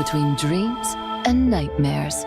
between dreams and nightmares.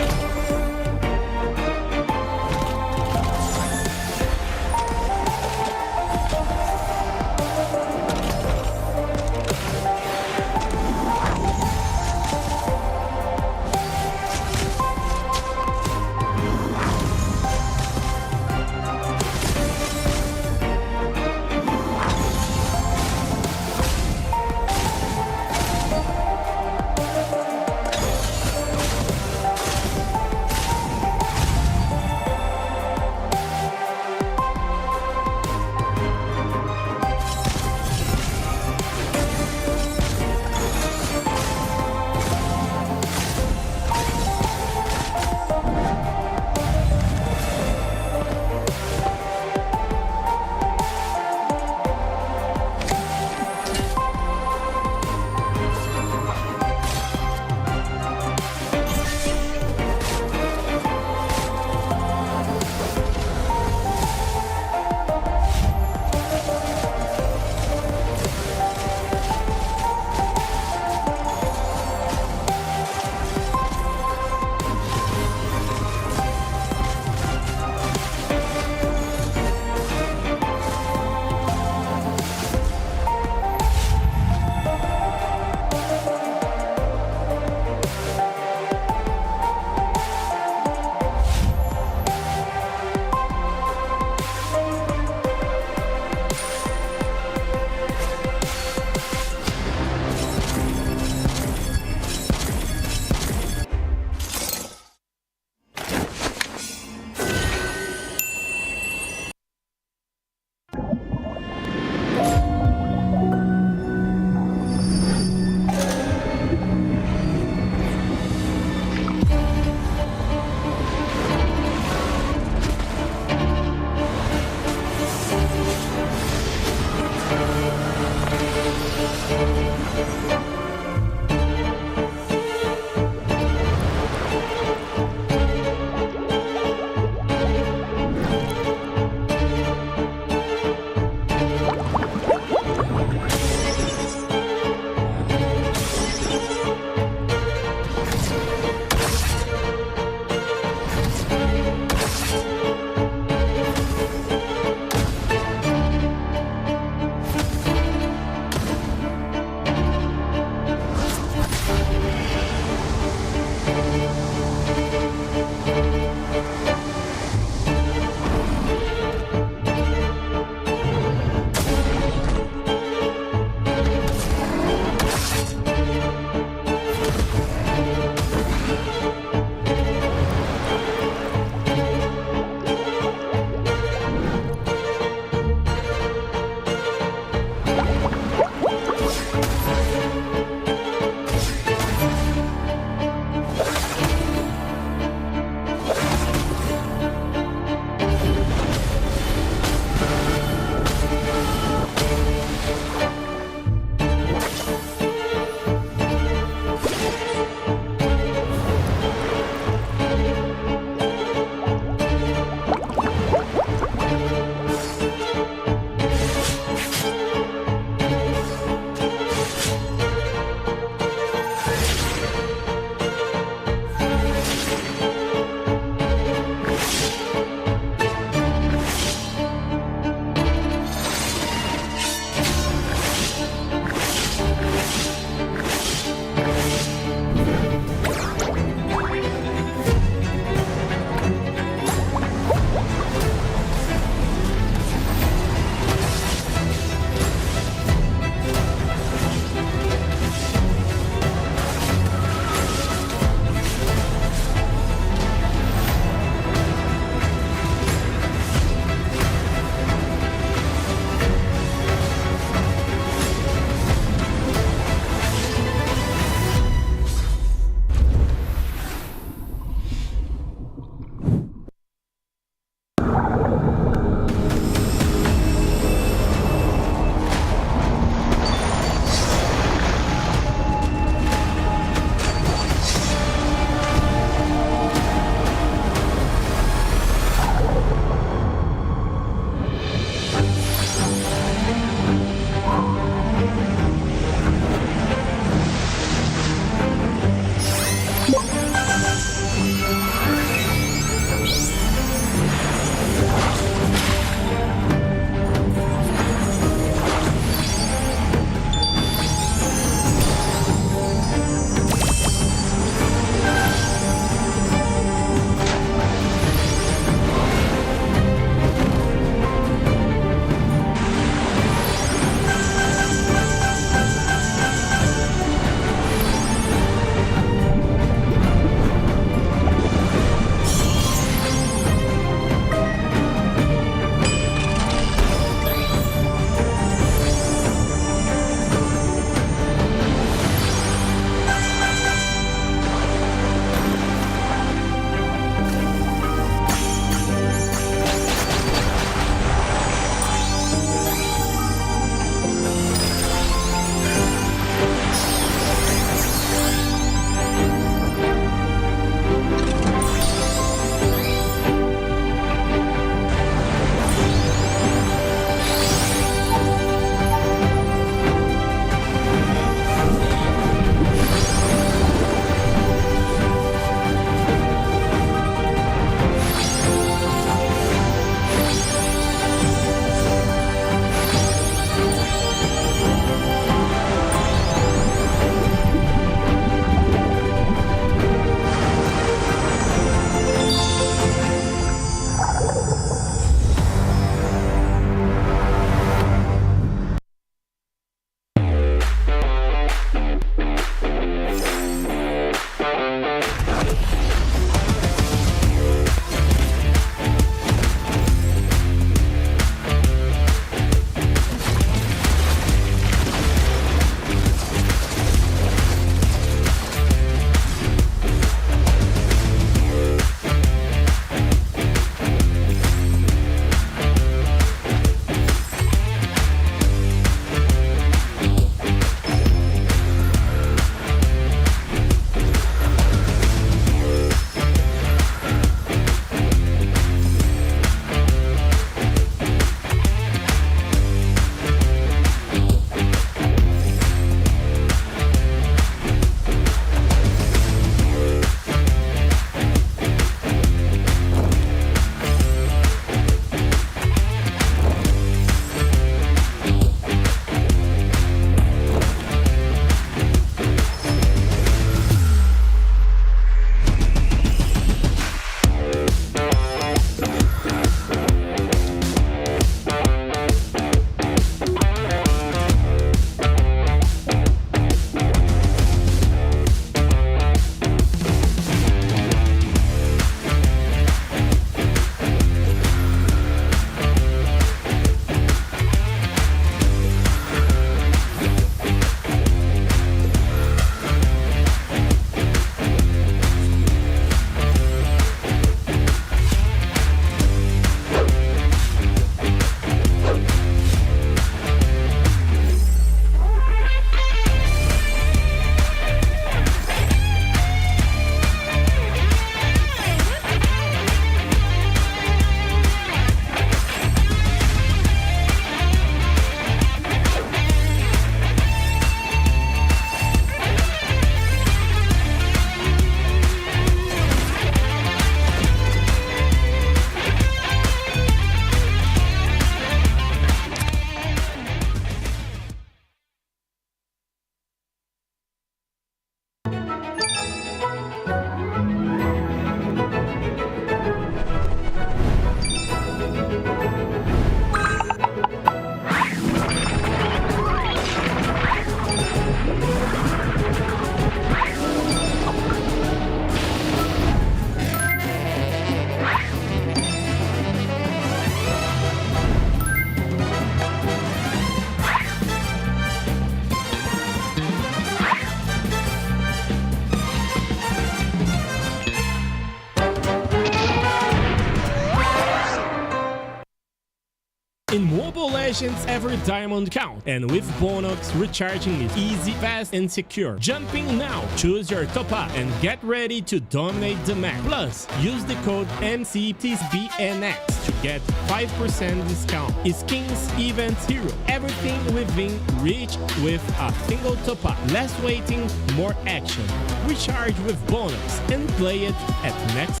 Congratulations, every diamond count, and with Bonox, recharging is easy, fast, and secure. Jumping now, choose your top up and get ready to dominate the map. Plus, use the code MCT AMER to get 5% discount. Skins, events, hero, everything within reach with a single top up. Less waiting, more action. Recharge with Bonox and play it at next.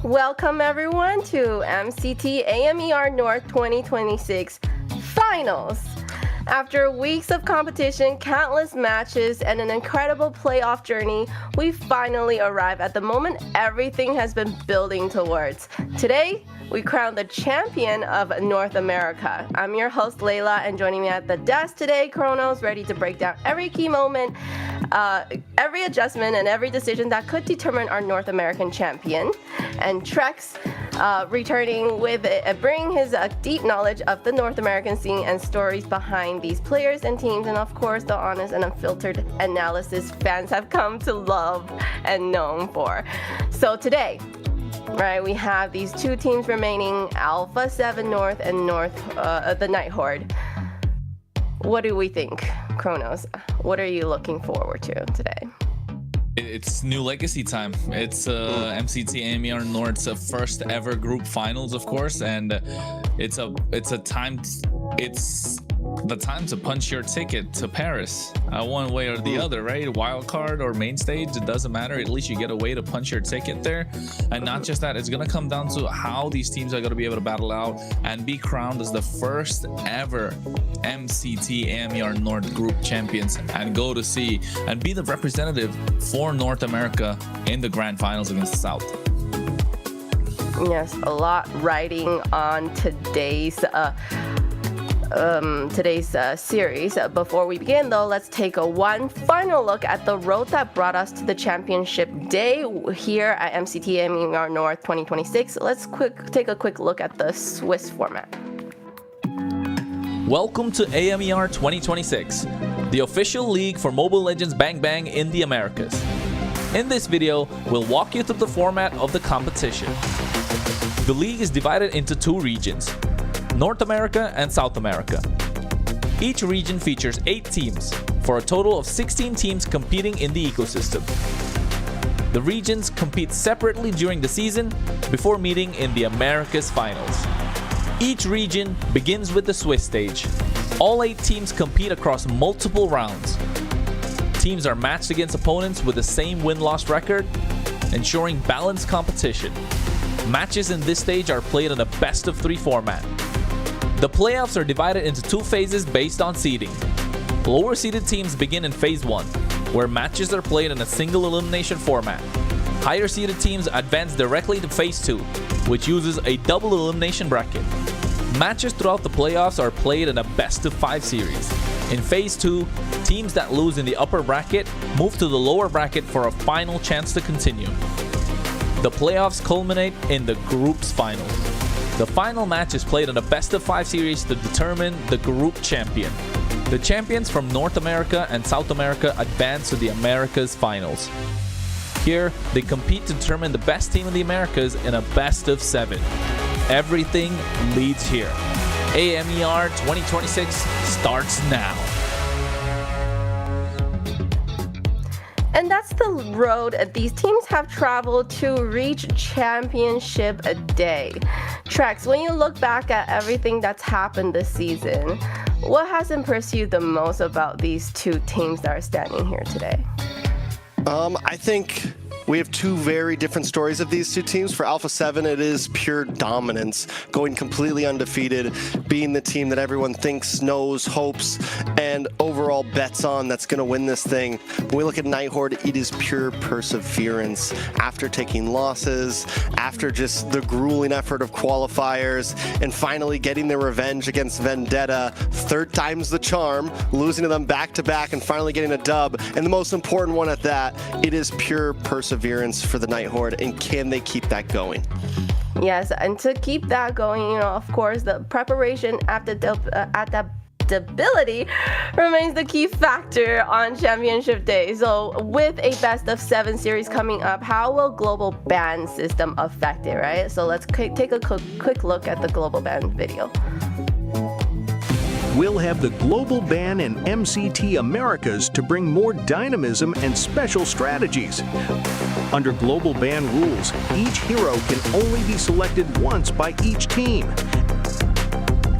Welcome everyone to MCT AMER North 2026 Finals. After weeks of competition, countless matches, and an incredible playoff journey, we finally arrive at the moment everything has been building towards. Today, we crown the champion of North America. I'm your host, Layla, and joining me at the desk today, Kronos, ready to break down every key moment, every adjustment, and every decision that could determine our North American champion. And Trex, returning with bringing his deep knowledge of the North American scene and stories behind these players and teams, and of course, the honest and unfiltered analysis fans have come to love and known for. So today, right, we have these two teams remaining, Alpha 7 North and the Night Horde. What do we think, Kronos? What are you looking forward to today? It's new legacy time. It's MCT AMER North's first ever group finals, of course, and it's the time to punch your ticket to Paris, one way or the other, right? Wild card or main stage, it doesn't matter. At least you get a way to punch your ticket there. And not just that, it's gonna come down to how these teams are gonna be able to battle out and be crowned as the first ever MCT AMER North group champions and go to sea and be the representative for North America in the grand finals against the South. Yes, a lot riding on today's series. Before we begin, though, let's take one final look at the road that brought us to the championship day here at MCT AMER North 2026. Let's take a quick look at the Swiss format. Welcome to AMER 2026, the official league for Mobile Legends Bang Bang in the Americas. In this video, we'll walk you through the format of the competition. The league is divided into two regions, North America and South America. Each region features 8 teams, for a total of 16 teams competing in the ecosystem. The regions compete separately during the season before meeting in the Americas finals. Each region begins with the Swiss stage. All 8 teams compete across multiple rounds. Teams are matched against opponents with the same win-loss record, ensuring balanced competition. Matches in this stage are played in a best-of-3 format. The playoffs are divided into 2 phases based on seeding. Lower seeded teams begin in phase 1, where matches are played in a single elimination format. Higher seeded teams advance directly to phase 2, which uses a double elimination bracket. Matches throughout the playoffs are played in a best-of-5 series. In phase 2, teams that lose in the upper bracket move to the lower bracket for a final chance to continue. The playoffs culminate in the group's final. The final match is played in a best-of-5 series to determine the group champion. The champions from North America and South America advance to the Americas finals. Here, they compete to determine the best team in the Americas in a best-of-7. Everything leads here. AMER 2026 starts now. And that's the road these teams have traveled to reach championship day. Trex, when you look back at everything that's happened this season, what has impressed you the most about these two teams that are standing here today? I think we have 2 very different stories of these 2 teams. For Alpha 7, it is pure dominance, going completely undefeated, being the team that everyone thinks, knows, hopes, and overall bets on that's going to win this thing. When we look at Night Horde, it is pure perseverance. After taking losses, after just the grueling effort of qualifiers, and finally getting their revenge against Vendetta, 3rd time's the charm, losing to them back-to-back and finally getting a dub. And the most important one at that, it is pure perseverance for the Night Horde, and can they keep that going? Yes, and to keep that going, of course, the preparation adaptability remains the key factor on championship day. So with a best-of-7 series coming up, how will global ban system affect it, right? So let's take a quick look at the global ban video. We'll have the global ban in MCT Americas to bring more dynamism and special strategies. Under global ban rules, each hero can only be selected once by each team.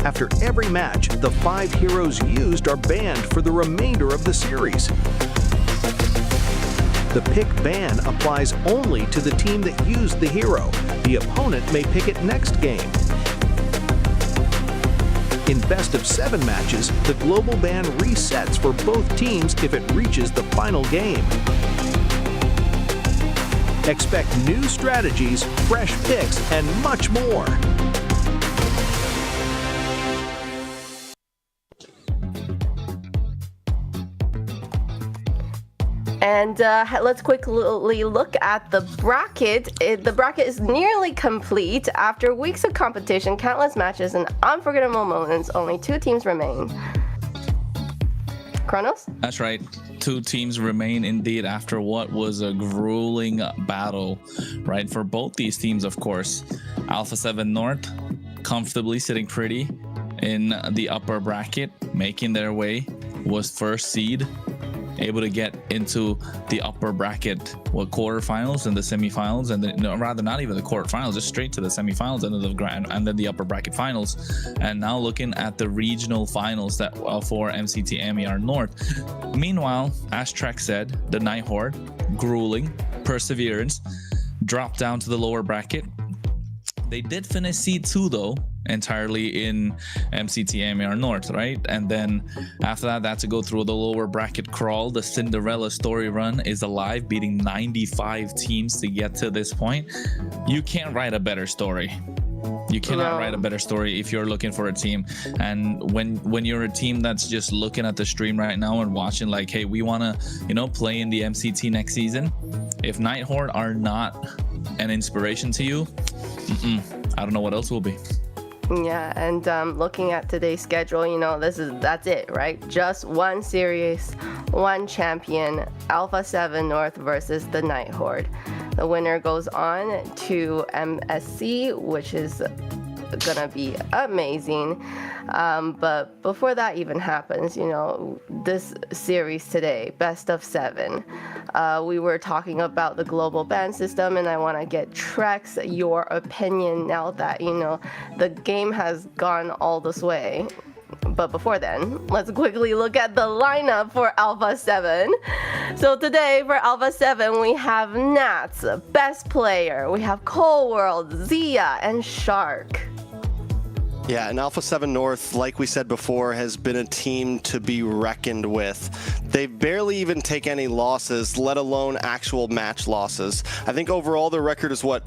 After every match, the 5 heroes used are banned for the remainder of the series. The pick ban applies only to the team that used the hero. The opponent may pick it next game. In best-of-7 matches, the global ban resets for both teams if it reaches the final game. Expect new strategies, fresh picks, and much more. And let's quickly look at the bracket. The bracket is nearly complete. After weeks of competition, countless matches, and unforgettable moments, only 2 teams remain. Kronos? That's right. 2 teams remain indeed after what was a grueling battle, right? For both these teams, of course. Alpha 7 North comfortably sitting pretty in the upper bracket, making their way, was first seed, able to get into the upper bracket, quarterfinals and the semifinals, and then, no, rather not even the quarterfinals, just straight to the semifinals and then the grand and then the upper bracket finals. And now looking at the regional finals that for MCT AMER North. Meanwhile, as Trek said, the Night Horde, grueling perseverance, dropped down to the lower bracket. They did finish seed 2 though, entirely in MCT AMER North, right? And then after that, that's to go through the lower bracket crawl. The Cinderella story run is alive, beating 95 teams to get to this point. You can't write a better story. You cannot write a better story if you're looking for a team. And when you're a team that's just looking at the stream right now and watching like, hey, we want to, play in the MCT next season. If Night Horde are not an inspiration to you, I don't know what else will be. Yeah, and looking at today's schedule, that's it, right? Just 1 series, 1 champion, Alpha 7 North versus the Night Horde. The winner goes on to MSC, which is gonna be amazing. But before that even happens, this series today, best of 7, we were talking about the global ban system, and I want to get Trex your opinion now that the game has gone all this way. But before then, let's quickly look at the lineup for Alpha 7. So today for Alpha 7, we have Nats, best player. We have Cold World, Zia, and Shark. Yeah, and Alpha 7 North, like we said before, has been a team to be reckoned with. They barely even take any losses, let alone actual match losses. I think overall their record is what?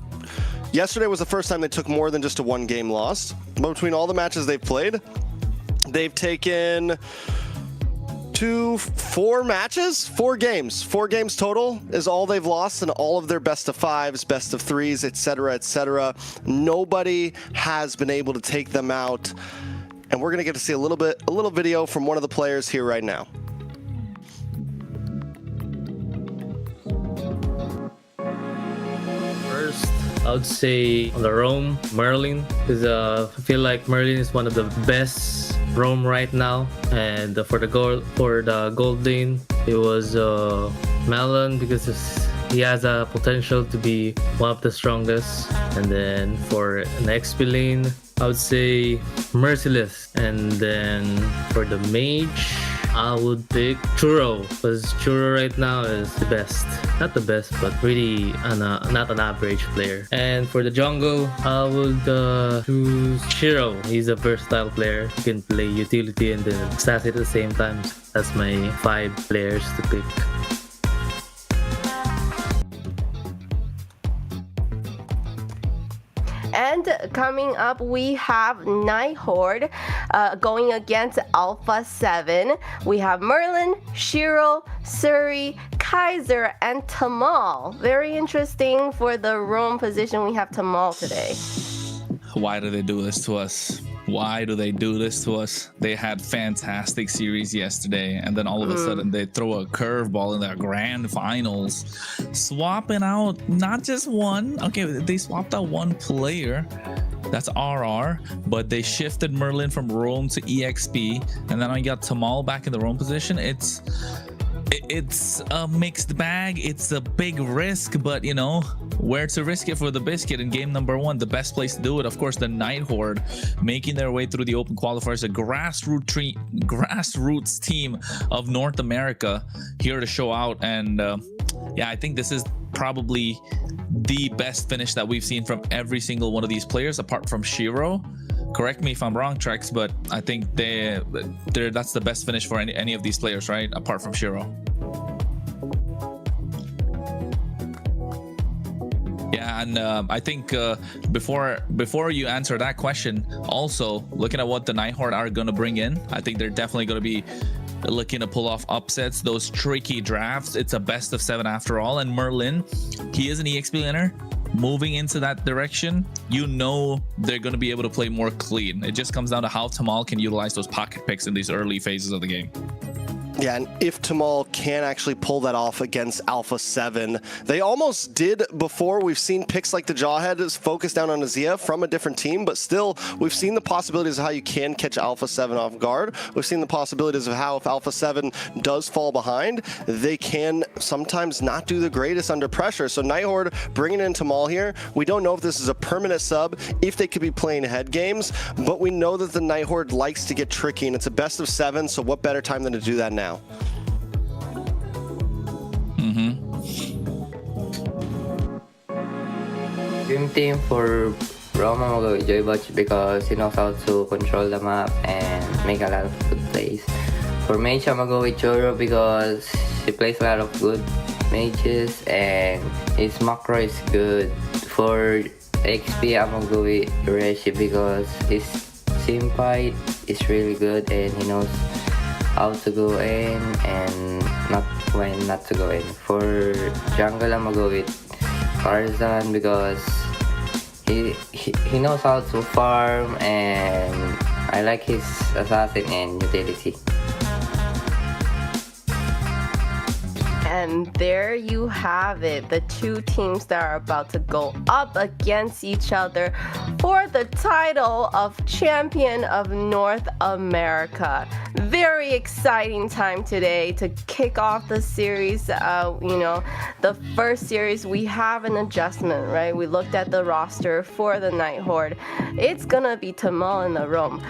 Yesterday was the first time they took more than just a 1-game loss. But between all the matches they've played, they've taken 4 matches, 4 games. 4 games total is all they've lost in all of their best of 5s, best of 3s, etc., etc. Nobody has been able to take them out, and we're gonna get to see a little video from one of the players here right now. First, I would say on the roam, Merlin, because I feel like Merlin is one of the best roam right now. And for the gold lane, it was Melon, because he has a potential to be one of the strongest. And then for an XP lane, I would say Merciless. And then for the mage, I would pick Churro, because Churro right now is the best. Not the best, but really not an average player. And for the jungle, I would choose Shiro. He's a versatile player. He can play utility and then stats at the same time. That's my 5 players to pick. And coming up, we have Night Horde going against Alpha 7. We have Merlin, Shiro, Suri, Kaiser, and Tamal. Very interesting for the roam position. We have Tamal today. Why do they do this to us? Why do they do this to us? They had fantastic series yesterday, and then all of a sudden they throw a curveball in their grand finals, swapping out not just one. Okay, they swapped out 1 player. That's RR, but they shifted Merlin from roam to EXP, and then I got Tamal back in the roam position. It's a mixed bag. It's a big risk, but where to risk it for the biscuit in game number 1. The best place to do it, of course, the Night Horde, making their way through the open qualifiers, a grassroots team of North America here to show out. And yeah, I think this is probably the best finish that we've seen from every single one of these players, apart from Shiro. Correct me if I'm wrong, Trex, but I think that's the best finish for any of these players, right? Apart from Shiro. Yeah, and I think before you answer that question, also looking at what the Nighthawk are going to bring in, I think they're definitely going to be looking to pull off upsets, those tricky drafts. It's a best of 7 after all, and Merlin, he is an EXP winner. Moving into that direction, you know they're going to be able to play more clean. It just comes down to how Tamal can utilize those pocket picks in these early phases of the game. Yeah, and if Tamal can actually pull that off against Alpha 7, they almost did before. We've seen picks like the Jawhead is focused down on Azia from a different team, but still, we've seen the possibilities of how you can catch Alpha 7 off guard. We've seen the possibilities of how if Alpha 7 does fall behind, they can sometimes not do the greatest under pressure. So Nighthawk bringing in Tamal here, we don't know if this is a permanent sub, if they could be playing head games, but we know that the Nighthawk likes to get tricky, and it's a best of 7, so what better time than to do that now? Dream team for Roma will go with Joybotch because he knows how to control the map and make a lot of good plays. For mage, I'm gonna go with Choro because he plays a lot of good mages and his macro is good. For XP, I'm gonna go with Reshi because his sim fight is really good and he knows how to go in and not when not to go in. For jungle, I'm gonna go with Tarzan because he knows how to farm and I like his assassin and utility. And there you have it, the two teams that are about to go up against each other for the title of Champion of North America. Very exciting time today to kick off the series. The first series, we have an adjustment, right? We looked at the roster for the Nighthawk. It's gonna be Tamal in the room.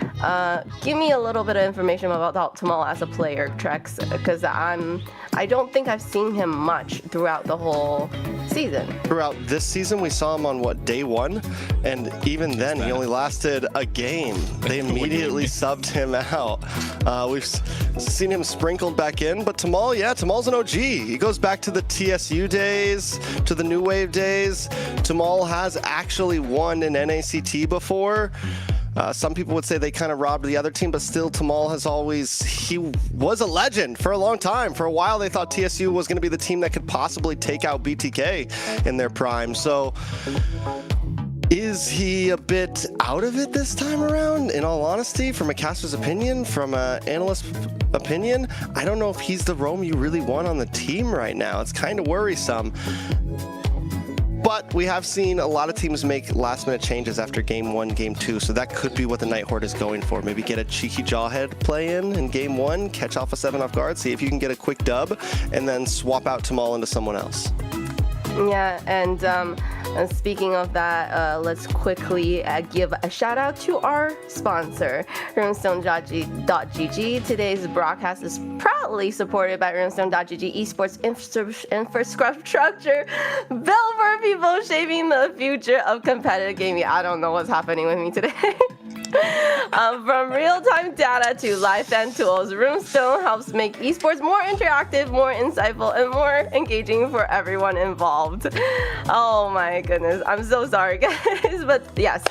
Give me a little bit of information about Tamal as a player, Trex, because I don't think I've seen him much throughout the whole season. Throughout this season, we saw him on day 1, and even then he only lasted a game. They immediately subbed him out. We've seen him sprinkled back in, but Tamal, yeah, Tamal's an OG. He goes back to the TSU days, to the New Wave days. Tamal has actually won an NACT before. Some people would say they kind of robbed the other team, but still Tamal he was a legend for a long time. For a while, they thought TSU was going to be the team that could possibly take out BTK in their prime. So is he a bit out of it this time around? In all honesty, from a caster's opinion, from an analyst's opinion, I don't know if he's the roam you really want on the team right now. It's kind of worrisome. But we have seen a lot of teams make last-minute changes after Game 1, Game 2, so that could be what the Nighthawk is going for. Maybe get a cheeky Jawhead play in Game 1, catch Alpha 7 off guard, see if you can get a quick dub, and then swap out Tamal into someone else. Yeah, and speaking of that, let's quickly give a shout out to our sponsor, runestone.gg. Today's broadcast is proudly supported by runestone.gg Esports infrastructure built for people shaping the future of competitive gaming. I don't know what's happening with me today. From real-time data to live fan tools, Runestone helps make esports more interactive, more insightful, and more engaging for everyone involved. Oh my goodness, I'm so sorry guys, but yes.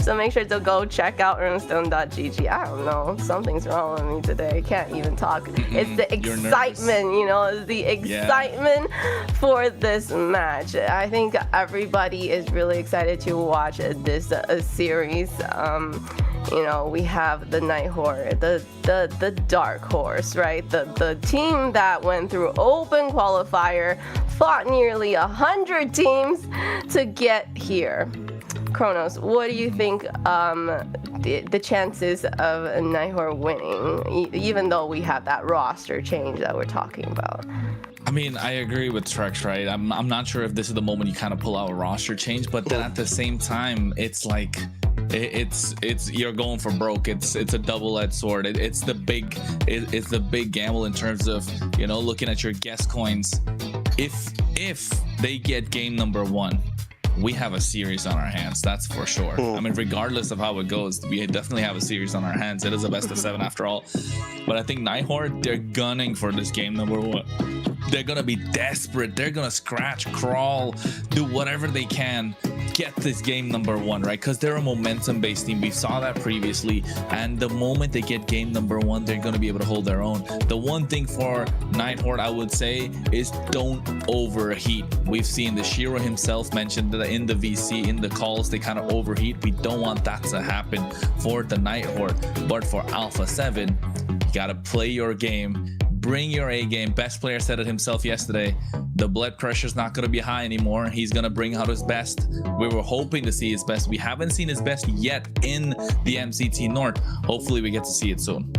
So make sure to go check out runestone.gg. I don't know, something's wrong with me today. I can't even talk. It's the excitement, it's the excitement for this match. I think everybody is really excited to watch this series. We have the Nighthawk, the dark horse, right? The team that went through open qualifier, fought nearly 100 teams to get here. Kronos, what do you think the chances of Nighthawk winning, even though we have that roster change that we're talking about? I mean, I agree with Trex, right? I'm not sure if this is the moment you kind of pull out a roster change, but then at the same time, it's like it's you're going for broke. It's a double-edged sword. It's the big gamble in terms of looking at your guess coins. If they get game number 1, we have a series on our hands, that's for sure. I mean, regardless of how it goes, we definitely have a series on our hands. It is a best of 7 after all. But I think Nighthawk, they're gunning for this game number 1. they're gonna be desperate. They're gonna scratch, crawl, do whatever they can, get this game number 1, right? Because they're a momentum-based team. We saw that previously, and the moment they get game number 1, they're gonna be able to hold their own. The one thing for Nighthawk, I would say, is don't overheat. We've seen the Shiro himself mentioned that in the VC, in the calls, they kind of overheat. We don't want that to happen for the Nighthawk. But for Alpha 7, you gotta play your game. Bring your A game. Best player said it himself yesterday. The blood pressure's not going to be high anymore. He's going to bring out his best. We were hoping to see his best. We haven't seen his best yet in the MCT North. Hopefully we get to see it soon.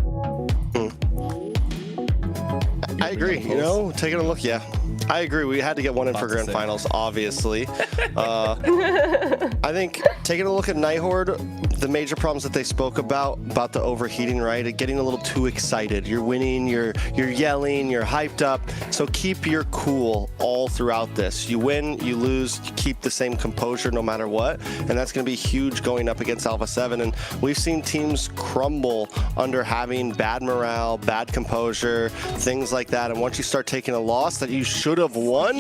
I agree. You know, taking a look, yeah. I agree. We had to get one in for Grand Finals, obviously. I think taking a look at Nighthawk, the major problems that they spoke about the overheating, right? Getting a little too excited. You're winning, you're yelling, you're hyped up. So keep your cool all throughout this. You win, you lose, you keep the same composure no matter what. And that's going to be huge going up against Alpha 7. And we've seen teams crumble under having bad morale, bad composure, things like that. And once you start taking a loss that you should have won,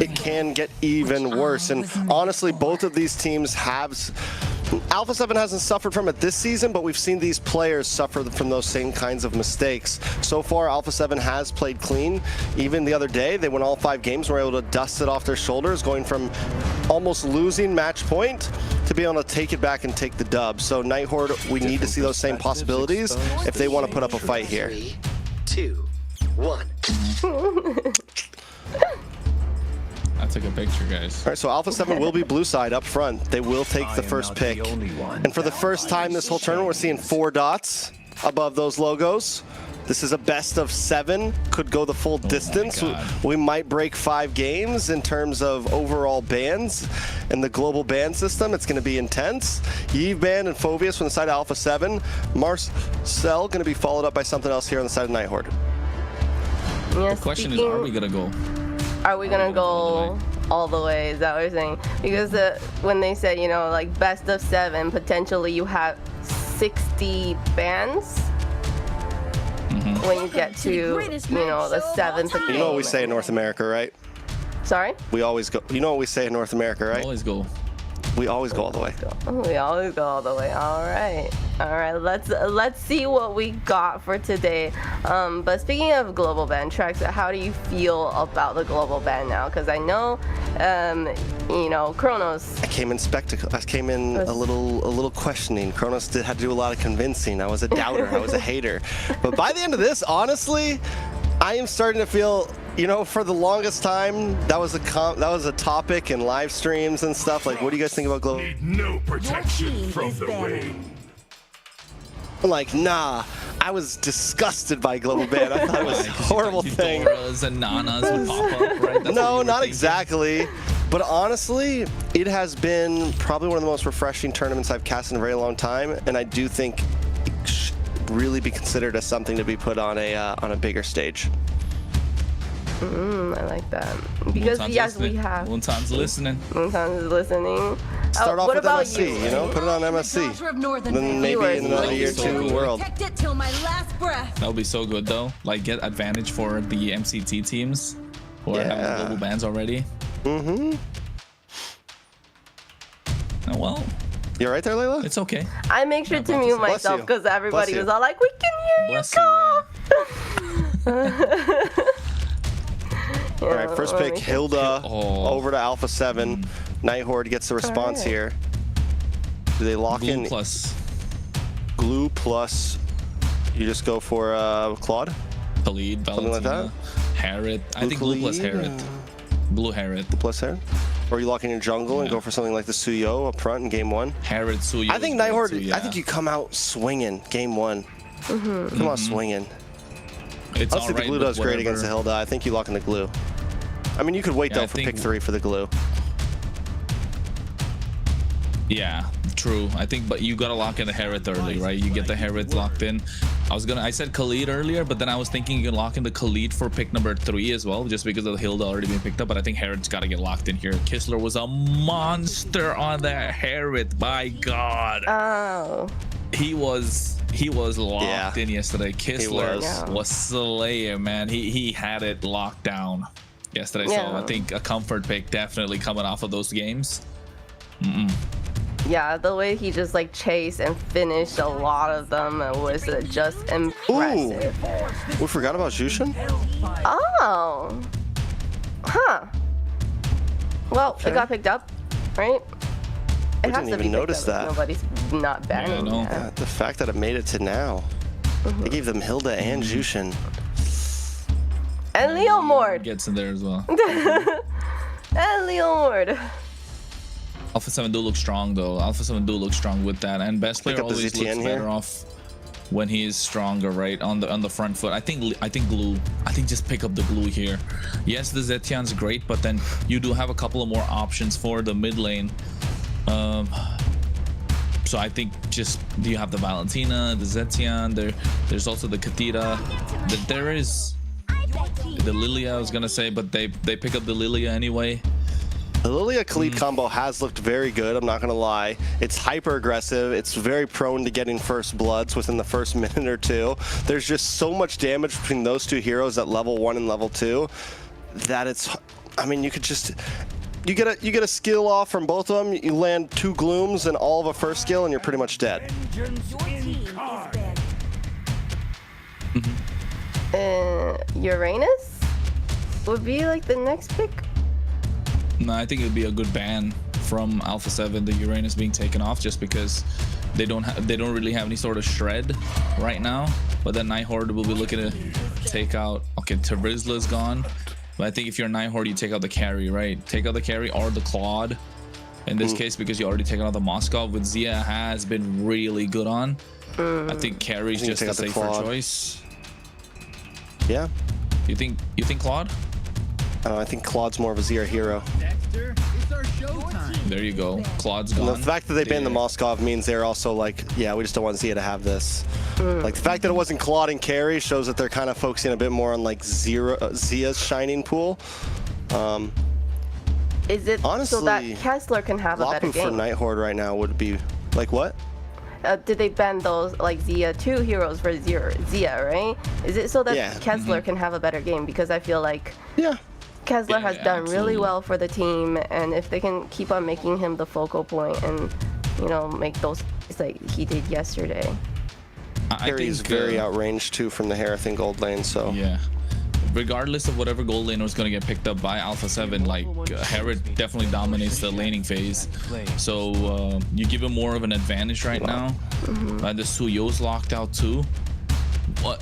it can get even worse. And honestly, both of these teams have... Alpha 7 hasn't suffered from it this season, but we've seen these players suffer from those same kinds of mistakes. So far, Alpha 7 has played clean. Even the other day, they won all 5 games, were able to dust it off their shoulders, going from almost losing match point to be able to take it back and take the dub. So Nighthawk, we need to see those same possibilities if they want to put up a fight here. 3, 2, 1. That's a good picture, guys. All right, so Alpha 7 will be blue side up front. They will take the first pick. And for the first time this whole tournament, we're seeing 4 dots above those logos. This is a best of 7, could go the full distance. We might break 5 games in terms of overall bans in the global ban system. It's going to be intense. Yves ban and Phobius from the side of Alpha 7. Marcel going to be followed up by something else here on the side of Nighthawk. Yeah, The question is, are we going to go? Are we gonna go all the way? Is that what you're saying? Because when they said, you know, like best of 7, potentially you have 60 bans when you get to, you know, the 7th game. You know what we say in North America, right? Sorry? We always go. You know what we say in North America, right? Always go. We always go all the way. We always go all the way. All right. Let's see what we got for today. But speaking of global ban tracks, how do you feel about the global ban now? Because I know, you know, Kronos. I came in spectacle. I came in a little questioning. Kronos had to do a lot of convincing. I was a doubter. I was a hater. But by the end of this, honestly, I am starting to feel. You know, for the longest time, that was a topic in live streams and stuff. Like, what do you guys think about global? No protection from the rain. I'm like, nah. I was disgusted by global ban. I thought it was a horrible thing. Doras and Nanas would pop up, right? No, not exactly. But honestly, it has been probably one of the most refreshing tournaments I've cast in a very long time, and I do think it should really be considered as something to be put on a bigger stage. I like that. Because yes, we have. Moontan's listening. Moontan's listening. Start off what with about MSC, you know? Put it on MSC. Then maybe in another year or two, world. That would be so good, though. Like, get advantage for the MCT teams who are having global bans already. Well, you right there, Layla? it's okay. I make sure to mute myself because everybody was all like, "We can hear you, go." All right, first pick, Hilda over to Alpha 7. Nighthawk gets the response here. Do they lock in? Glue plus. You just go for Claude? Khalid, something like that? Harriet. I think Glue plus Harriet. Blue Harriet. Plus Harriet? Or you lock in your jungle and go for something like the Suyo up front in game 1? Harriet, Suyo. I think Nighthawk, I think you come out swinging game 1. Come out swinging. It's Honestly, the glue does great against the Hilda. I think you lock in the glue. I mean, you could wait though for pick 3 for the glue. Yeah, true. I think, but you gotta lock in the Harriet early, right? You get the Harriet locked in. I said Khalid earlier, but then I was thinking you can lock in the Khalid for pick number 3 as well, just because of the Hilda already being picked up. But I think Harriet's gotta get locked in here. Kistler was a monster on that Harriet. By God. Oh. He was locked in yesterday. Kistler was slaying, man. He had it locked down. yesterday. So I think a comfort pick definitely coming off of those games. Yeah, the way he just like chased and finished a lot of them was just impressive. We forgot about Jushin? Oh. Huh. Well, it got picked up, right? It has didn't to be even notice picked up. that. Nobody's not banning that. Yeah, the fact that it made it to now. They gave them Hilda and Jushin. And Leo Mord. Gets in there as well. And Leo Mord. Alpha 7 do look strong though. Alpha 7 do look strong with that, and best player up the always looks ZTN better here. off when he is stronger, right? On the front foot. I think glue. I think just pick up the glue here. Yes, the Zetian's great, but then you do have a couple of more options for the mid lane. So I think just you have the Valentina, the Zetian. There's also the Katira. There is the Lilia, I was gonna say, but they pick up the Lilia anyway. The Lilia Khalid combo has looked very good, I'm not going to lie. It's hyper aggressive. It's very prone to getting first bloods within the first minute or two. There's just so much damage between those two heroes at level 1 and level 2 that it's, I mean, you could just, you get a skill off from both of them, you land 2 glooms and all of a first skill and you're pretty much dead. Uranus would be like the next pick. No, I think it would be a good ban from Alpha 7, the Uranus being taken off, just because they don't really have any sort of shred right now. But then Nighthorde will be looking to take out. Okay, Terizla's gone, but I think if you're Nighthorde, you take out the carry, right? Take out the carry or the Claude. In this case, because you already taken out the Moskov, with Zia has been really good on. I think carry's just a safer choice. Yeah. You think Claude? I think Claude's more of a Zia hero. There you go. Claude's gone. And the fact that they banned the Moskov means they're also like, yeah, we just don't want Zia to have this. Like the fact that it wasn't Claude and carry shows that they're kind of focusing a bit more on like Zia's shining pool. Is it honestly, so that Kessler can have a better Lapu game? for Nighthorde right now would be like what? Did they ban those like Zia 2 heroes for Zia, right? Is it so that Kessler can have a better game? Because I feel like Kessler has done really well for the team, and if they can keep on making him the focal point and, you know, make those like he did yesterday. Harry's very outranged too from the Herathan gold lane, so yeah. Regardless of whatever gold lane was going to get picked up by Alpha 7, like Herod definitely dominates the laning phase, so you give him more of an advantage right now. The Suyo's locked out too.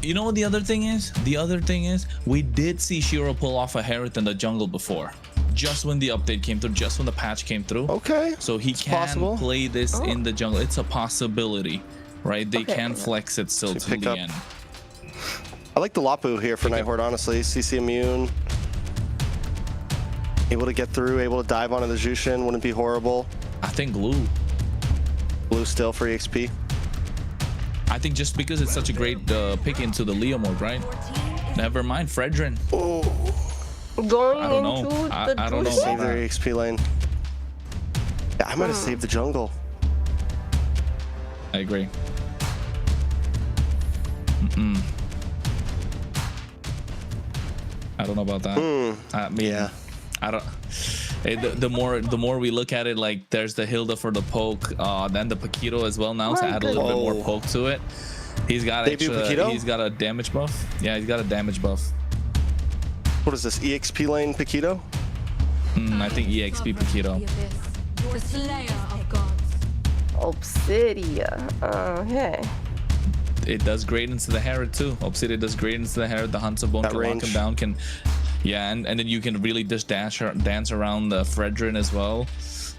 You know what the other thing is? The other thing is we did see Shiro pull off a Herod in the jungle before, just when the update came through, just when the patch came through. Okay. So he can play this in the jungle. It's a possibility, right? They can flex it still to the end. I like the Lapu here for Nighthorde, honestly. CC immune. Able to get through, able to dive onto the Jushin, wouldn't be horrible. I think glue. Glue still for EXP. I think just because it's such a great pick into the Leo mode, right? Never mind Fredrin. Going I don't know. into I don't know. Save their EXP lane. Yeah, I might have saved the jungle. I agree. I don't know about that. I mean, I don't. The more we look at it, like there's the Hilda for the poke, then the Paquito as well now to add a little bit more poke to it. He's got he's got a damage buff. Yeah, he's got a damage buff. What is this, EXP lane Paquito? I think EXP Paquito. The slayer of gods. Obsidia. Okay. It does great into the Herod too. Obsidian does great into the Herod. The Hunts of Bone can lock him down. And then you can really just dance around the Fredrin as well.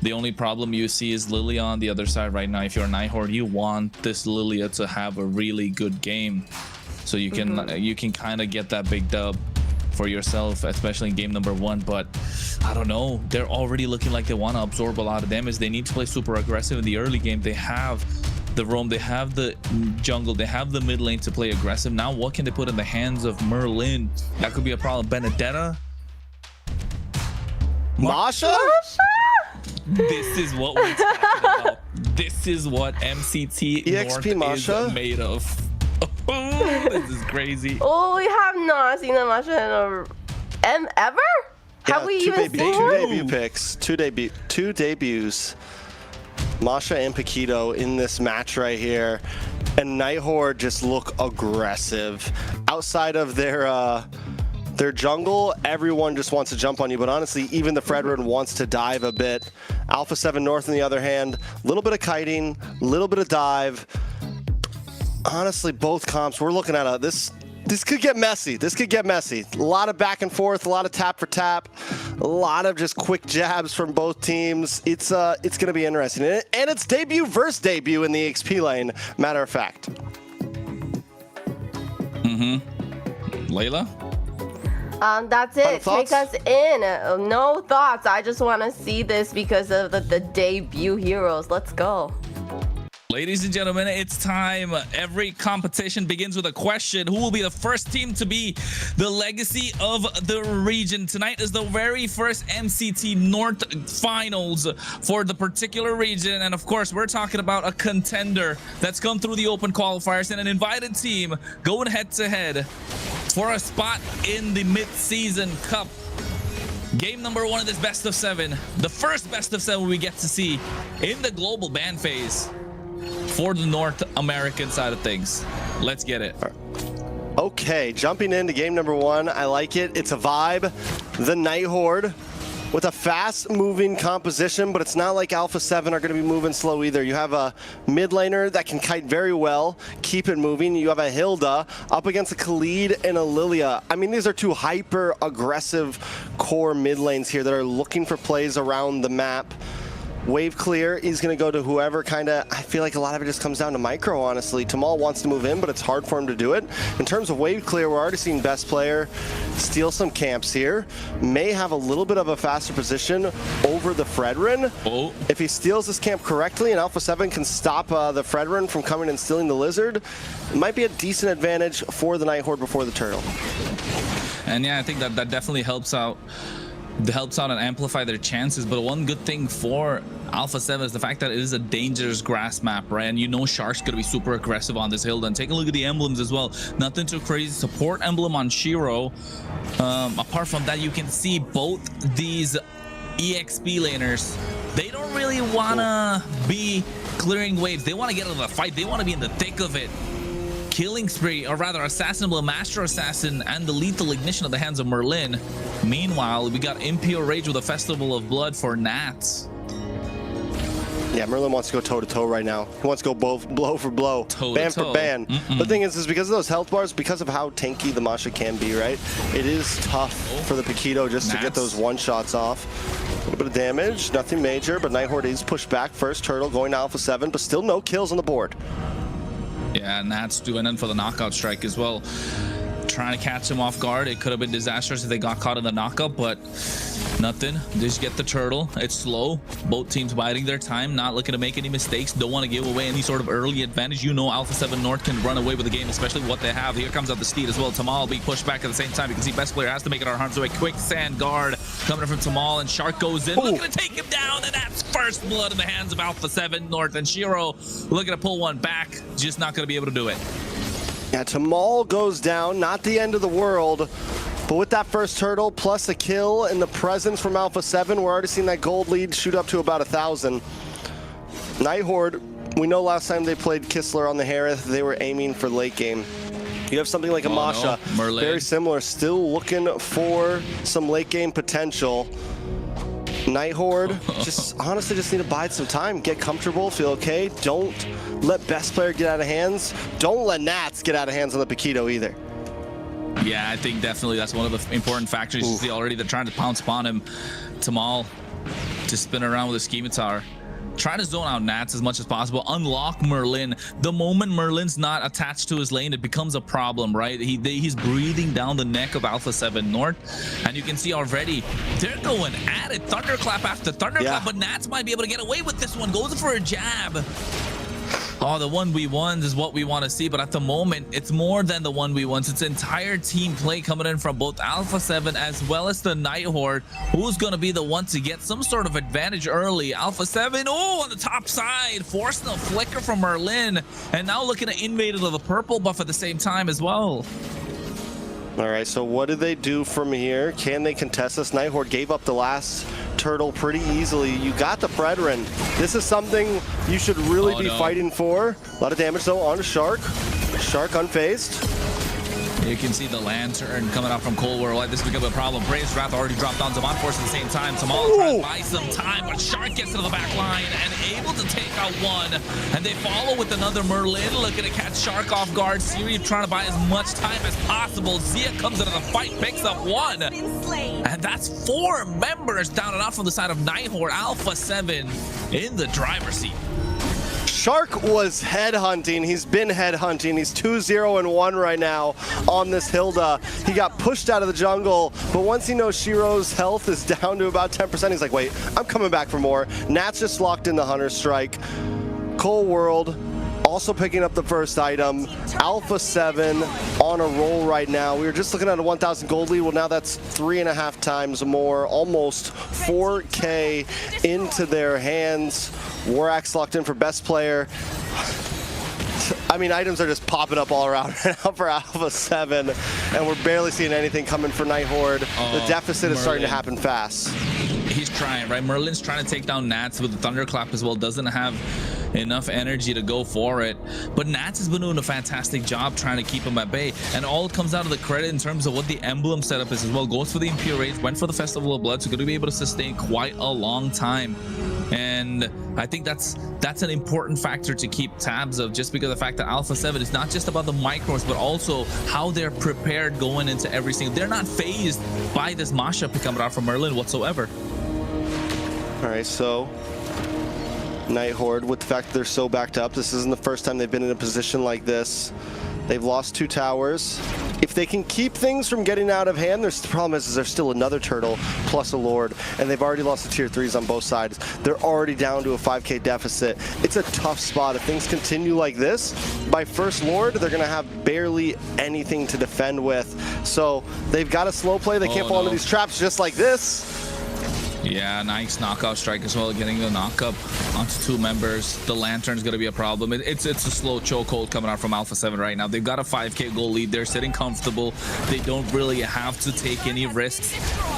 The only problem you see is Lilia on the other side right now. If you're a Nighthorde, you want this Lilia to have a really good game, so you can kind of get that big dub for yourself, especially in game number 1. But I don't know, they're already looking like they want to absorb a lot of damage. They need to play super aggressive in the early game. They have the roam, they have the jungle, they have the mid lane to play aggressive. Now what can they put in the hands of Merlin? That could be a problem. Benedetta, Masha? This is what we're talking about. This is what MCT EXP Masha is made of. This is crazy. Oh, we have not seen a Masha in ever? Have we two even seen two one? debut picks, two debuts. Masha and Paquito in this match right here, and Nighthorde just look aggressive. Outside of their jungle, everyone just wants to jump on you, but honestly, even the Fredrin wants to dive a bit. Alpha 7 North, on the other hand, a little bit of kiting, a little bit of dive. Honestly, both comps, we're looking at this could get messy. This could get messy. A lot of back and forth, a lot of tap for tap, a lot of just quick jabs from both teams. It's going to be interesting. And it's debut versus debut in the XP lane, matter of fact. Layla? That's it. Thoughts? Take us in. No thoughts. I just want to see this because of the debut heroes. Let's go. Ladies and gentlemen, it's time. Every competition begins with a question. Who will be the first team to be the legacy of the region? Tonight is the very first MCT North finals for the particular region. And of course, we're talking about a contender that's come through the open qualifiers and an invited team going head to head for a spot in the mid-season cup. Game number 1 of this best of 7. The first best of 7 we get to see in the global ban phase for the North American side of things. Let's get it. Okay, jumping into game number 1. I like it. It's a vibe. The Nighthorde with a fast-moving composition, but it's not like Alpha 7 are going to be moving slow either. You have a mid laner that can kite very well, keep it moving. You have a Hilda up against a Khalid and a Lilia. I mean, these are two hyper-aggressive core mid lanes here that are looking for plays around the map. Wave clear, he's going to go to whoever I feel like a lot of it just comes down to micro, honestly. Tamal wants to move in, but it's hard for him to do it. In terms of wave clear, we're already seeing best player steal some camps here. May have a little bit of a faster position over the Fredrin. Oh. If he steals this camp correctly and Alpha 7 can stop the Fredrin from coming and stealing the Lizard, it might be a decent advantage for the Nighthorde before the Turtle. And yeah, I think that definitely helps out. Helps out and amplify their chances. But one good thing for Alpha 7 is the fact that it is a dangerous grass map, right? And you know Shark's gonna be super aggressive on this Hilda. And take a look at the emblems as well. Nothing too crazy. Support emblem on Shiro. Apart from that, you can see both these EXP laners. They don't really wanna be clearing waves. They want to get into the fight. They want to be in the thick of it. Killing spree, or rather assassinable master assassin, and the lethal ignition at the hands of Merlin. Meanwhile, we got Impure Rage with a Festival of Blood for Nats. Yeah, Merlin wants to go toe-to-toe right now. He wants to go blow for blow, ban for ban. The thing is because of those health bars, because of how tanky the Masha can be, right? It is tough for the Paquito just to get those one-shots off. A little bit of damage, nothing major, but Nighthorde is pushed back. First Turtle going to Alpha 7, but still no kills on the board. Yeah, Nats doing in for the knockout strike as well. Trying to catch him off guard. It could have been disastrous if they got caught in the knockup, but nothing. Just get the turtle. It's slow. Both teams biding their time, not looking to make any mistakes. Don't want to give away any sort of early advantage. You know Alpha 7 North can run away with the game, especially what they have. Here comes out the Steed as well. Tamal being pushed back at the same time. You can see best player has to make it our harm's way. Quicksand guard coming in from Tamal, and Shark goes in. Looking to take him down, and that's first blood in the hands of Alpha 7 North. And Shiro looking to pull one back. Just not going to be able to do it. Yeah, Tamal goes down, not the end of the world, but with that first turtle plus a kill and the presence from Alpha 7, we're already seeing that gold lead shoot up to about 1,000. Nighthorde, we know last time they played Kistler on the Harith, they were aiming for late game. You have something like a Masha, very similar, still looking for some late game potential. Nighthorde, honestly just need to bide some time, get comfortable, feel okay. Don't let best player get out of hands. Don't let Nats get out of hands on the Paquito either. Yeah, I think definitely that's one of the important factors. You see already they're trying to pounce upon him. Tamal to spin around with a scimitar. Trying to zone out Nats as much as possible. Unlock Merlin. The moment Merlin's not attached to his lane, it becomes a problem, right? He's breathing down the neck of Alpha 7 North. And you can see already, they're going at it. Thunderclap after Thunderclap, but Nats might be able to get away with this one. Goes for a jab. Oh, the 1v1s is what we want to see, but at the moment, it's more than the 1v1s. It's entire team play coming in from both Alpha 7 as well as the Nighthorde. Who's going to be the one to get some sort of advantage early? Alpha 7, on the top side, forcing a flicker from Merlin, and now looking to invade into the purple buff at the same time as well. Yeah, Tamal goes down, not the end of the world, but with that first turtle plus a kill and the presence from Alpha 7, we're already seeing that gold lead shoot up to about 1,000. Nighthorde, we know last time they played Kistler on the Harith, they were aiming for late game. All right, so what do they do from here? Can they contest this? Nighthorde gave up the last turtle pretty easily. You got the Brethren. This is something you should really be fighting for. A lot of damage though on Shark. Shark unfazed. You can see the lantern coming out from Cold World. This becomes a problem. Brave's Wrath already dropped down Zaman Force at the same time. Tamal trying to buy some time, but Shark gets to the back line and able to take out one. And they follow with another Merlin, looking to catch Shark off guard. Siri trying to buy as much time as possible. Zia comes into the fight, picks up one. And that's 4 members down and out from the side of Nighthorde. Alpha 7 in the driver's seat. Shark was headhunting. He's been headhunting. He's 2-0-1 right now on this Hilda. He got pushed out of the jungle, but once he knows Shiro's health is down to about 10%, he's like, wait, I'm coming back for more. Nat's just locked in the Hunter Strike. Cold World also picking up the first item. Alpha 7 on a roll right now. We were just looking at a 1,000 gold lead. Well, now that's 3.5 times more, almost 4K into their hands. Warax locked in for best player. I mean, items are just popping up all around right now for Alpha 7, and we're barely seeing anything coming for Nighthorde. The deficit is starting to happen fast. He's trying, right? Merlin's trying to take down Nats with the Thunderclap as well. Doesn't have enough energy to go for it, but Nats has been doing a fantastic job trying to keep him at bay, and all comes out of the credit in terms of what the emblem setup is as well. Goes for the Impure Rage, went for the Festival of Blood, so going to be able to sustain quite a long time. And I think that's an important factor to keep tabs of, just because of the fact that Alpha 7 is not just about the micros, but also how they're prepared going into every single. They're not phased by this mashup coming out from Merlin whatsoever. All right, so Nighthorde, with the fact that they're so backed up, this isn't the first time they've been in a position like this. They've lost 2 towers. If they can keep things from getting out of hand, the problem is there's still another turtle plus a Lord, and they've already lost the tier 3s on both sides. They're already down to a 5K deficit. It's a tough spot. If things continue like this, by first Lord, they're going to have barely anything to defend with. So they've got to slow play. They can't fall into these traps just like this. Yeah, nice knockout strike as well, getting the knockup onto 2 members. The lantern's going to be a problem. It's a slow chokehold coming out from Alpha 7 right now. They've got a 5K goal lead. They're sitting comfortable. They don't really have to take any risks.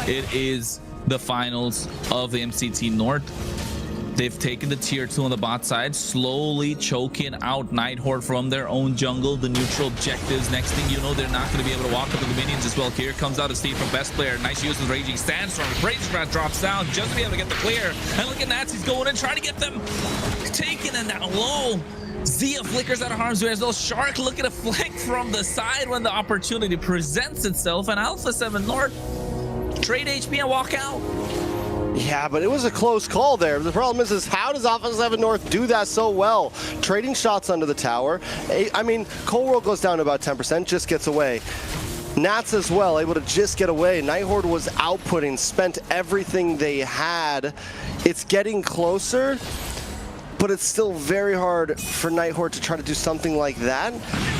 It is the finals of the MCT North. They've taken the tier 2 on the bot side, slowly choking out Nighthorde from their own jungle, the neutral objectives. Next thing you know, they're not going to be able to walk up with the minions as well. Here comes out a Steve from best player. Nice use of Raging Sandstorm. Brave's Wrath drops down just to be able to get the clear. And look at Nats, he's going in, trying to get them taken, and now low. Zia flickers out of harm's way as well. Shark looking to flick from the side when the opportunity presents itself, and Alpha 7 North trade HP and walk out. Yeah, but it was a close call there. The problem is how does Alpha 7 North do that so well? Trading shots under the tower. I mean, Cold World goes down to about 10%, just gets away. Nats as well, able to just get away. Nighthorde was outputting, spent everything they had. It's getting closer, but it's still very hard for Nighthorde to try to do something like that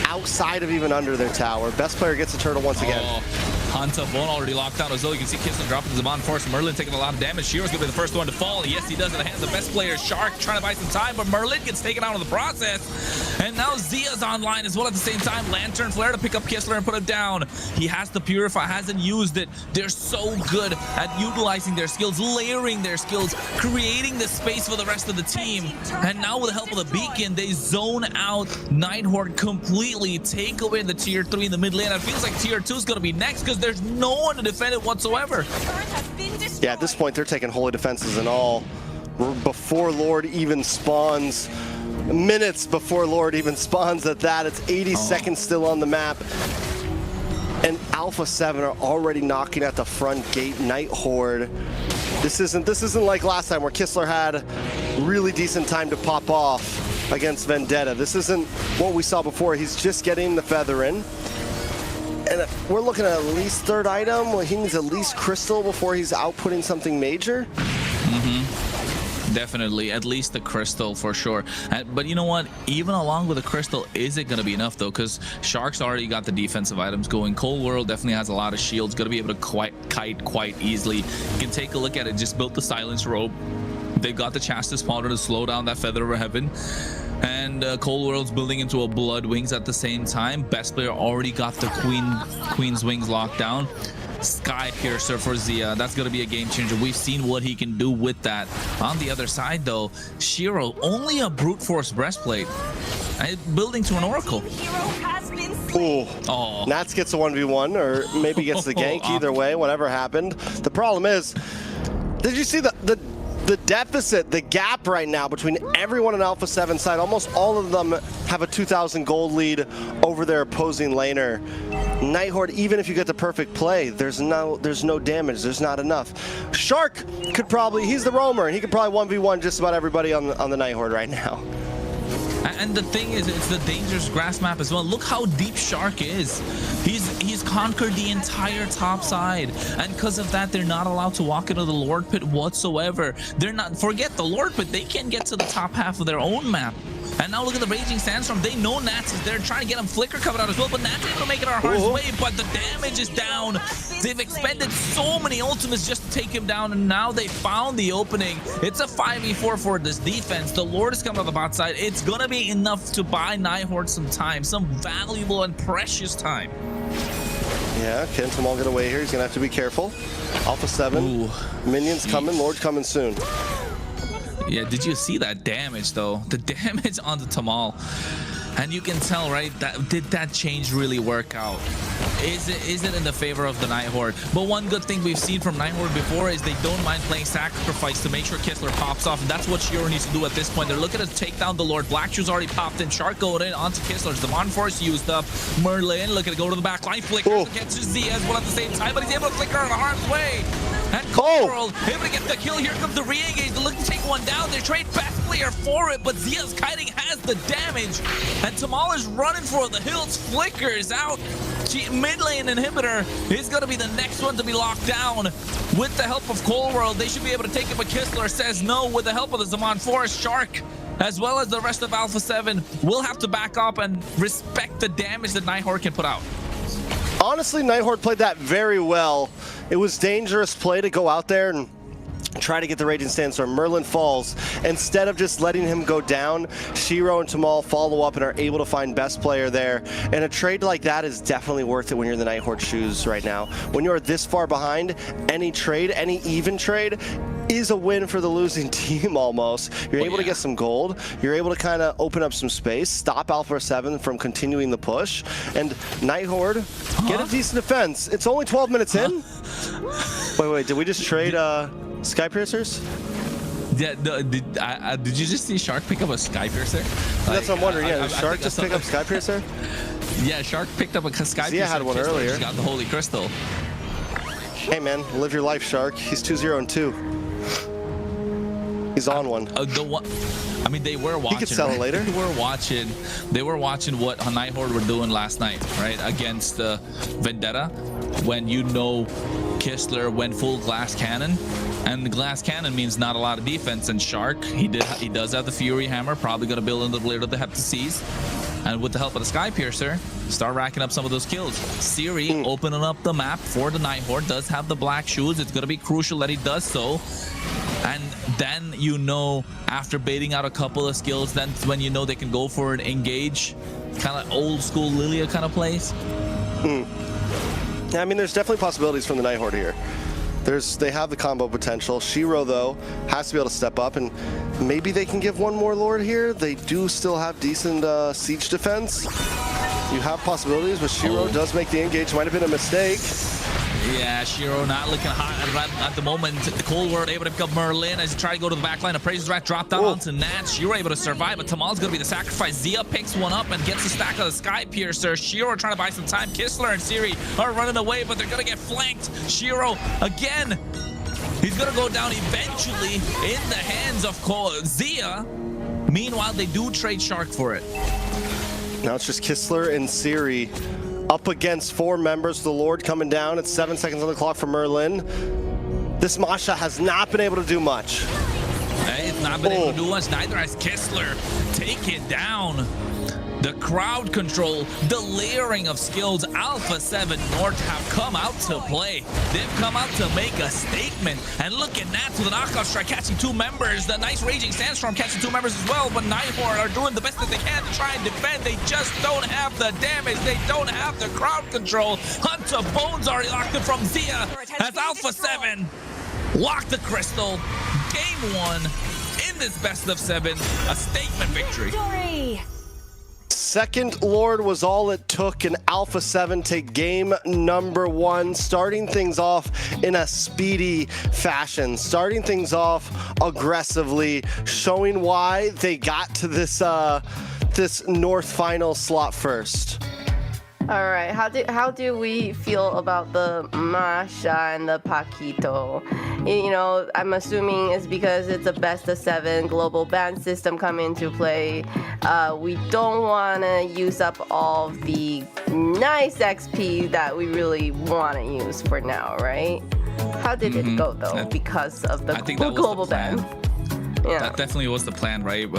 outside of even under their tower. Best player gets a turtle once again. Hunter Bone already locked down as well. You can see Kissin dropping the Zaman Force. Merlin taking a lot of damage. Shiro's gonna be the first one to fall. Yes, he does in the hands of best player Shark, trying to buy some time, but Merlin gets taken out of the process. And now Zia's online as well at the same time. Lantern Flare to pick up Kistler and put him down. He has to Purify, hasn't used it. They're so good at utilizing their skills, layering their skills, creating the space for the rest of the team. And now with the help of the beacon, they zone out Nighthorde completely, take away the tier 3 in the mid lane. It feels like tier 2 is gonna be next because there's no one to defend it whatsoever. Yeah, at this point they're taking holy defenses and all before Lord even spawns. Minutes before Lord even spawns at that. It's 80 seconds still on the map. And Alpha 7 are already knocking at the front gate. Nighthorde. This isn't like last time where Kistler had really decent time to pop off against Vendetta. This isn't what we saw before. He's just getting the feather in. And we're looking at least 3rd item. Well, he needs at least Crystal before he's outputting something major. Definitely, at least the Crystal for sure. But you know what? Even along with the Crystal, is it going to be enough though? Because Shark's already got the defensive items going. Cold World definitely has a lot of shields. Going to be able to kite quite easily. You can take a look at it. Just built the Silence Robe. They got the chance to spawn to slow down that Feather of Heaven. And Cold World's building into a Blood Wings at the same time. Best player already got the Queen's Wings locked down. Sky Piercer for Zia. That's going to be a game changer. We've seen what he can do with that. On the other side, though, Shiro, only a Brute Force Breastplate. Building to an Oracle. Oh, Nats gets a 1v1, or maybe gets the gank. Either way, whatever happened. The problem is, did you see the deficit, the gap right now between everyone on Alpha 7 side? Almost all of them have a 2,000 gold lead over their opposing laner. Nighthorde, even if you get the perfect play, there's no damage. There's not enough. Shark could probably, he's the roamer, and he could probably 1v1 just about everybody on the Nighthorde right now. And the thing is, it's the dangerous grass map as well. Look how deep Shark is. He's conquered the entire top side, and because of that, they're not allowed to walk into the Lord Pit whatsoever. They're not, forget the Lord Pit, they can't get to the top half of their own map. And now look at the Raging Sandstorm. They know Nats is there, trying to get him Flicker covered out as well, but Nats able to make it our hardest way, but the damage is down. They've expended so many ultimates just to take him down, and now they found the opening. It's a 5v4 for this defense. The Lord is coming on the bot side. It's gonna be enough to buy Nighthorde some time, some valuable and precious time. Yeah, can Tamal get away here? He's gonna have to be careful. Alpha 7, minions coming, Lord's coming soon. Yeah, did you see that damage though? The damage on the Tamal. And you can tell, right, did that change really work out? Is it in the favor of the Nighthorde? But one good thing we've seen from Nighthorde before is they don't mind playing sacrifice to make sure Kistler pops off, and that's what Shiro needs to do at this point. They're looking to take down the Lord. Black Shoes already popped in. Shark going in onto Kistler's. Demon Force used up. Merlin looking to go to the back line. Flickers against Z as well at the same time, but he's able to flicker out of harm's way. And Cold World able to get the kill. Here comes the re-engage. They're looking to take one down. They trade best player for it, but Zia's kiting has the damage. And Tamal is running for the hills. Flickers out. Mid lane inhibitor is going to be the next one to be locked down. With the help of Cold World, they should be able to take it, but Kistler says no. With the help of the Zaman Forest, Shark, as well as the rest of Alpha 7, will have to back up and respect the damage that Nighthorde can put out. Honestly, Nighthorde played that very well. It was dangerous play to go out there and try to get the Raging Sandstorm. Merlin falls. Instead of just letting him go down, Shiro and Tamal follow up and are able to find best player there. And a trade like that is definitely worth it when you're in the Nighthorde shoes right now. When you're this far behind, any trade, any even trade, is a win for the losing team almost. You're able to get some gold. You're able to kind of open up some space, stop Alpha 7 from continuing the push, and Nighthorde get a decent defense. It's only 12 minutes in. Wait, did we just trade Sky Piercers? Yeah, no, did you just see Shark pick up a Sky Piercer? That's what I'm wondering. Yeah, did Shark just pick up Sky Piercer? Yeah, Shark picked up a Sky Piercer. Yeah, had one earlier. He's got the Holy Crystal. Hey man, live your life, Shark. He's 2-0-2. He's on one. I mean, they were watching. He could sell it later. They were watching what Nighthorde were doing last night, right, against Vendetta, when you know Kistler went full glass cannon, and the glass cannon means not a lot of defense. And Shark, he does have the Fury Hammer, probably going to build in the Blade of the Heptaseas, and with the help of the Sky Piercer, start racking up some of those kills. Siri opening up the map for the Nighthorde, does have the black shoes. It's going to be crucial that he does so. And then, you know, after baiting out a couple of skills, then when you know they can go for an engage, kind of old school Lilia kind of plays. Yeah, I mean, there's definitely possibilities from the Nighthorde here. They have the combo potential. Shiro, though, has to be able to step up, and maybe they can give one more Lord here. They do still have decent siege defense. You have possibilities, but Shiro does make the engage. Might have been a mistake. Yeah, Shiro not looking hot at the moment. The Cold World able to pick up Merlin as he tries to go to the back line. Appraiser's Rat dropped down onto Nats. Shiro able to survive, but Tamal's going to be the sacrifice. Zia picks one up and gets the stack of the Sky Piercer. Shiro trying to buy some time. Kistler and Siri are running away, but they're going to get flanked. Shiro, again, he's going to go down eventually in the hands of Zia. Meanwhile, they do trade Shark for it. Now it's just Kistler and Siri up against 4 members. The Lord coming down. It's 7 seconds on the clock for Merlin. This Masha has not been able to do much. It's not been able to do much. Neither has Kistler. Take it down. The crowd control, the layering of skills, Alpha 7 North have come out to play. They've come out to make a statement. And look at Nats with a knockout strike catching 2 members. The nice Raging Sandstorm catching 2 members as well. But Nighthorn are doing the best that they can to try and defend. They just don't have the damage. They don't have the crowd control. Hunter Bones already locked it from Zia as Alpha 7 locked the crystal. Game 1 in this best of 7. A statement victory. Second Lord was all it took, and Alpha 7 take game number 1, starting things off in a speedy fashion, starting things off aggressively, showing why they got to this this North final slot first. All right, how do we feel about the Masha and the Paquito? You know, I'm assuming it's because it's a best of 7 global ban system come into play. We don't want to use up all of the nice XP that we really want to use for now, right? How did it go though? Because of the global ban. Yeah. That definitely was the plan, right?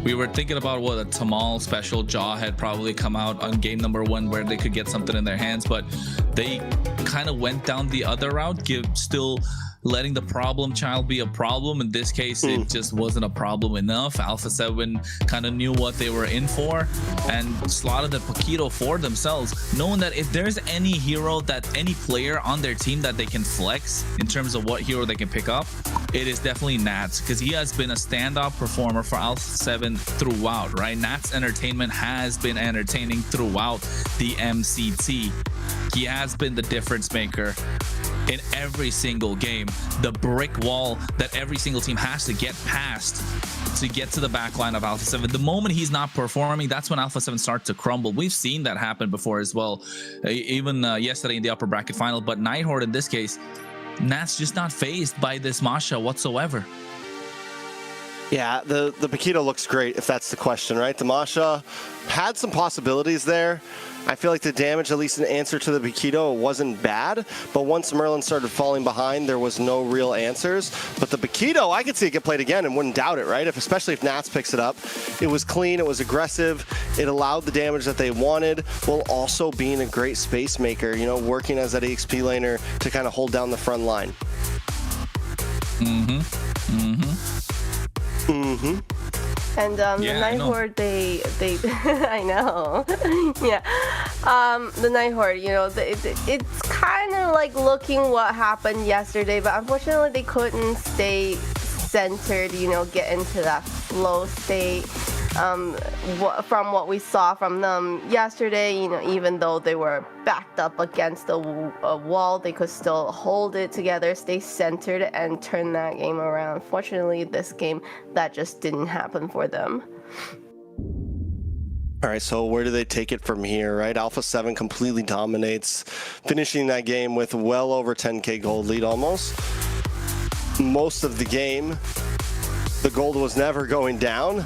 We were thinking about what a Tamal special Jaw had probably come out on game number 1 where they could get something in their hands, but they kind of went down the other route, still letting the problem child be a problem. In this case, it just wasn't a problem enough. Alpha 7 kind of knew what they were in for and slotted the Paquito for themselves, knowing that if there's any hero, that any player on their team that they can flex in terms of what hero they can pick up, it is definitely Nats, because he has been a standout performer for Alpha 7 throughout, right? Nats entertainment has been entertaining throughout the MCT. He has been the difference maker in every single game, the brick wall that every single team has to get past to get to the back line of Alpha 7. The moment he's not performing, that's when Alpha 7 starts to crumble. We've seen that happen before as well, even yesterday in the upper bracket final. But Nighthorn in this case, Nat's just not phased by this Masha whatsoever. Yeah, the Paquito looks great, if that's the question, right? The Masha had some possibilities there. I feel like the damage, at least in answer to the Paquito, wasn't bad. But once Merlin started falling behind, there was no real answers. But the Paquito, I could see it get played again and wouldn't doubt it, right? Especially if Nats picks it up. It was clean, it was aggressive, it allowed the damage that they wanted, while also being a great space maker, you know, working as that EXP laner to kind of hold down the front line. And the Nighthorn, they I know. Yeah. The Nighthorn, you know, it's kind of like looking what happened yesterday, but unfortunately they couldn't stay centered, you know, get into that flow state. From what we saw from them yesterday, you know, even though they were backed up against the wall, they could still hold it together, stay centered, and turn that game around. Fortunately, this game, that just didn't happen for them. All right, so where do they take it from here, right? Alpha 7 completely dominates, finishing that game with well over 10k gold lead almost. Most of the game, the gold was never going down.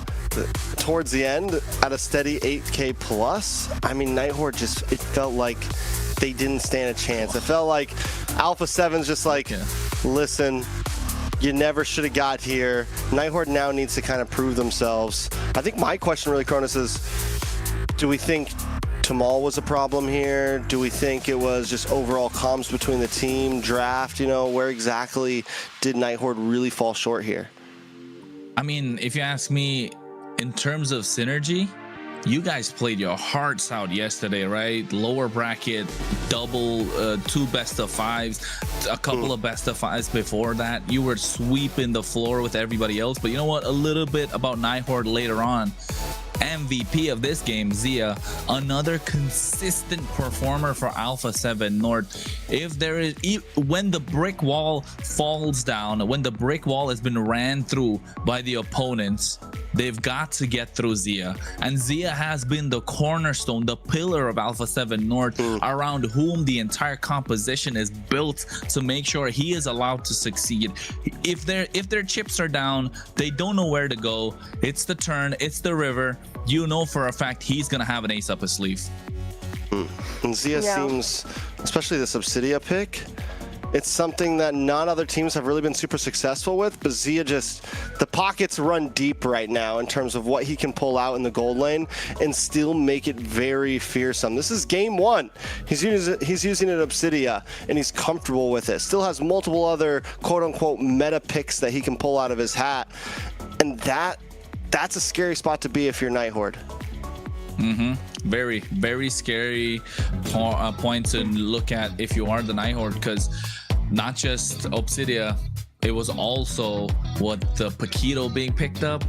Towards the end, at a steady 8k plus, I mean, Nighthorn just, it felt like they didn't stand a chance. It felt like Alpha 7's just like, listen, you never should have got here. Nighthorn now needs to kind of prove themselves. I think my question really, Cronus, is do we think Tamal was a problem here? Do we think it was just overall comms between the team, draft, you know, where exactly did Nighthorn really fall short here? I mean, if you ask me, in terms of synergy, you guys played your hearts out yesterday, right? Lower bracket, double, 2 best of 5s, a couple of best of 5s before that. You were sweeping the floor with everybody else. But you know what? A little bit about Nighthorn later on. MVP of this game, Zia, another consistent performer for Alpha 7 North. If there is, when the brick wall falls down, when the brick wall has been ran through by the opponents, they've got to get through Zia. And Zia has been the cornerstone, the pillar of Alpha 7 North, around whom the entire composition is built to make sure he is allowed to succeed. If their chips are down, they don't know where to go. It's the turn, it's the river. You know for a fact he's gonna have an ace up his sleeve. And Zia seems, especially the Subsidia pick, It's something that none other teams have really been super successful with, but Zia the pockets run deep right now in terms of what he can pull out in the gold lane and still make it very fearsome. This is game 1. He's using an Obsidia, and he's comfortable with it. Still has multiple other quote-unquote meta picks that he can pull out of his hat, and that's a scary spot to be if you're Nighthorde. Very, very scary point to look at if you are the Nighthorde, because not just Obsidia, it was also what the Paquito being picked up.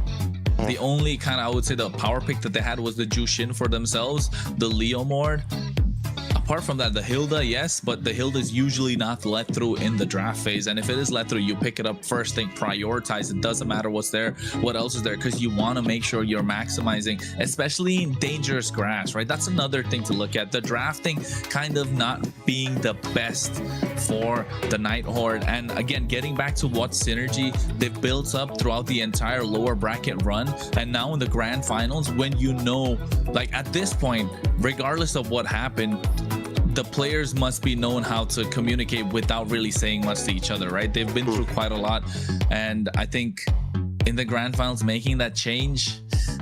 The only kind of, I would say, the power pick that they had was the Jushin for themselves, the Leo Mord. Apart from that, the Hilda, yes, but the Hilda is usually not let through in the draft phase. And if it is let through, you pick it up first thing, prioritize. It doesn't matter what's there, what else is there, because you want to make sure you're maximizing, especially in dangerous grass, right? That's another thing to look at. The drafting kind of not being the best for the Nighthorde. And again, getting back to what synergy they've built up throughout the entire lower bracket run. And now in the grand finals, when you know, like at this point, regardless of what happened, the players must be known how to communicate without really saying much to each other, right? They've been through quite a lot, and I think in the grand finals making that change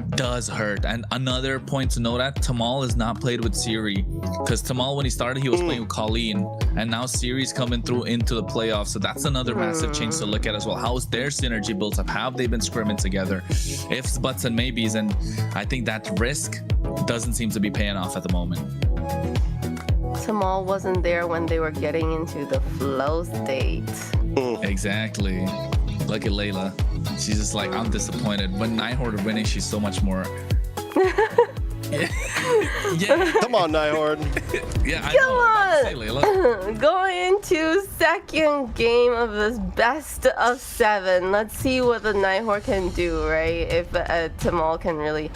does hurt. And another point to note that Tamal is not played with Siri, because Tamal, when he started, he was playing with Colleen, and now Siri's coming through into the playoffs. So that's another massive change to look at as well. How is their synergy built up? How have they been scrimming together? Ifs, buts, and maybes, and I think that risk doesn't seem to be paying off at the moment. Tamal wasn't there when they were getting into the flow state. Exactly. Look at Layla. She's just like, I'm disappointed. When Nighthorde are winning, she's so much more. Yeah. Come on, Nighthorde. Yeah, Come on. Say, Layla. Going into second game of this best of 7. Let's see what the Nighthorde can do, right? If Tamal can really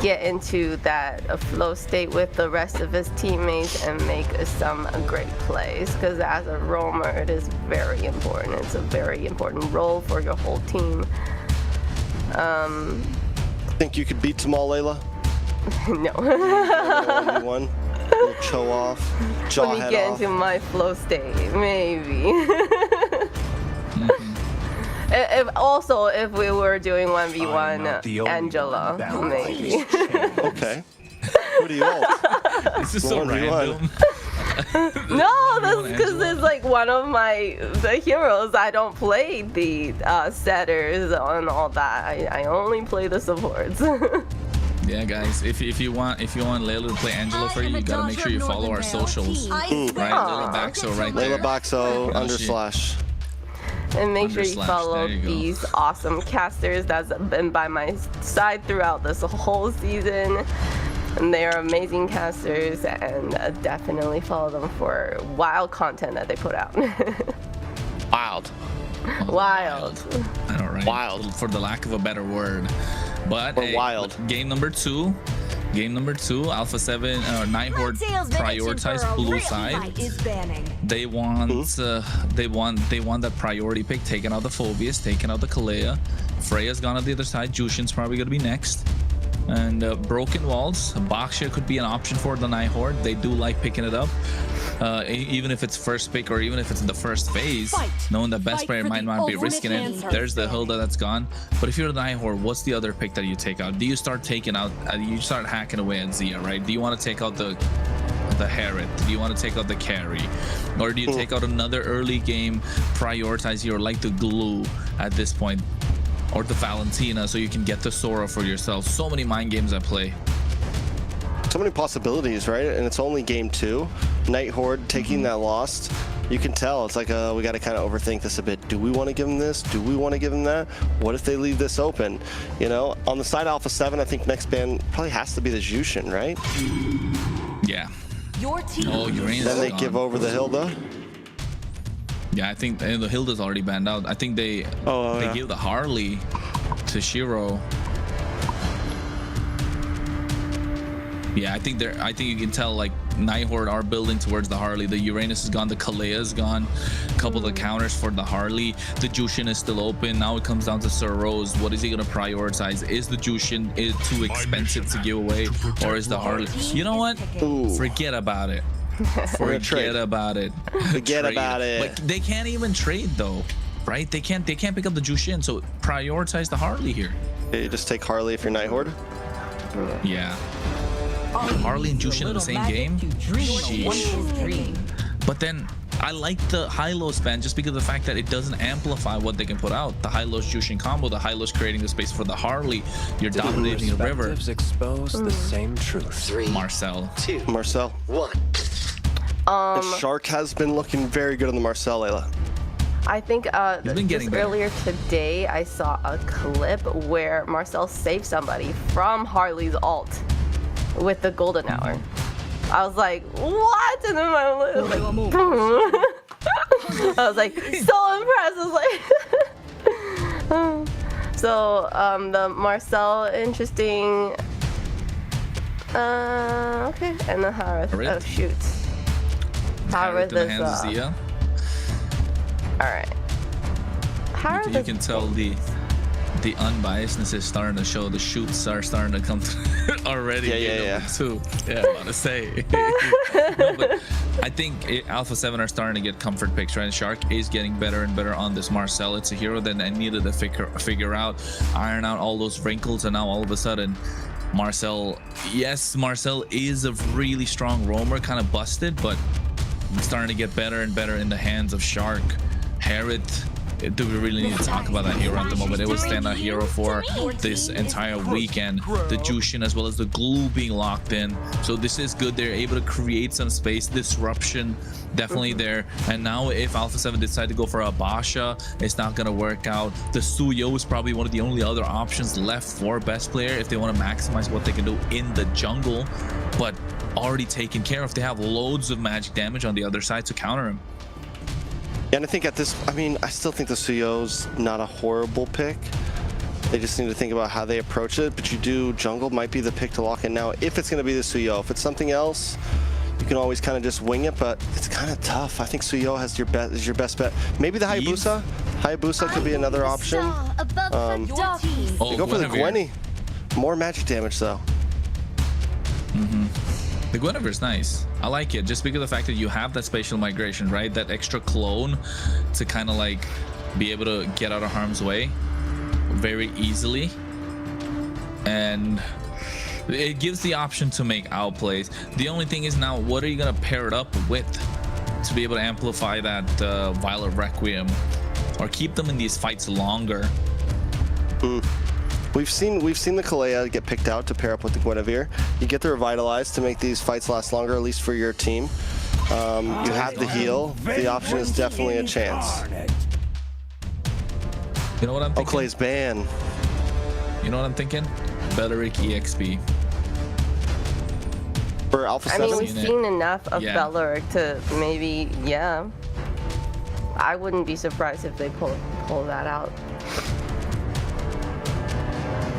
get into that flow state with the rest of his teammates and make some great plays, because as a roamer it is very important. It's a very important role for your whole team. Think you could beat Tamal, Layla? No. 1v1, little show off, jaw Let me head get off. into my flow state, maybe. If we were doing 1v1 Angela, maybe. Okay. Who do you ult? This is so 1v1. random. No, that's because it's like one of the heroes. I don't play the setters and all that. I only play the supports. Yeah, guys, if you want Layla to play Angela for you, you gotta make sure you follow our socials. Right, Layla Baxo right there. Layla Baxo _ And make sure you / follow there you go. these awesome casters that's been by my side throughout this whole season. And they are amazing casters, and definitely follow them for wild content that they put out. Wild. Wild. I know, right? Wild. For the lack of a better word. But Or hey, wild. Game number two, Alpha 7 Nighthorde prioritize blue side. They want that priority pick, taking out the Phobias, taking out the Kalea. Freya's gone on the other side. Jushin's probably gonna be next. And Broken Walls, Baxia could be an option for the Nighthorde. They do like picking it up, even if it's first pick or even if it's in the first phase, knowing that best player might not be risking it. There's the Hilda that's gone. But if you're the Nighthorde, what's the other pick that you take out? Do you start taking out, you start hacking away at Zia, right? Do you want to take out the Harriet? Do you want to take out the carry? Or do you take out another early game, prioritize hero like the Glue at this point? Or the Valentina, so you can get the Sora for yourself. So many mind games at play. So many possibilities, right? And it's only game 2. Nighthorde taking that loss. You can tell it's like we got to kind of overthink this a bit. Do we want to give them this? Do we want to give them that? What if they leave this open? You know, on the side Alpha 7, I think next ban probably has to be the Jushin, right? Yeah. Your team. Oh, Uranus. Then they give over the Hilda. Yeah, I think the Hilda's already banned out. I think they give the Harley to Shiro. Yeah, I think you can tell like Nighthorde are building towards the Harley. The Uranus is gone, the Kalea is gone. A couple of the counters for the Harley. The Jushin is still open. Now it comes down to Sir Rose. What is he gonna prioritize? Is the Jushin too expensive to give away, or is the Harley? You know what? Forget about it. Forget about it. Forget Trade. about it. But they can't even trade though, right? They can't pick up the Jushin, so prioritize the Harley here. You just take Harley if you're Nighthorde. Yeah. Harley and Jushin in the same game? Sheesh. But then I like the high-low span just because of the fact that it doesn't amplify what they can put out. The high-low Jushin combo, the high-low's creating the space for the Harley. You're dominating the river. Expose the same truth. 3, Marcel. 2, Marcel. 1. And Shark has been looking very good on the Marcel, Layla. I think been getting better. earlier today I saw a clip where Marcel saved somebody from Harley's ult with the golden hour. I was like, what? And then I was like, so impressed. I was like, so the Marcel, interesting. Okay, and the Harith. Oh shoot. Harith in the hands of is. Zia. All right. Harith You can tell the unbiasedness is starting to show. The shoots are starting to come already. Yeah. Too. Yeah, I'm about to say. No, but I think Alpha 7 are starting to get comfort picks, right? Shark is getting better and better on this Marcel. It's a hero that I needed to figure out, iron out all those wrinkles, and now all of a sudden, Marcel. Yes, Marcel is a really strong roamer, kind of busted, but starting to get better and better in the hands of Shark. Harith. Do we really need to talk about that hero at the moment? It was standout hero for this entire weekend. The Jushin as well as the glue being locked in. So this is good. They're able to create some space. Disruption definitely there. And now if Alpha 7 decide to go for a Basha, it's not going to work out. The Suyo is probably one of the only other options left for best player if they want to maximize what they can do in the jungle. But already taken care of. They have loads of magic damage on the other side to counter him. And I think I still think the Suyo's not a horrible pick. They just need to think about how they approach it. But jungle might be the pick to lock in now if it's going to be the Suyo. If it's something else, you can always kind of just wing it, but it's kind of tough. I think Suyo is your best bet. Maybe the Hayabusa. Hayabusa could be another option. Go for the Gwenny. More magic damage though. The Guinevere is nice. I like it just because of the fact that you have that spatial migration, right? That extra clone to kind of like be able to get out of harm's way very easily. And it gives the option to make outplays. The only thing is now, what are you going to pair it up with to be able to amplify that Violet Requiem or keep them in these fights longer? We've seen the Kalea get picked out to pair up with the Guinevere. You get the Revitalize to make these fights last longer, at least for your team. You have the heal. The option is definitely a chance. You know what I'm thinking? Kalea's ban. You know what I'm thinking? Belleric EXP. For Alpha 7? I mean, we've seen enough of Belleric to maybe, I wouldn't be surprised if they pull that out.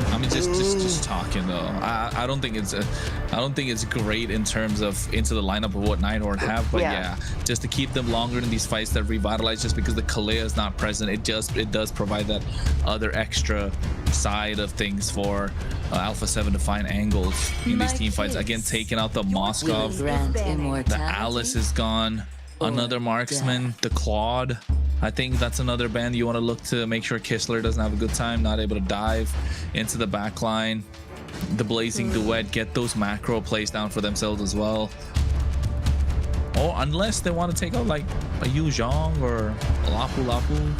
I mean, just talking though. I don't think it's great in terms of into the lineup of what Nighthorde have, but yeah, just to keep them longer in these fights that revitalize. Just because the Kalea is not present, it does provide that other extra side of things for Alpha 7 to find angles in these team fights. Again, taking out the Moskov, the Alice is gone. Another marksman, the Claude. I think that's another band you want to look to make sure Kistler doesn't have a good time, not able to dive into the back line. The Blazing Duet, get those macro plays down for themselves as well. Or unless they want to take out like a Yu Zhong or a Lapu Lapu.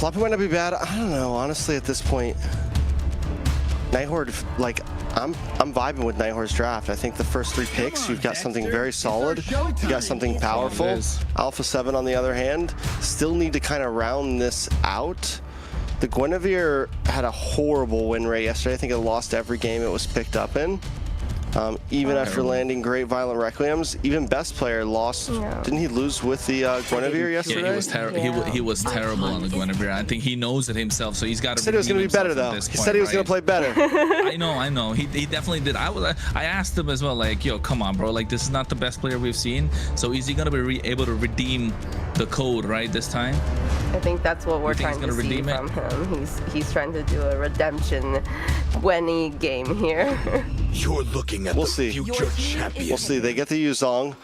Lapu might not be bad. I don't know, honestly, at this point. Nighthorde, like, I'm vibing with Nighthorde's draft. I think the first 3 picks, you've got something very solid. You got something powerful. Alpha 7, on the other hand, still need to kind of round this out. The Guinevere had a horrible win rate yesterday. I think it lost every game it was picked up in. Even after landing great Violent Requiems, even best player lost. Didn't he lose with the Guinevere yesterday? Yeah, he was terrible. He was terrible on the Guinevere. I think he knows it himself, so he's got to. He said he was going to be better though. He said he was going to play better. I know. He definitely did. I asked him as well, like, yo, come on, bro. Like, this is not the best player we've seen. So is he going to be able to redeem the code right this time? I think that's what we're trying to see from him. He's trying to do a redemption Gwenny game here. You're looking at We'll the see. future champion. We'll see. They get the Yuzong.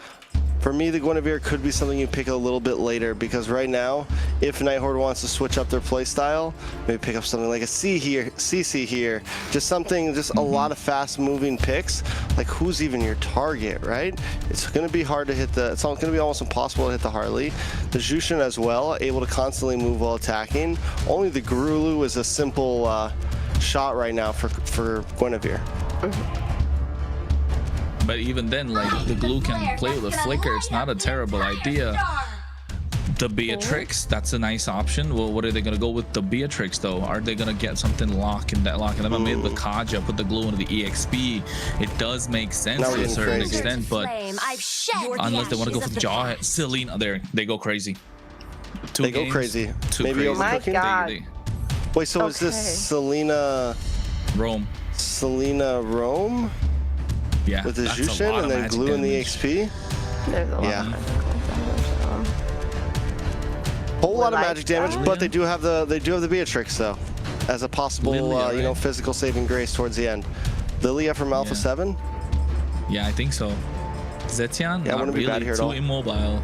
For me, the Guinevere could be something you pick a little bit later, because right now, if Nighthorde wants to switch up their playstyle, maybe pick up something like a CC here, just something, just a lot of fast-moving picks. Like, who's even your target, right? It's going to be hard to hit the. It's going to be almost impossible to hit the Harley. The Jushin as well, able to constantly move while attacking. Only the Gurulu is a simple shot right now for Guinevere. But even then, like, the glue can play with a flicker. It's not a terrible idea. The Beatrix, that's a nice option. Well, what are they gonna go with the Beatrix though? Are they gonna get something locking them? I made the Kaja, put the glue into the EXP. It does make sense to a certain extent, but unless they want to go for Jaw, Selena, there they go crazy. They go crazy. Maybe overcooking. Wait, so is this Selena Rome? Selena Rome? Yeah. With the Jushin and then glue in the XP? There's a lot of whole lot of magic damage, but they do have the Beatrix though, as a possible Lilia, you know, physical saving grace towards the end. Lilia from Alpha 7? Yeah, I think so. Zetian, yeah, wouldn't be bad here at all. Too immobile.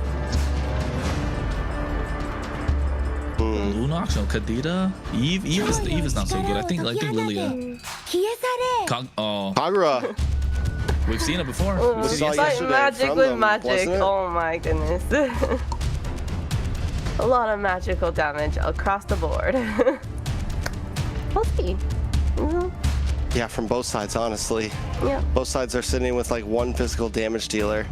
Lunox, no, Kadita, Eve is not so good. I think Lilia. Kagura. We've seen it before. Fighting magic with magic. Oh my goodness. A lot of magical damage across the board. We'll see. Yeah, from both sides, honestly. Yeah. Both sides are sitting with like one physical damage dealer.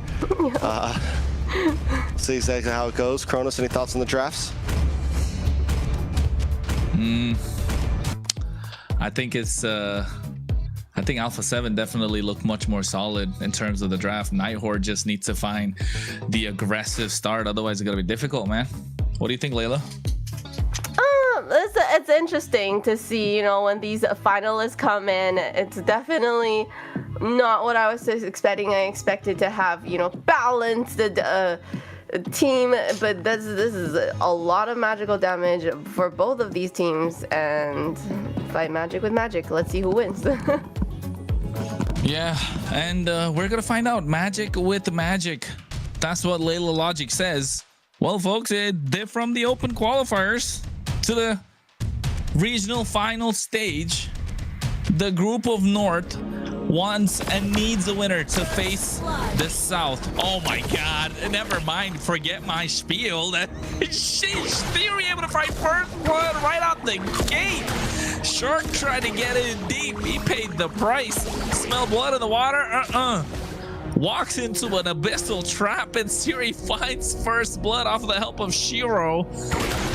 See exactly how it goes. Kronos, any thoughts on the drafts? I think it's I think Alpha 7 definitely looked much more solid in terms of the draft. Nighthorde just needs to find the aggressive start, otherwise it's gonna be difficult, man. What do you think, Layla? It's interesting to see, you know, when these finalists come in. It's definitely not what I was expecting. I expected to have, you know, balanced team, but this is a lot of magical damage for both of these teams, and fight magic with magic. Let's see who wins. Yeah, and we're gonna find out. Magic with magic. That's what Layla Logic says. Well, folks, they're from the open qualifiers to the regional final stage. The group of North wants and needs a winner to face the South. Oh my God! Never mind. Forget my spiel. That sheesh, they were able to fight first blood right out the gate. Shark tried to get in deep. He paid the price. Smell blood in the water? Walks into an abyssal trap, and Siri finds first blood off of the help of Shiro.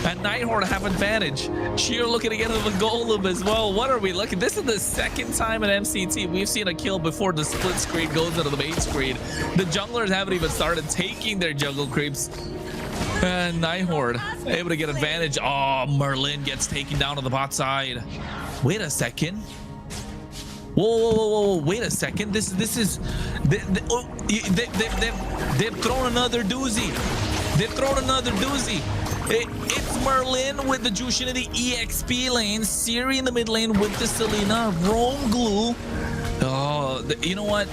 And Nighthorde have advantage. Shiro looking to get into the golem as well. What are we looking? This is the second time in MCT we've seen a kill before the split screen goes into the main screen. The junglers haven't even started taking their jungle creeps. And Nighthorde able to get advantage. Oh, Merlin gets taken down on the bot side. Wait a second. Whoa, wait a second. This is they've thrown another doozy. They've thrown another doozy. It's Merlin with the Jushin in the EXP lane, Siri in the mid lane with the Selena, Rome glue. Oh, you know what?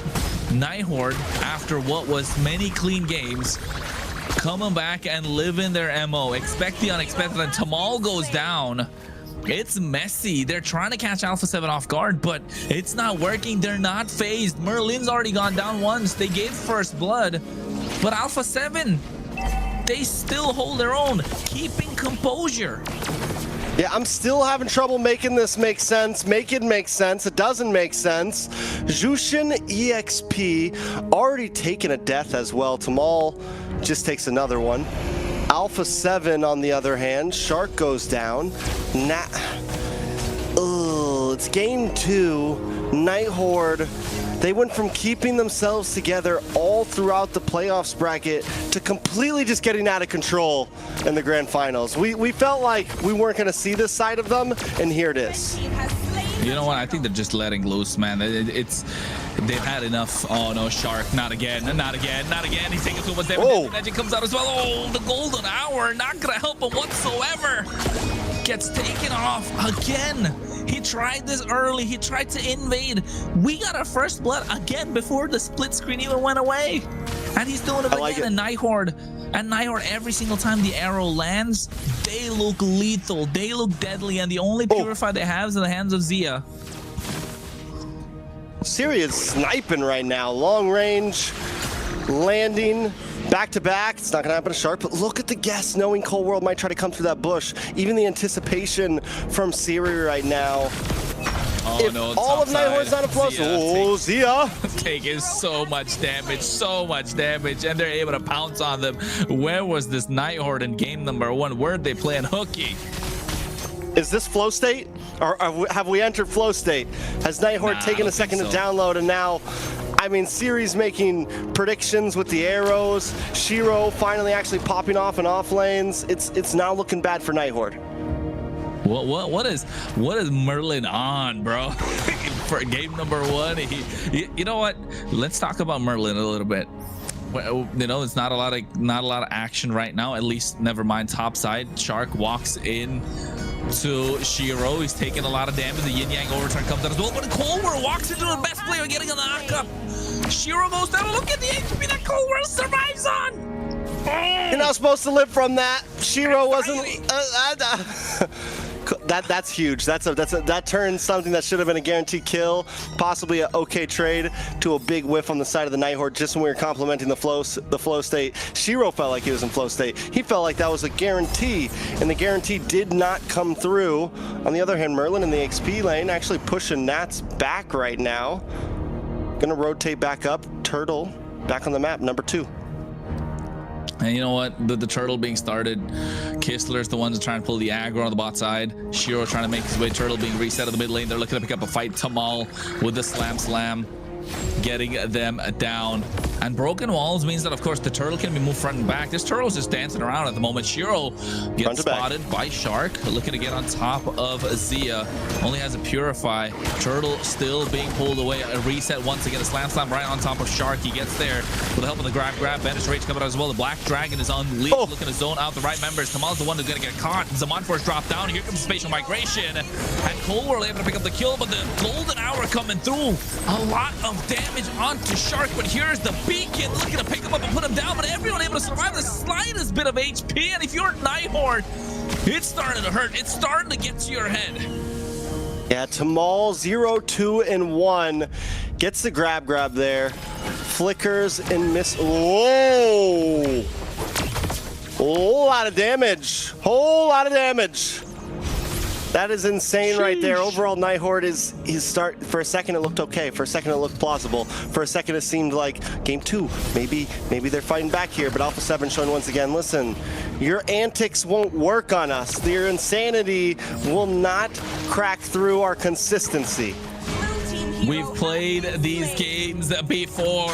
Nighthorde, after what was many clean games, coming back and living their MO. Expect the unexpected, and Tamal goes down. It's messy. They're trying to catch Alpha 7 off guard, but it's not working. They're not phased. Merlin's already gone down once. They gave first blood, but Alpha 7, they still hold their own, keeping composure. Yeah, I'm still having trouble making this make sense. Make it make sense. It doesn't make sense. Jushin EXP already taken a death as well. Tamal just takes another one. Alpha 7, on the other hand, Shark goes down. It's game 2. Nighthorde, they went from keeping themselves together all throughout the playoffs bracket to completely just getting out of control in the grand finals. We felt like we weren't going to see this side of them, and here it is. You know what? I think they're just letting loose, man. They've had enough. Oh no, Shark! Not again! Not again! Not again! He's taking so much damage. Magic comes out as well. Oh, the golden hour! Not gonna help him whatsoever. gets taken off again. He tried this early. He tried to invade. We got our first blood again before the split screen even went away. And he's doing it again. And Nighthorde, every single time the arrow lands, they look lethal. They look deadly. And the only purify they have is in the hands of Zia. Siri is sniping right now. Long range, landing, back to back. It's not going to happen to Shark, but look at the guess, knowing Cold World might try to come through that bush. Even the anticipation from Siri right now. Oh, if no, all of Nighthorde's not a plus, Zia taking so much damage, and they're able to pounce on them. Where was this Nighthorde in game number 1? Where'd they play in hooky? Is this flow state? Or have we entered flow state? Has Nighthorde taken a second to download, and now, I mean, Siri's making predictions with the arrows. Shiro finally actually popping off in off lanes. It's now looking bad for Nighthorde. What is Merlin on, bro? For game number 1, you know what? Let's talk about Merlin a little bit. Well, you know, it's not a lot of action right now. At least, never mind. Top side, Shark walks in to Shiro. He's taking a lot of damage. The yin yang overturn comes out as well. But Cold World walks into the best player, getting a knockup. Shiro goes down. Look at the HP that Cold World survives on. You're not supposed to live from that. Shiro wasn't. That's huge. That turns something that should have been a guaranteed kill, possibly an okay trade, to a big whiff on the side of the Nighthorde. Just when we were complimenting the flow state, Shiro felt like he was in flow state. He felt like that was a guarantee, and the guarantee did not come through. On the other hand, Merlin in the XP lane actually pushing Nats back right now. Gonna rotate back up. Turtle back on the map, number 2. And you know what? The turtle being started. Kistler's the ones trying to pull the aggro on the bot side. Shiro trying to make his way. Turtle being reset in the mid lane. They're looking to pick up a fight. Tamal with the slam. Getting them down. And broken walls means that, of course, the turtle can be moved front and back. This turtle's just dancing around at the moment. Shiro gets spotted by Shark, looking to get on top of Zia. Only has a purify. Turtle still being pulled away. A reset once again. A slam right on top of Shark. He gets there with the help of the grab. Bandage Rage coming out as well. The Black Dragon is unleashed, looking to zone out the right members. Kamal's the one who's going to get caught. Zaman Force drop down. Here comes Spatial Migration. And Cold World able to pick up the kill, but the Golden Hour coming through. A lot of damage onto Shark, but here's the beacon looking to pick him up and put him down, but everyone able to survive the slightest bit of HP. And if you're Nighthorde, it's starting to hurt. It's starting to get to your head. Yeah, Tamal 0, 2, and 1 gets the grab there, flickers and miss. Whoa! Whole lot of damage. That is insane right there. Overall, Nighthorde is his start. For a second, it looked okay. For a second, it looked plausible. For a second, it seemed like game 2. Maybe they're fighting back here. But Alpha 7 showing once again, listen, your antics won't work on us. Your insanity will not crack through our consistency. We've played these games before.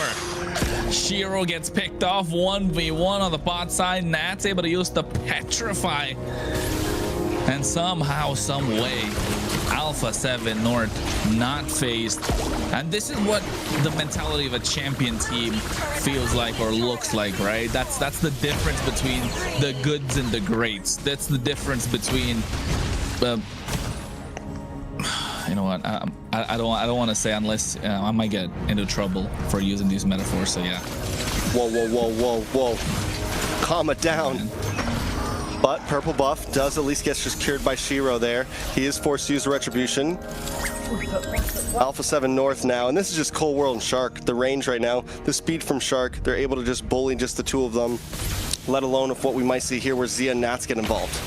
Shiro gets picked off 1v1 on the bot side. Nat's able to use the Petrify. And somehow, some way, Alpha 7 North not phased. And this is what the mentality of a champion team feels like or looks like, right? That's the difference between the goods and the greats. That's the difference between you know what? I don't want to say, unless I might get into trouble for using these metaphors. So yeah. Whoa! Calm it down. But purple buff does at least get secured by Shiro there. He is forced to use Retribution. Alpha 7 North now, and this is just Cold World and Shark. The range right now, the speed from Shark, they're able to just bully just the 2 of them, let alone if what we might see here where Zia and Nats get involved.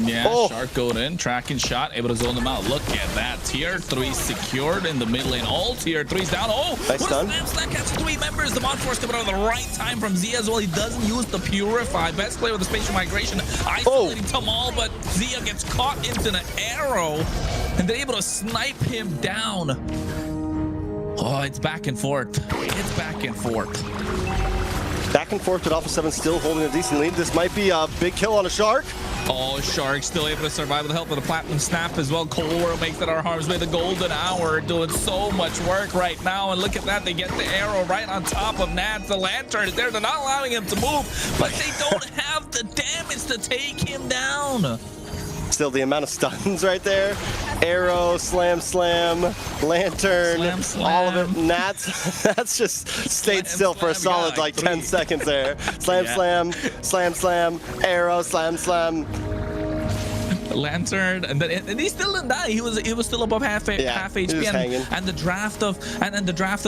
Yeah, Shark going in, tracking shot, able to zone them out. Look at that. Tier 3 secured in the mid lane. All Tier 3's down. Oh, nice stun. Snap catches 3 members. The Mod Force coming out at the right time from Zia as well. He doesn't use the Purify. Best player with the Spatial Migration. Isolating Tamal, but Zia gets caught into the arrow, and they're able to snipe him down. Oh, it's back and forth. Back and forth, but Alpha 7 still holding a decent lead. This might be a big kill on a Shark. Oh, Shark still able to survive with the help of the Platinum Snap as well. Cold World makes it our harm's way. The Golden Hour doing so much work right now. And look at that. They get the arrow right on top of Nats. The Lantern is there. They're not allowing him to move, but they don't have the damage to take him down. still the amount of stuns right there. Arrow, slam, lantern, all of it. And that's just stayed still for a solid like 10 seconds there. Slam, arrow, slam. Lantern, and he still didn't die. He was still above half HP, and the draft of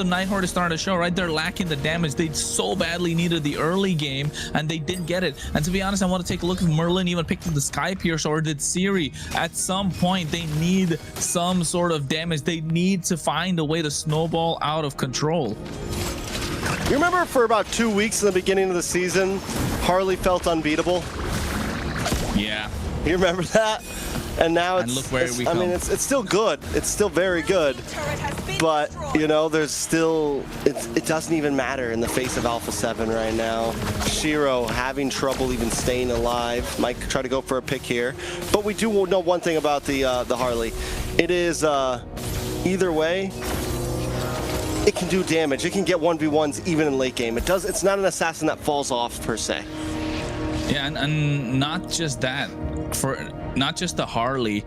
Nighthorde is starting to show. Right, they're lacking the damage. They so badly needed the early game, and they didn't get it. And to be honest, I want to take a look if Merlin even picked up the Sky Pierce, or did Siri. At some point, they need some sort of damage. They need to find a way to snowball out of control. You remember for about 2 weeks in the beginning of the season, Harley felt unbeatable. Yeah. You remember that? And now it's, look where we come. I mean, it's still good. It's still very good. But, you know, there's still, it doesn't even matter in the face of Alpha 7 right now. Shiro having trouble even staying alive. Might try to go for a pick here. But we do know one thing about the Harley. It is, either way, it can do damage. It can get 1v1s even in late game. It's not an assassin that falls off per se. Yeah, and not just that. Not just the Harley,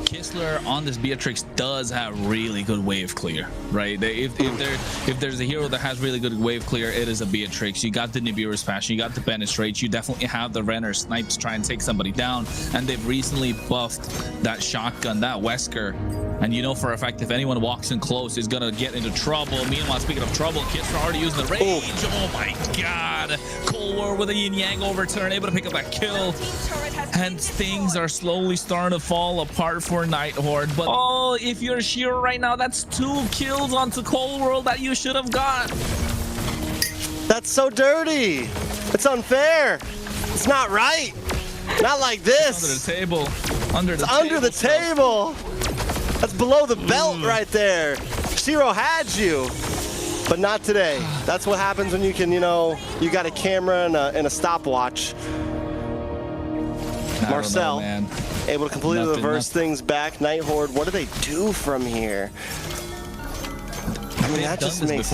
Kistler on this Beatrix does have really good wave clear, right? If there's a hero that has really good wave clear, it is a Beatrix. You got the Nibiru's Passion, you got the Penetrate, you definitely have the Renner Snipes try and take somebody down, and they've recently buffed that shotgun, that Wesker. And you know for a fact if anyone walks in close is gonna get into trouble. Meanwhile, speaking of trouble, Kistler already using the rage. Oh my god. Cold War with a yin yang overturn, able to pick up that kill. And things are slowly starting to fall apart for Nighthorde. But oh, if you're Shiro right now, that's 2 kills onto Cold World that you should have got. That's so dirty. It's unfair. It's not right. Not like this. Under the table. Under the table. That's below the belt right there. Shiro had you, but not today. That's what happens when you can, you know, you got a camera and a stopwatch. Marcel, able to completely reverse things back. Nighthorde, what do they do from here? I mean, that just makes...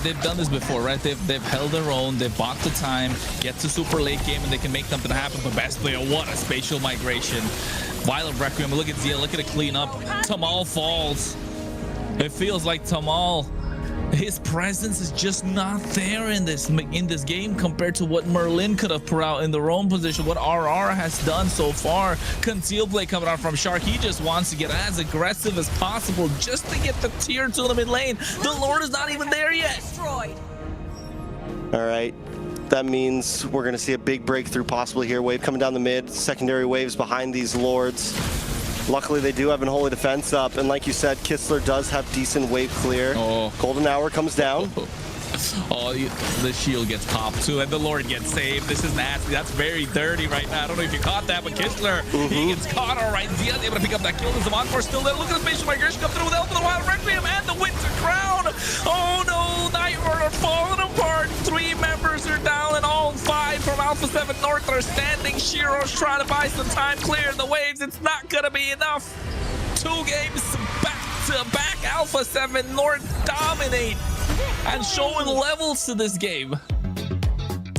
They've done this before, right? They've held their own, they've bought the time, get to super late game, and they can make something happen. But best player, what a spatial migration. Violent Requiem, look at Zia, look at it clean up. Tamal falls. It feels like Tamal, his presence is just not there in this game compared to what Merlin could have put out in their own position, what RR has done so far. Conceal play coming out from Shark. He just wants to get as aggressive as possible just to get the tier 2 in the mid lane. The Lord is not even there yet. All right. That means we're going to see a big breakthrough possibly here. Wave coming down the mid. Secondary waves behind these Lords. Luckily, they do have an Holy Defense up. And like you said, Kistler does have decent wave clear. Oh. Golden Hour comes down. Oh, the shield gets popped too, and the Lord gets saved. This is nasty. That's very dirty right now. I don't know if you caught that, but Kistler, he gets caught all right. Zia's able to pick up that kill. There's a Encore still there. Look at the spatial migration come through with Elf of the Wild Requiem and the Winter Crown. Oh no, Nighthorde are falling apart. 3 members are down, and all 5 from Alpha 7 North are standing. Shiro's trying to buy some time, clear the waves. It's not gonna be enough. 2 games back to back. Alpha 7 North dominate and showing levels to this game.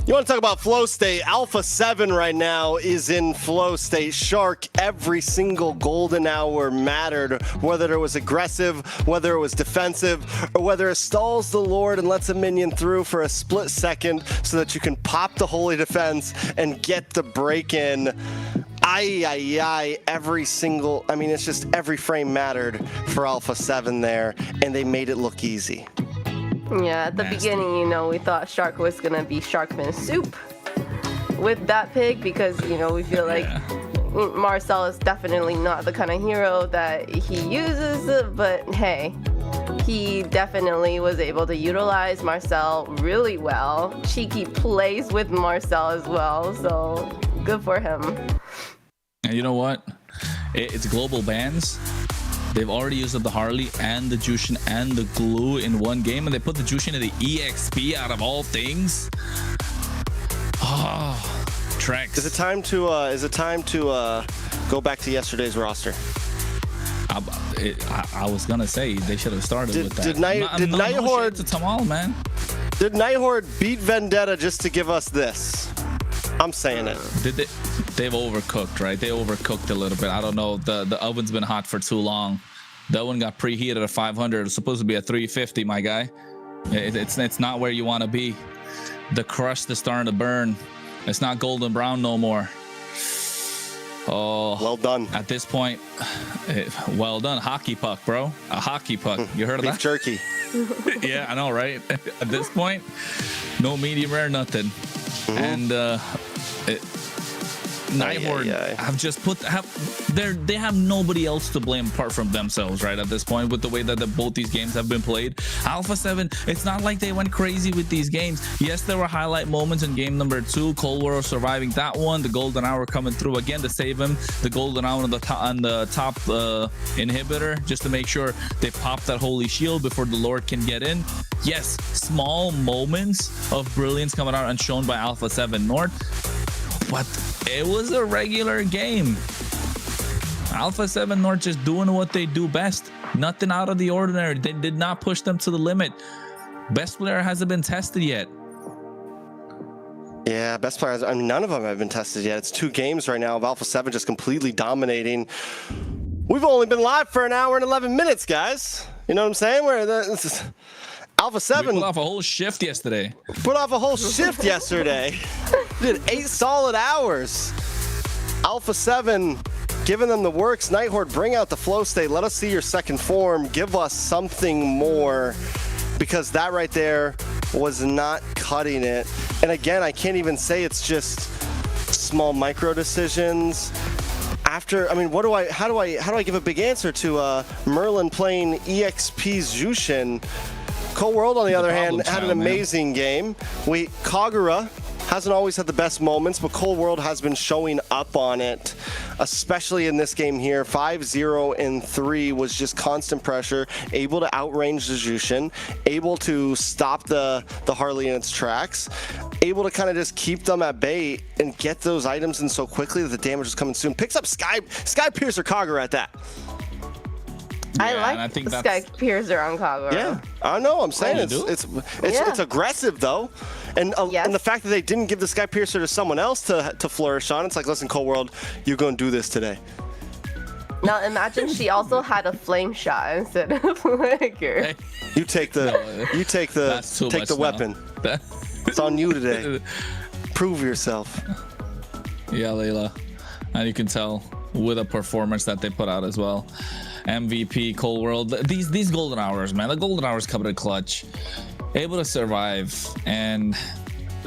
You want to talk about flow state? Alpha 7 right now is in flow state. Shark, every single golden hour mattered, whether it was aggressive, whether it was defensive, or whether it stalls the Lord and lets a minion through for a split second so that you can pop the Holy Defense and get the break in. Every single, I mean, it's just every frame mattered for Alpha 7 there, and they made it look easy. Yeah, at the beginning, you know, we thought Shark was gonna be Sharkman Soup with that pick because, you know, we feel like Marcel is definitely not the kind of hero that he uses, but hey, he definitely was able to utilize Marcel really well. Cheeky plays with Marcel as well, so good for him. And you know what? It's global bans. They've already used up the Harley and the Jushin and the Glue in one game, and they put the Jushin in the EXP out of all things. Oh, Trex. Is it time to go back to yesterday's roster? I was gonna say they should have started with that. Did Nighthorde to Tamal, man? Did Nighthorde beat Vendetta just to give us this? I'm saying it. Did they? they've overcooked, right? They overcooked a little bit. I don't know. The oven's been hot for too long. The oven got preheated at 500. It's supposed to be at 350, my guy. It's not where you want to be. The crust is starting to burn. It's not golden brown no more. Oh, well done. At this point, well done. Hockey puck, bro. A hockey puck. You heard of Beef that? jerky. Yeah, I know, right? At this point, no medium rare, nothing. And Nighthorde have just they have nobody else to blame apart from themselves, right? At this point, with the way that both these games have been played. Alpha 7, it's not like they went crazy with these games. Yes, there were highlight moments in game number 2. Cold War surviving that one. The golden hour coming through again to save him. The golden hour on the top inhibitor, just to make sure they pop that holy shield before the Lord can get in. Yes, small moments of brilliance coming out and shown by Alpha 7 North. But it was a regular game. Alpha 7 North just doing what they do best. Nothing out of the ordinary. They did not push them to the limit. Best player hasn't been tested yet. Yeah, best players. I mean, none of them have been tested yet. It's 2 games right now of Alpha 7 just completely dominating. We've only been live for an hour and 11 minutes, guys. You know what I'm saying? Alpha 7 we put off a whole shift yesterday. Did 8 solid hours. Alpha 7 giving them the works. Nighthorde, bring out the flow state. Let us see your second form. Give us something more, because that right there was not cutting it. And again, I can't even say it's just small micro decisions. After, I mean, how do I give a big answer to Merlin playing EXP Jushin? Cold World, on the other hand, had an amazing game. Kagura hasn't always had the best moments, but Cold World has been showing up on it, especially in this game here. 5-0 and 3 was just constant pressure, able to outrange the Jushin, able to stop the Harley in its tracks, able to kind of just keep them at bay and get those items in so quickly that the damage was coming soon. Picks up Sky Piercer Kagura at that. I like the Sky Piercer on Kagura. Yeah, I know. I'm saying it's aggressive though, and the fact that they didn't give the Sky Piercer to someone else to flourish on. It's like, listen, Cold World, you're gonna do this today. Now imagine she also had a flame shot instead of flicker. Hey. You take the weapon. It's on you today. Prove yourself. Yeah, Layla, and you can tell with a performance that they put out as well. MVP, Cold World, these golden hours, man. The golden hours coming in clutch, able to survive. And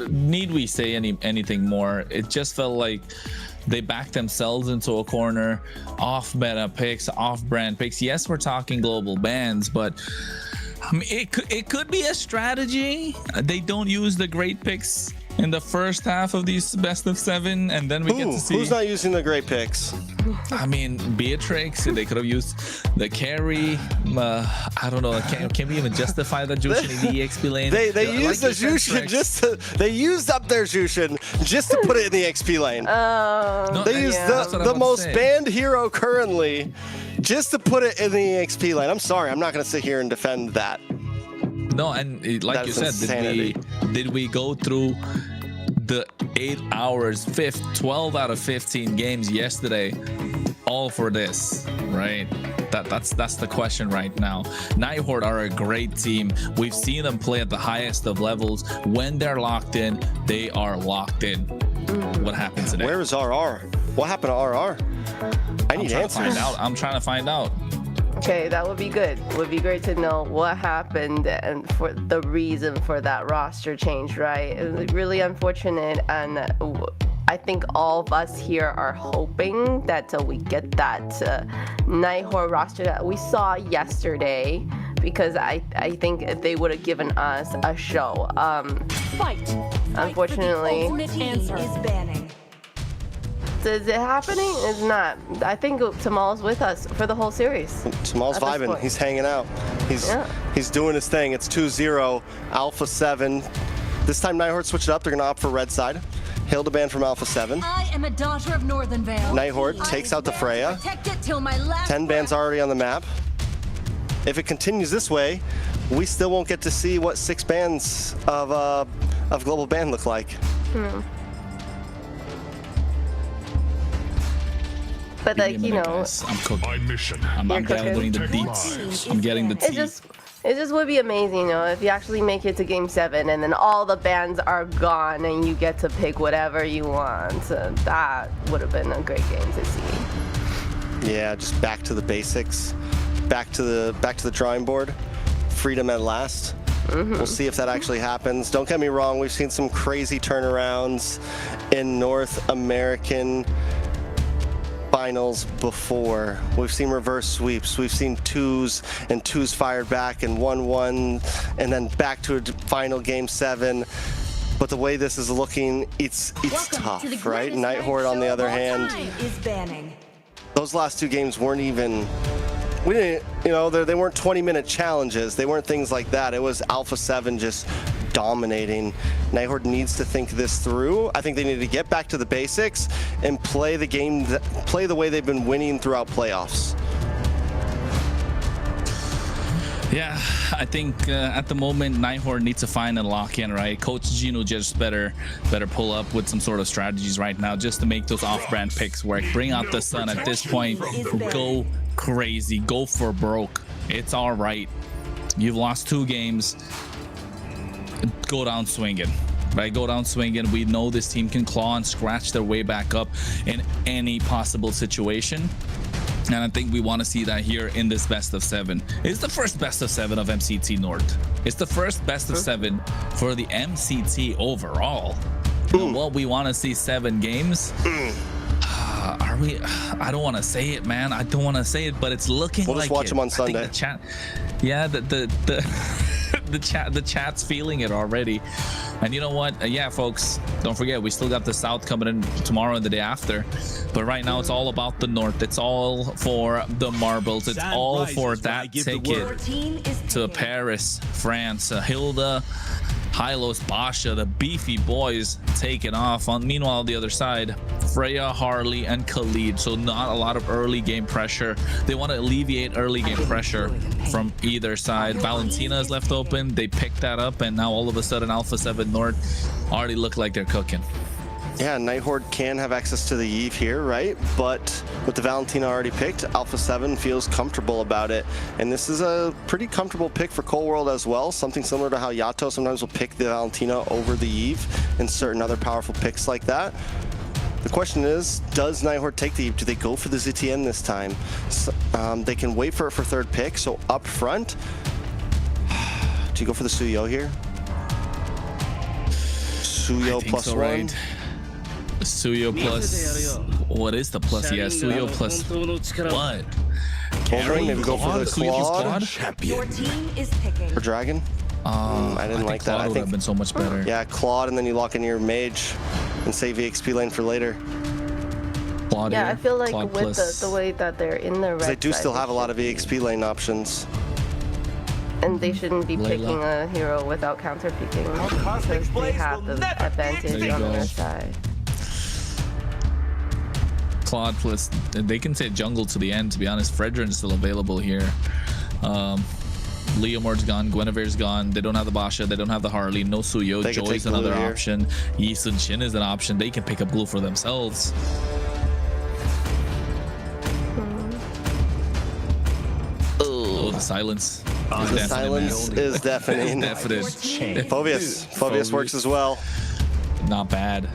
need we say anything more? It just felt like they backed themselves into a corner. Off meta picks, off brand picks. Yes, we're talking global bans, but I mean, it could be a strategy. They don't use the great picks in the first half of these best of 7, and then we get to see who's not using the great picks. I mean, Beatrix, they could have used the carry. I don't know. Can we even justify the Jushin in the EXP lane? They used the Jushin they used up their Jushin just to put it in the XP lane. They used the most banned hero currently just to put it in the EXP lane. I'm sorry, I'm not going to sit here and defend that. No, and like you said, did we go through the 8 hours, 12 out of 15 games yesterday, all for this, right? That's the question right now. Nighthorde are a great team. We've seen them play at the highest of levels. When they're locked in, they are locked in. What happened today? Where is RR? What happened to RR? I need answers. I'm trying to find out. Okay, that would be good. It would be great to know what happened and for the reason for that roster change, right? It was really unfortunate, and I think all of us here are hoping that we get that Nighthorde roster that we saw yesterday, because I think if they would have given us a show. Unfortunately, Answer is banning. Is it happening? It's not. I think Tamal's with us for the whole series. Tamal's vibing. He's hanging out. He's doing his thing. It's 2-0, Alpha 7. This time Nighthorde switched it up. They're going to opt for red side. Hilda banned from Alpha 7. I am a daughter of Northern Vale. Nighthorde takes out the Freya. 10 bans already on the map. If it continues this way, we still won't get to see what 6 bans of global ban look like. But Give me like, a you minute, know, guys. I'm cooking. My mission. I'm You're cooking? gathering the Your deets. team is I'm getting the banning. tea. it just would be amazing, you know, if you actually make it to Game 7 and then all the bands are gone and you get to pick whatever you want. So that would have been a great game to see. Yeah, just back to the basics, back to the drawing board. Freedom at last. We'll see if that actually happens. Don't get me wrong, we've seen some crazy turnarounds in North American finals before. We've seen reverse sweeps. We've seen twos and twos fired back and 1-1 and then back to a final Game 7. But the way this is looking, it's tough, right? Nighthorde, on the other hand, Is banning. those last two games weren't even, we didn't, you know, they weren't 20-minute challenges. They weren't things like that. It was Alpha 7 just dominating. Nighthorde needs to think this through. I think they need to get back to the basics and play the game, play the way they've been winning throughout playoffs. Yeah, I think at the moment Nighthorde needs to find a lock-in, right? Coach Gino just better pull up with some sort of strategies right now just to make those off-brand picks work. Bring out the sun at this point. Go crazy. Go for broke. It's all right. You've lost 2 games. Go down swinging. Right, go down swinging. We know this team can claw and scratch their way back up in any possible situation. And I think we want to see that here in this best of 7. It's the first best of 7 of MCT North. It's the first best of 7 for the MCT overall. You know what? We want to see 7 games. Are we? I don't want to say it, man. I don't want to say it, but it's looking We'll like just watch them on I think Sunday. the chat, yeah, the chat's feeling it already. And you know what? Yeah, folks, don't forget, we still got the South coming in tomorrow and the day after. But right now, it's all about the North. It's all for the marbles. It's all for that ticket to Paris, France. Hilda, Hylos, Basha, the beefy boys taking off. Meanwhile, on the other side, Freya, Harley, and Khalid. So not a lot of early game pressure. They want to alleviate early game pressure from either side. Valentina is left open. They picked that up, and now all of a sudden, Alpha 7 North already look like they're cooking. Yeah, Nighthorde can have access to the Eve here, right? But with the Valentina already picked, Alpha 7 feels comfortable about it. And this is a pretty comfortable pick for Cold World as well. Something similar to how Yato sometimes will pick the Valentina over the Eve and certain other powerful picks like that. The question is, does Nighthorde take the Eve? Do they go for the ZTN this time? So, they can wait for it for 3rd pick. So up front, do you go for the Suyo here? Suyo plus so, 1. right? Suyo plus, what is the plus? Yeah, Suyo plus what? Carry, maybe go for the Claude Your team is picking. for Dragon. I didn't like that. Claude I would think have been so much better. yeah, Claude, and then you lock in your Mage and save EXP lane for later. Claude Yeah, here. I feel like Claude with plus. the way that they're in the red Because they do side, still have a lot of EXP lane options. and they shouldn't be Layla. picking a hero without counter picking because they have the advantage There you on go. their side. Claude plus, they can say jungle to the end, to be honest. Fredrin's still available here. Leomord's gone, Guinevere's gone. They don't have the Basha, they don't have the Harley, no Suyo. They can Joy's take blue another here. option. Yi Sun Shin is an option. They can pick up blue for themselves. Oh, the silence. is The deafening, silence man. is deafening. Definite. Phobius works as well. Not bad.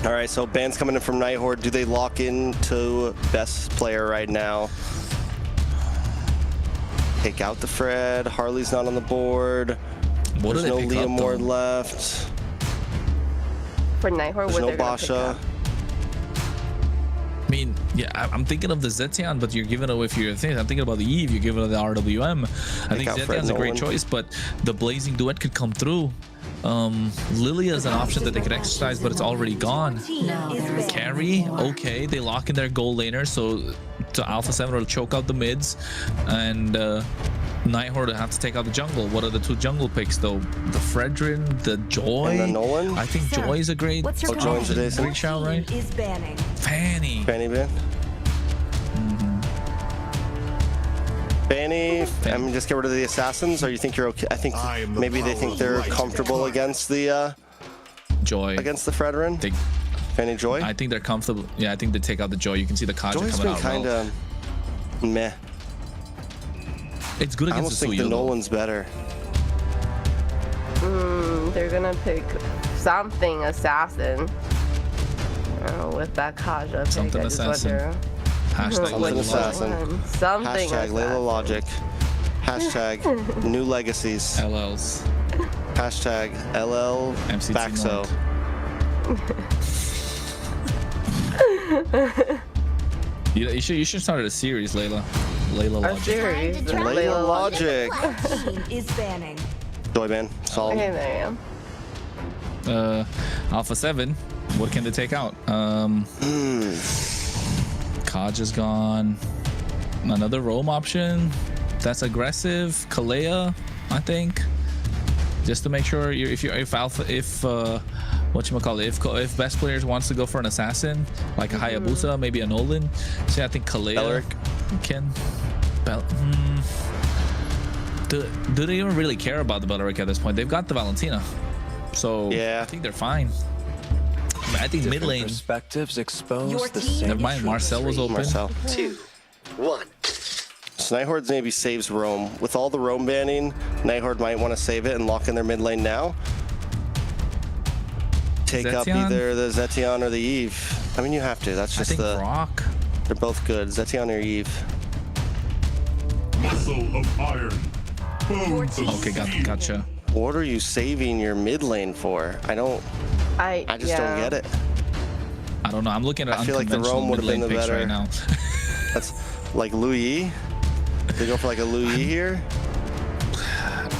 All right, so bands coming in from Nighthorde. Do they lock into best player right now? Take out the Fred. Harley's not on the board. What There's do no they pick up, Leomord though? left. For Nighthorde, There's what no they're gonna pick Basha. up. I mean, yeah, I'm thinking of the Zetian, but you're giving away, if you're thinking, I'm thinking about the Eve, you're giving the RWM. I think out Fred Zetian's a great Nolan. choice, but the Blazing Duet could come through. Lilia is an option that they could exercise, but it's already gone. Carry, okay, they lock in their gold laner, so to Alpha 7 will choke out the mids, and Nighthorde will have to take out the jungle. What are the 2 jungle picks though? The Fredrin, the Joy. And the Nolan? I think Joy is a great What's your Oh, Joy's a decent. great shout, right? Is banning. Fanny. Fanny ban. Fanny, I mean, just get rid of the assassins, or you think you're okay? I think I am the maybe they think power they're of light. comfortable against the Joy. Fredrin. Fanny Joy? I think they're comfortable. Yeah, I think they take out the Joy. You can see the Kaja Joy's coming been out. kind of meh. It's good I against almost the think the Suyo. Nolan's better. They're gonna pick something assassin. With that Kaja pick, Something I just assassin. wonder Hashtag Something Layla assassin. one. Something Hashtag Layla assassin. Logic. Hashtag new legacies. LLs. Hashtag LL MCT Baxo. You should start a series, Layla. Layla Our Logic. series. Layla Logic. Team is banning. Joy man. Solid. Okay, there you go. Alpha 7. What can they take out? Kaja's gone. Another roam option. That's aggressive. Kalea, I think. Just to make sure if best players wants to go for an assassin like a Hayabusa, maybe a Nolan. So I think Kalea can. Do they even really care about the Belleric at this point? They've got the Valentina, so yeah, I think they're fine. I think mid lane. Perspectives expose Your the team same. Never mind, Marcel was open. Marcel. 2, 1. So Nighthorde maybe saves roam. With all the roam banning, Nighthorde might want to save it and lock in their mid lane now. Take up Zetion? either the Zetion or the Eve. I mean, you have to. That's I just think the. Brock. They're both good. Zetion or Eve. Muscle of iron. Bone of Okay, steel. gotcha. What are you saving your mid lane for? I just don't get it. I don't know. I'm looking at I feel like the unconventional roam would have mid been lane the picks better. right now. That's like Louis. They go for like a Louis here.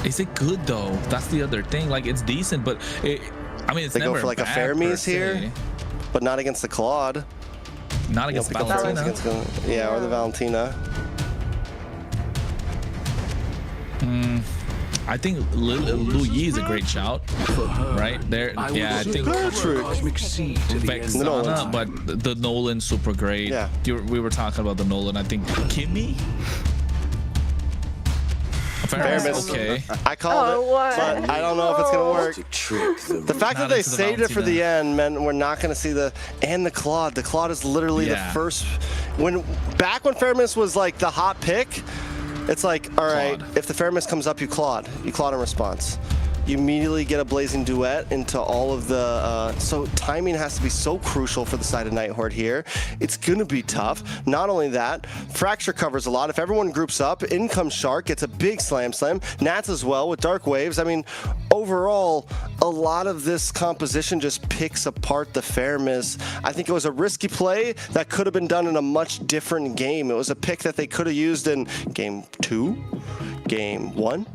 Is it good though? That's the other thing. Like it's decent, but I mean it's They never go for like a bad per Fermies here, se. but not against the Claude. Not You know, against pick up Fermies Valentina. against or the Valentina. I think Louis is a great shout, right there. Yeah, I think Cosmic seed to the end. Vexana, but the Nolan super great. Yeah. We were talking about the Nolan. I think Kimmy. Fairness. Okay. I called it, what? but I don't know if it's gonna work. To trick them. The fact Not that they into the saved it for the Valentina. end meant we're not going to see the Claude. The Claude is literally the Yeah. first. Back when Fairness was like the hot pick, it's like, all right, Claude. if the Fairness comes up, you Claude in response. You immediately get a blazing duet into all of the. So timing has to be so crucial for the side of Nighthorde here. It's gonna be tough. Not only that, Fracture covers a lot. If everyone groups up, in comes Shark, gets a big slam. Nats as well with Dark Waves. I mean, overall, a lot of this composition just picks apart the Fairness. I think it was a risky play that could have been done in a much different game. It was a pick that they could have used in game 2, game 1.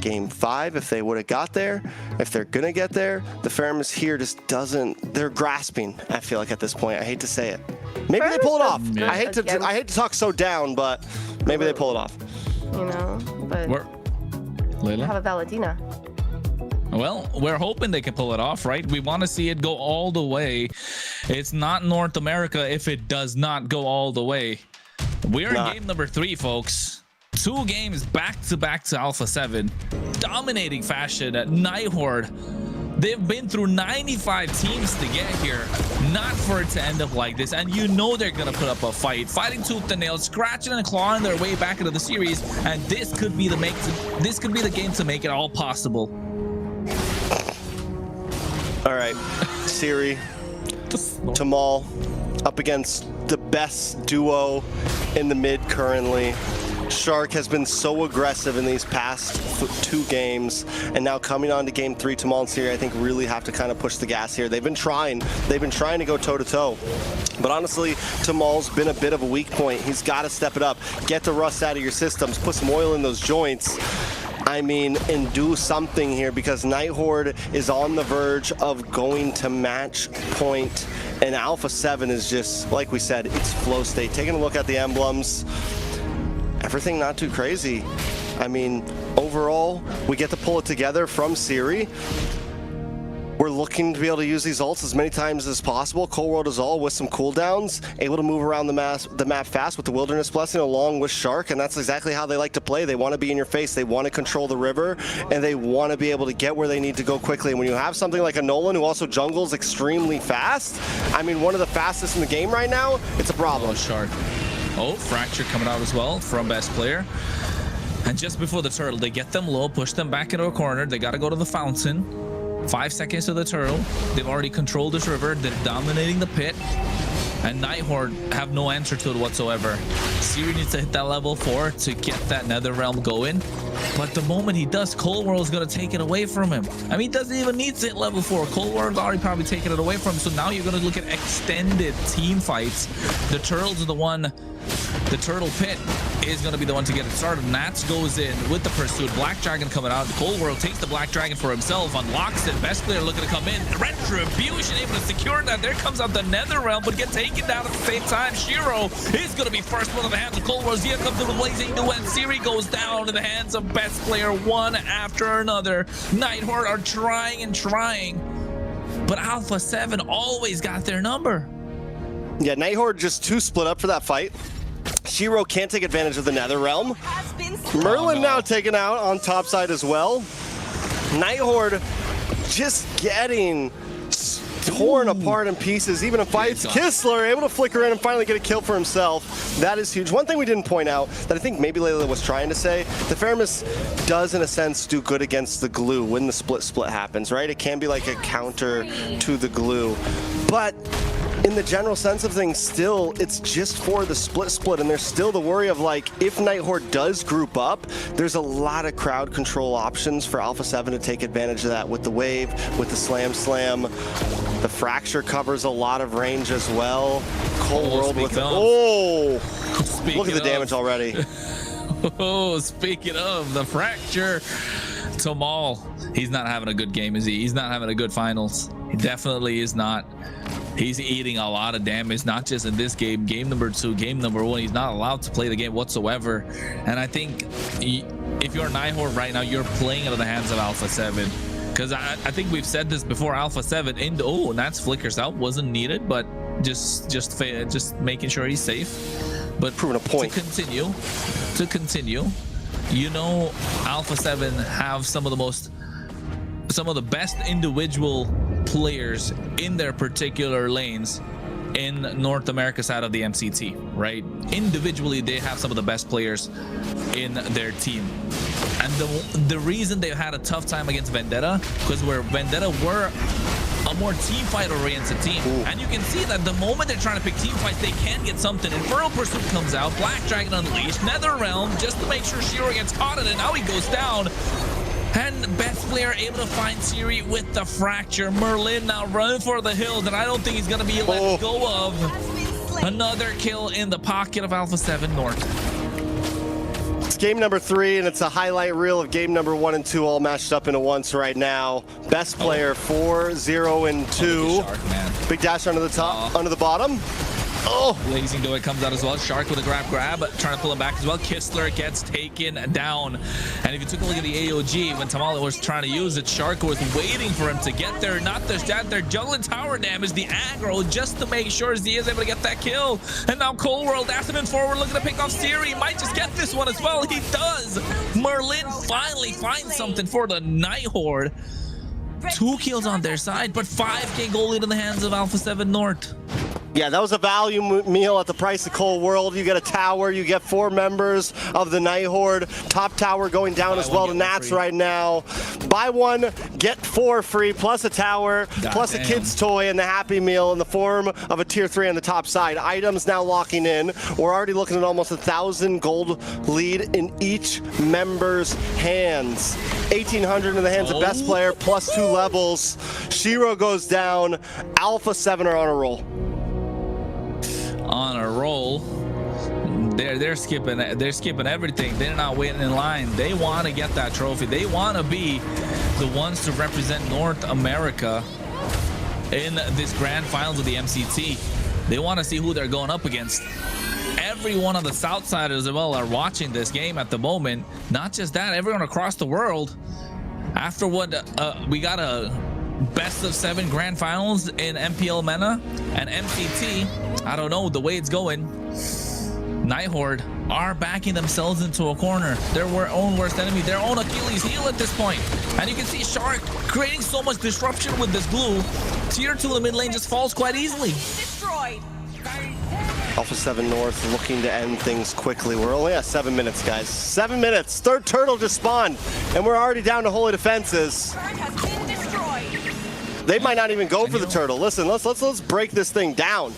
Game 5, if they would have got there, if they're gonna get there, the Fairness here just doesn't. They're grasping. I feel like at this point, I hate to say it. Maybe they pull it off. Yeah. I hate to talk so down, but maybe they pull it off. You know, but We're, Layla? have a Valentina. Well, we're hoping they can pull it off, right? We want to see it go all the way. It's not North America if it does not go all the way. We're in game number 3, folks. 2 games back to Alpha 7. Dominating fashion at Nighthorde. They've been through 95 teams to get here. Not for it to end up like this. And you know they're going to put up a fight. Fighting tooth and nail, scratching and clawing their way back into the series. And this could be the game to make it all possible. All right, Siri, Tamal up against the best duo in the mid currently. Shark has been so aggressive in these past 2 games, and now coming on to game 3, Tamal and Siri, I think really have to kind of push the gas here. They've been trying to go toe to toe, but honestly, Tamal's been a bit of a weak point. He's got to step it up, get the rust out of your systems, put some oil in those joints. I mean, and do something here, because Nighthorde is on the verge of going to match point, and Alpha 7 is just, like we said, it's flow state. Taking a look at the emblems, everything not too crazy. I mean, overall, we get to pull it together from Siri. we're looking to be able to use these ults as many times as possible. Cold World is all with some cooldowns, able to move around the map fast with the Wilderness Blessing along with Shark, and that's exactly how they like to play. They want to be in your face, they want to control the river, and they want to be able to get where they need to go quickly. And when you have something like a Nolan who also jungles extremely fast, I mean, one of the fastest in the game right now, it's a problem. Oh, Shark. Oh, Fracture coming out as well from best player. And just before the turtle, they get them low, push them back into a corner. They got to go to the fountain. 5 seconds to the turtle. They've already controlled this river. They're dominating the pit. And Nighthorde have no answer to it whatsoever. Siri needs to hit that level 4 to get that Nether Realm going. But the moment he does, Cold World is going to take it away from him. I mean, he doesn't even need to hit level 4. Cold World's already probably taken it away from him. So now you're going to look at extended team fights. The turtles are the one. The turtle pit is going to be the one to get it started. Nats goes in with the pursuit. Black Dragon coming out. Cold World takes the Black Dragon for himself, unlocks it. Best player looking to come in. Retribution able to secure that. There comes out the Nether Realm, but get taken down at the same time. Shiro is going to be first one in the hands of Cold World. Zia comes to the blazing duet. Siri goes down in the hands of best player one after another. Nighthorde are trying and trying, but Alpha 7 always got their number. Yeah, Nighthorde just too split up for that fight. Shiro can't take advantage of the Nether Realm. Merlin now taken out on top side as well. Nighthorde just getting torn apart in pieces, even in fights. Kistler able to flicker in and finally get a kill for himself. That is huge. One thing we didn't point out that I think maybe Layla was trying to say, the Theramis does in a sense do good against the glue when the split happens, right? It can be like a counter to the glue. But in the general sense of things, still, it's just for the split, and there's still the worry of, like, if Nighthorde does group up, there's a lot of crowd control options for Alpha 7 to take advantage of that with the wave, with the slam. The Fracture covers a lot of range as well. Cold World with look at the damage already. Oh, speaking of the Fracture, Tamal, he's not having a good game, is he? He's not having a good finals. He definitely is not. He's eating a lot of damage, not just in this game, game number 2, game number 1. He's not allowed to play the game whatsoever. And I think if you're Nighthorde right now, you're playing into the hands of Alpha 7. Because I think we've said this before, Alpha 7, and that's flickers out, wasn't needed, but just making sure he's safe. But proving a point. To continue, you know, Alpha 7 have some of the best individual players in their particular lanes in North America side of the MCT, right? Individually, they have some of the best players in their team. And the reason they've had a tough time against Vendetta, because Vendetta were a more team fight oriented team. Ooh. And you can see that the moment they're trying to pick team fights, they can get something. Infernal Pursuit comes out, Black Dragon Unleashed, Nether Realm, just to make sure Shiro gets caught in it. Now he goes down. And best player able to find Siri with the Fracture. Merlin now running for the hills, and I don't think he's going to be let go of. Another kill in the pocket of Alpha 7 North. It's game number 3, and it's a highlight reel of game number 1 and 2 all matched up into once right now. Best player 4, 0, and 2. Shark, man. Big dash under the top, under the bottom. Oh, Blazing Duet comes out as well. Shark with a grab, trying to pull him back as well. Kistler gets taken down. And if you took a look at the AOG, when Tamale was trying to use it, Shark was waiting for him to get there. Not just that, they're juggling tower damage, the aggro, just to make sure Z is able to get that kill. And now Cold World, Aspen forward, looking to pick off Siri. Might just get this one as well. He does. Merlin finally finds something for the Nighthorde. 2 kills on their side, but 5k goal lead in the hands of Alpha 7 North. Yeah, that was a value meal at the price of Cold World. You get a tower, you get 4 members of the Nighthorde. Top tower going down as well to Nats right now. Buy 1, get 4 free, plus a tower, plus a kid's toy, and the Happy Meal in the form of a tier 3 on the top side. Items now locking in. We're already looking at almost 1,000 gold lead in each member's hands. 1,800 in the hands of best player, plus 2 levels. Shiro goes down. Alpha 7 are on a roll. On a roll. They're skipping everything. They're not waiting in line. They want to get that trophy. They want to be the ones to represent North America in this grand finals of the MCT. They want to see who they're going up against. Everyone on the south side as well are watching this game at the moment. Not just that, everyone across the world. After what we got a best of 7 grand finals in MPL MENA and MCT. I don't know the way it's going. Nighthorde are backing themselves into a corner. Their own worst enemy, their own Achilles heel at this point. And you can see Shark creating so much disruption with this glue. Tier 2 in the mid lane just falls quite easily. Destroyed. Alpha 7 North looking to end things quickly. We're only at 7 minutes, guys. 7 minutes. Third turtle just spawned, and we're already down to holy defenses. Turret has been destroyed. They might not even go for the turtle. Listen, let's break this thing down.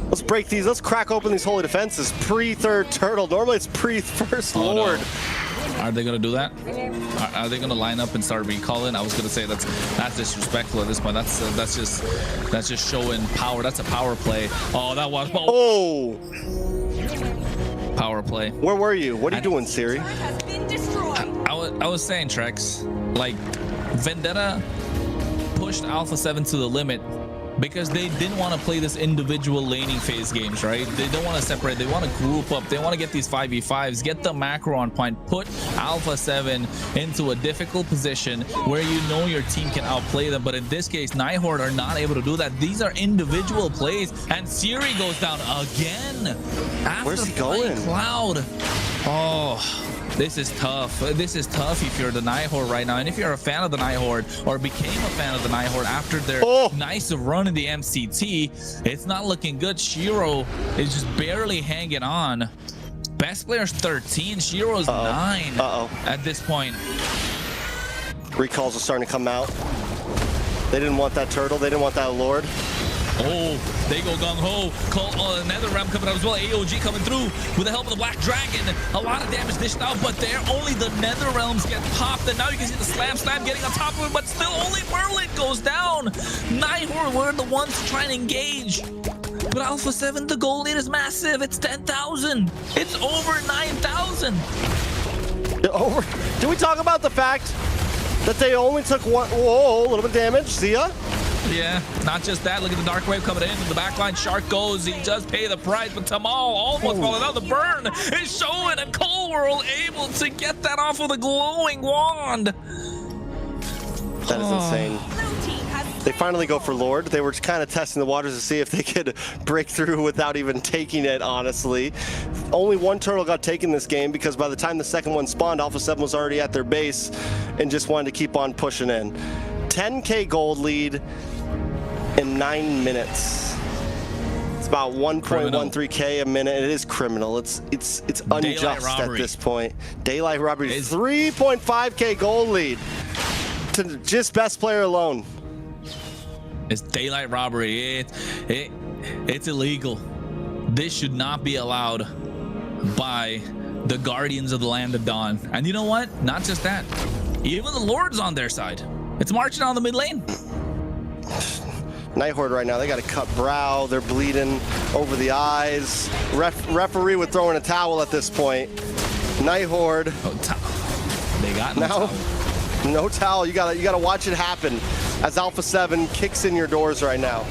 Let's break these. Let's crack open these holy defenses. Pre-third turtle. Normally it's pre-first lord. No. Are they gonna do that? Are they gonna line up and start recalling? I was gonna say that's disrespectful at this point. That's just showing power. That's a power play. Oh, that was power play. Where were you? What are you doing, Siri? Turret has been destroyed. I was saying, Trex, like Vendetta pushed Alpha 7 to the limit because they didn't want to play this individual laning phase games, right? They don't want to separate. They want to group up. They want to get these 5v5s, get the macro on point, put Alpha 7 into a difficult position where you know your team can outplay them. But in this case, Nighthorde are not able to do that. These are individual plays, and Siri goes down again. Where's he going? Cloud. Oh. This is tough. This is tough if you're the Nighthorde right now. And if you're a fan of the Nighthorde or became a fan of the Nighthorde after their nice run in the MCT, it's not looking good. Shiro is just barely hanging on. Best player's 13. Shiro's 9 at this point. Recalls are starting to come out. They didn't want that turtle. They didn't want that lord. Oh, they go gung-ho. Call another ram coming out as well. AOG coming through with the help of the Black Dragon. A lot of damage dished out, but there only the Nether Realms get popped. And now you can see the slam getting on top of it, but still only Merlin goes down. Nighthorde were the ones to try and engage. But Alpha 7, the goal lead is massive. It's 10,000. It's over 9,000. Over. Did we talk about the fact that they only took one? Whoa, a little bit of damage. See ya? Yeah, not just that. Look at the Dark Wave coming in. The backline Shark goes. He does pay the price, but Tamal almost falling out. The burn is showing, and Cold World able to get that off with a glowing wand. That is insane. They finally go for Lord. They were kind of testing the waters to see if they could break through without even taking it, honestly. Only one turtle got taken this game because by the time the second one spawned, Alpha 7 was already at their base and just wanted to keep on pushing in. 10K gold lead in 9 minutes. It's about 1.13K a minute. It is criminal. It's unjust at this point. Daylight robbery. 3.5K gold lead to just best player alone. It's daylight robbery. It's illegal. This should not be allowed by the Guardians of the Land of Dawn. And you know what? Not just that. Even the Lord's on their side. It's marching on the mid lane. Nighthorde right now, they got a cut brow. They're bleeding over the eyes. Referee would throw in a towel at this point. Nighthorde. They got no towel. No towel. You gotta watch it happen as Alpha 7 kicks in your doors right now.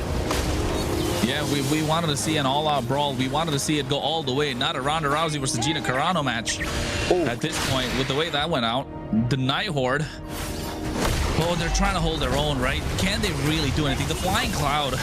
Yeah, we wanted to see an all-out brawl. We wanted to see it go all the way, not a Ronda Rousey versus Gina Carano match. At this point, with the way that went out, the Nighthorde, they're trying to hold their own, right? Can they really do anything? The Flying Cloud,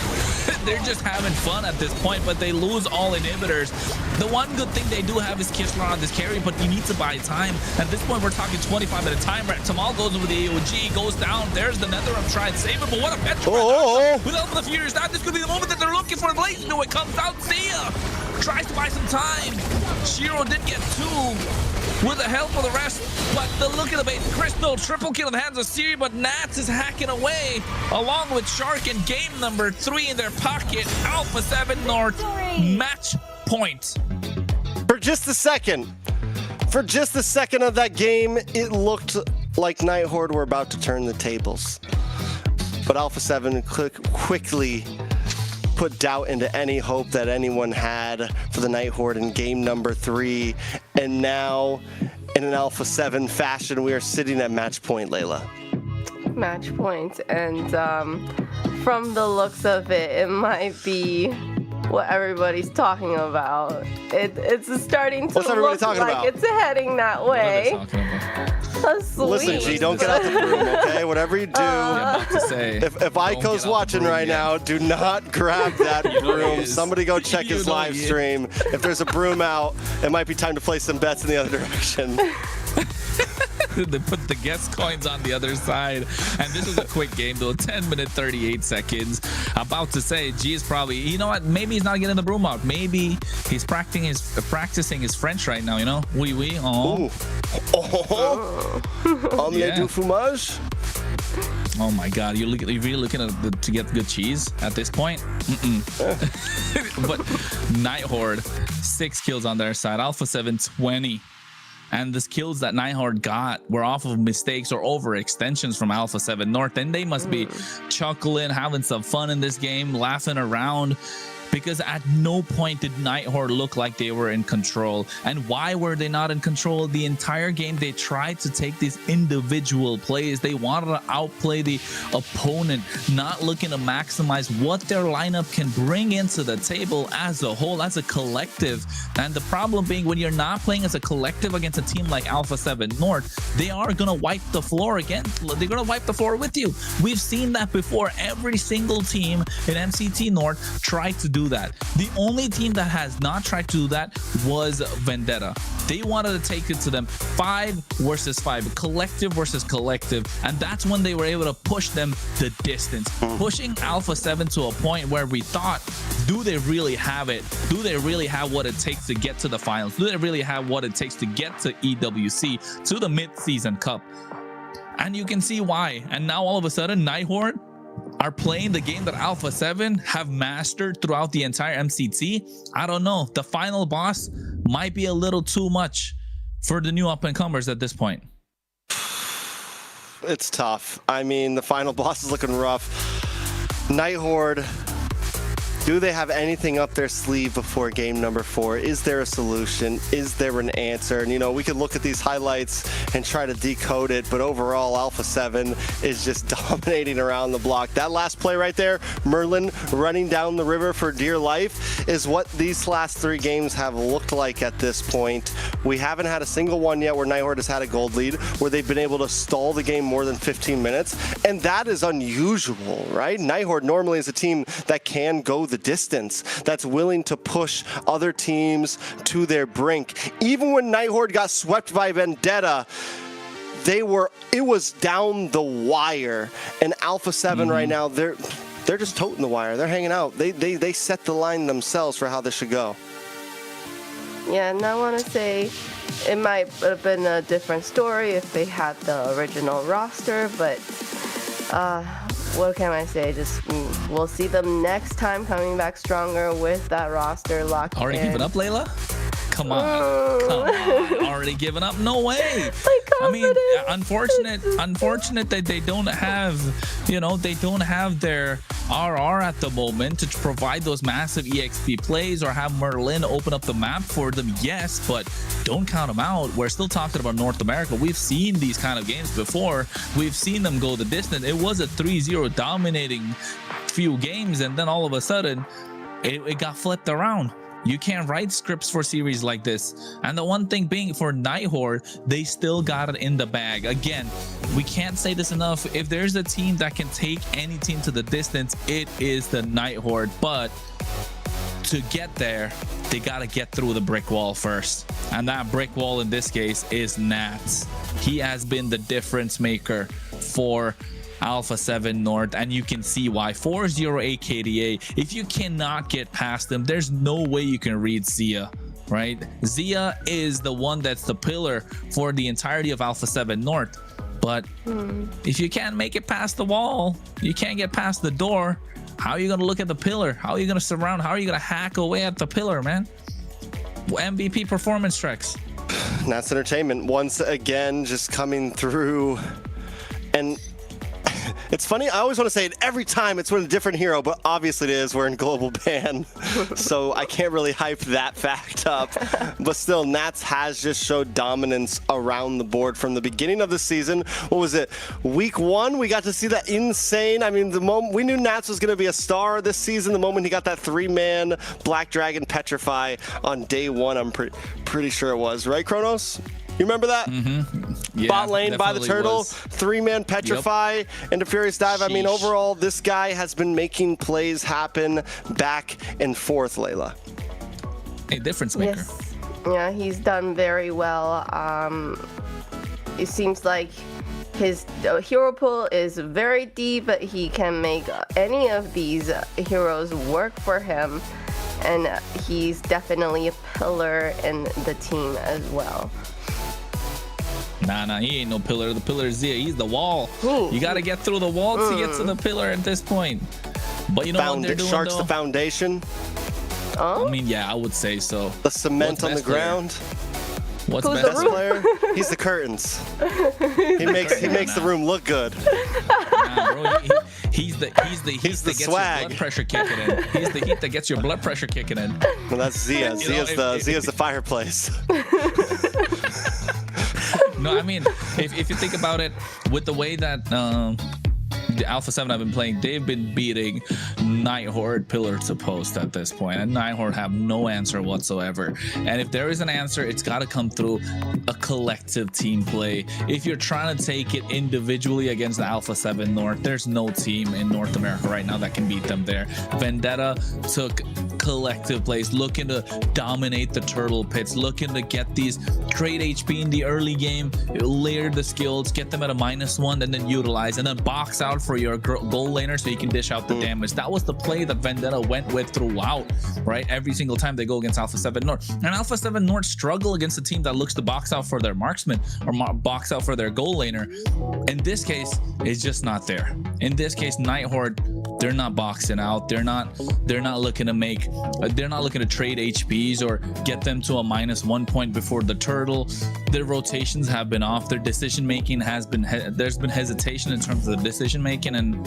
they're just having fun at this point, but they lose all inhibitors. The one good thing they do have is Kisler on this carry, but you need to buy time. At this point, we're talking 25-minute time. Tamal goes over the AOG, goes down. There's the Netherrealm trying to save it, but what a petrol. Without the Furious, now this could be the moment that they're looking for. Blaze into it comes out. Sia tries to buy some time. Shiro did get 2 with the help of the rest, but the look at the bait. Crystal, triple kill in the hands of Siri, but Nats is hacking away along with Shark in game number 3 in their pocket. Alpha 7 North match point. For just a second of that game, it looked like Nighthorde were about to turn the tables. But Alpha 7 quickly put doubt into any hope that anyone had for the Nighthorde in game number 3. And now, in an Alpha 7 fashion, we are sitting at match point, Layla. Match point. And from the looks of it, it might be what everybody's talking about. It's starting to What's everybody look talking like about? it's heading that What are they way. talking about? Listen, G, don't get out the room, okay? Whatever you do, Yeah, about to say, if don't get out Aiko's the watching broom right yet. now, do not grab that You know he broom. is. Somebody go check You his know live he is. stream. If there's a broom out, it might be time to place some bets in the other direction. They put the guest coins on the other side, and this was a quick game though. 10 minutes 38 seconds. About to say, G is probably, you know what, maybe he's not getting the broom out. Maybe he's practicing his French right now, you know. Oui, oh. Ooh. Oh. Omelette Yeah. du fromage? Oh my God, you're really looking at to get good cheese at this point. But Nighthorde 6 kills on their side, Alpha 7 20. And the skills that Nighthorde got were off of mistakes or overextensions from Alpha 7 North. And they must be chuckling, having some fun in this game, laughing around. Because at no point did Nighthorde look like they were in control. And why were they not in control? The entire game, they tried to take these individual plays. They wanted to outplay the opponent, not looking to maximize what their lineup can bring into the table as a whole, as a collective. And the problem being, when you're not playing as a collective against a team like Alpha 7 North, they are going to wipe the floor again. They're going to wipe the floor with you. We've seen that before. Every single team in MCT North tried to do that. The only team that has not tried to do that was Vendetta. They wanted to take it to them 5 versus 5, collective versus collective, and that's when they were able to push them the distance, pushing Alpha 7 to a point where we thought, do they really have it? Do they really have what it takes to get to the finals? Do they really have what it takes to get to EWC, to the mid-season cup? And you can see why. And now all of a sudden, Nighthorde are playing the game that Alpha 7 have mastered throughout the entire MCT. I don't know. The final boss might be a little too much for the new up-and-comers at this point. It's tough. I mean, the final boss is looking rough. Nighthorde, do they have anything up their sleeve before game number 4? Is there a solution? Is there an answer? And, you know, we could look at these highlights and try to decode it, but overall, Alpha 7 is just dominating around the block. That last play right there, Merlin running down the river for dear life, is what these last 3 games have looked like at this point. We haven't had a single one yet where Nighthorde has had a gold lead, where they've been able to stall the game more than 15 minutes, and that is unusual, right? Nighthorde normally is a team that can go the distance, that's willing to push other teams to their brink. Even when Nighthorde got swept by Vendetta, it was down the wire, and Alpha 7 right now, they're just toting the wire. They're hanging out. They set the line themselves for how this should go. Yeah, and I want to say it might have been a different story if they had the original roster, but what can I say? Just we'll see them next time coming back stronger with that roster locked in. Already giving up, Layla? Come on. Come on. Already giving up? No way. I mean, unfortunate that they don't have, they don't have their RR at the moment to provide those massive EXP plays or have Merlin open up the map for them. Yes, but don't count them out. We're still talking about North America. We've seen these kind of games before. We've seen them go the distance. It was a 3-0 dominating few games, and then all of a sudden it got flipped around. You can't write scripts for series like this. And the one thing being, for Nighthorde, they still got it in the bag. Again, we can't say this enough. If there's a team that can take any team to the distance, it is the Nighthorde. But to get there, they got to get through the brick wall first. And that brick wall in this case is Nats. He has been the difference maker for Alpha 7 North, and you can see why. 408 KDA. If you cannot get past them, there's no way you can read Zia, right? Zia is the one that's the pillar for the entirety of Alpha 7 North. But if you can't make it past the wall, you can't get past the door, how are you going to look at the pillar? How are you going to surround? How are you going to hack away at the pillar, man? MVP performance tracks. Nats Entertainment once again just coming through, and It's funny, I always want to say it every time it's with a different hero, but obviously it is. We're in global ban, so I can't really hype that fact up. But still, Nats has just showed dominance around the board from the beginning of the season. What was it? Week 1, we got to see that insane. I mean, the moment we knew Nats was going to be a star this season, the moment he got that 3-man Black Dragon Petrify on day 1, I'm pretty sure it was, right, Kronos? You remember that? Yeah, bot lane by the turtle, was. 3-man Petrify into Furious Dive. I mean, overall, this guy has been making plays happen back and forth, Layla. A difference maker. Yes. Yeah, he's done very well. It seems like his hero pool is very deep, but he can make any of these heroes work for him. And he's definitely a pillar in the team as well. Nah, he ain't no pillar. The pillar is Zia. He's the wall. You got to get through the wall to get to the pillar at this point. But you know what they're doing, Shark's though? the foundation. Oh? I mean, yeah, I would say so. The cement on the ground. What's Who's best the Best player? He's the curtains. He makes the room look good. Nah, bro, he's the heat He's the that gets swag. your blood pressure kicking in. He's the heat that gets your blood pressure kicking in. Well, that's Zia. Zia's the fireplace. No, I mean, if you think about it, with the way that the Alpha 7 have been playing, they've been beating Night Horde pillar to post at this point, and Night Horde have no answer whatsoever. And if there is an answer, it's got to come through a collective team play. If you're trying to take it individually against the Alpha 7 North, there's no team in North America right now that can beat them there. Vendetta took collective plays, looking to dominate the turtle pits, looking to get these trade HP in the early game, layer the skills, get them at a -1, and then utilize, and then box out for your goal laner so you can dish out the damage. That was the play that Vendetta went with throughout, right? Every single time they go against Alpha 7 North. And Alpha 7 North struggle against a team that looks to box out for their marksman or box out for their goal laner. In this case, it's just not there. In this case, Night Horde, they're not boxing out. They're not looking to make, they're not looking to trade HPs or get them to a -1 point before the turtle. Their rotations have been off. Their decision making has been, there's been hesitation in terms of the decision making, and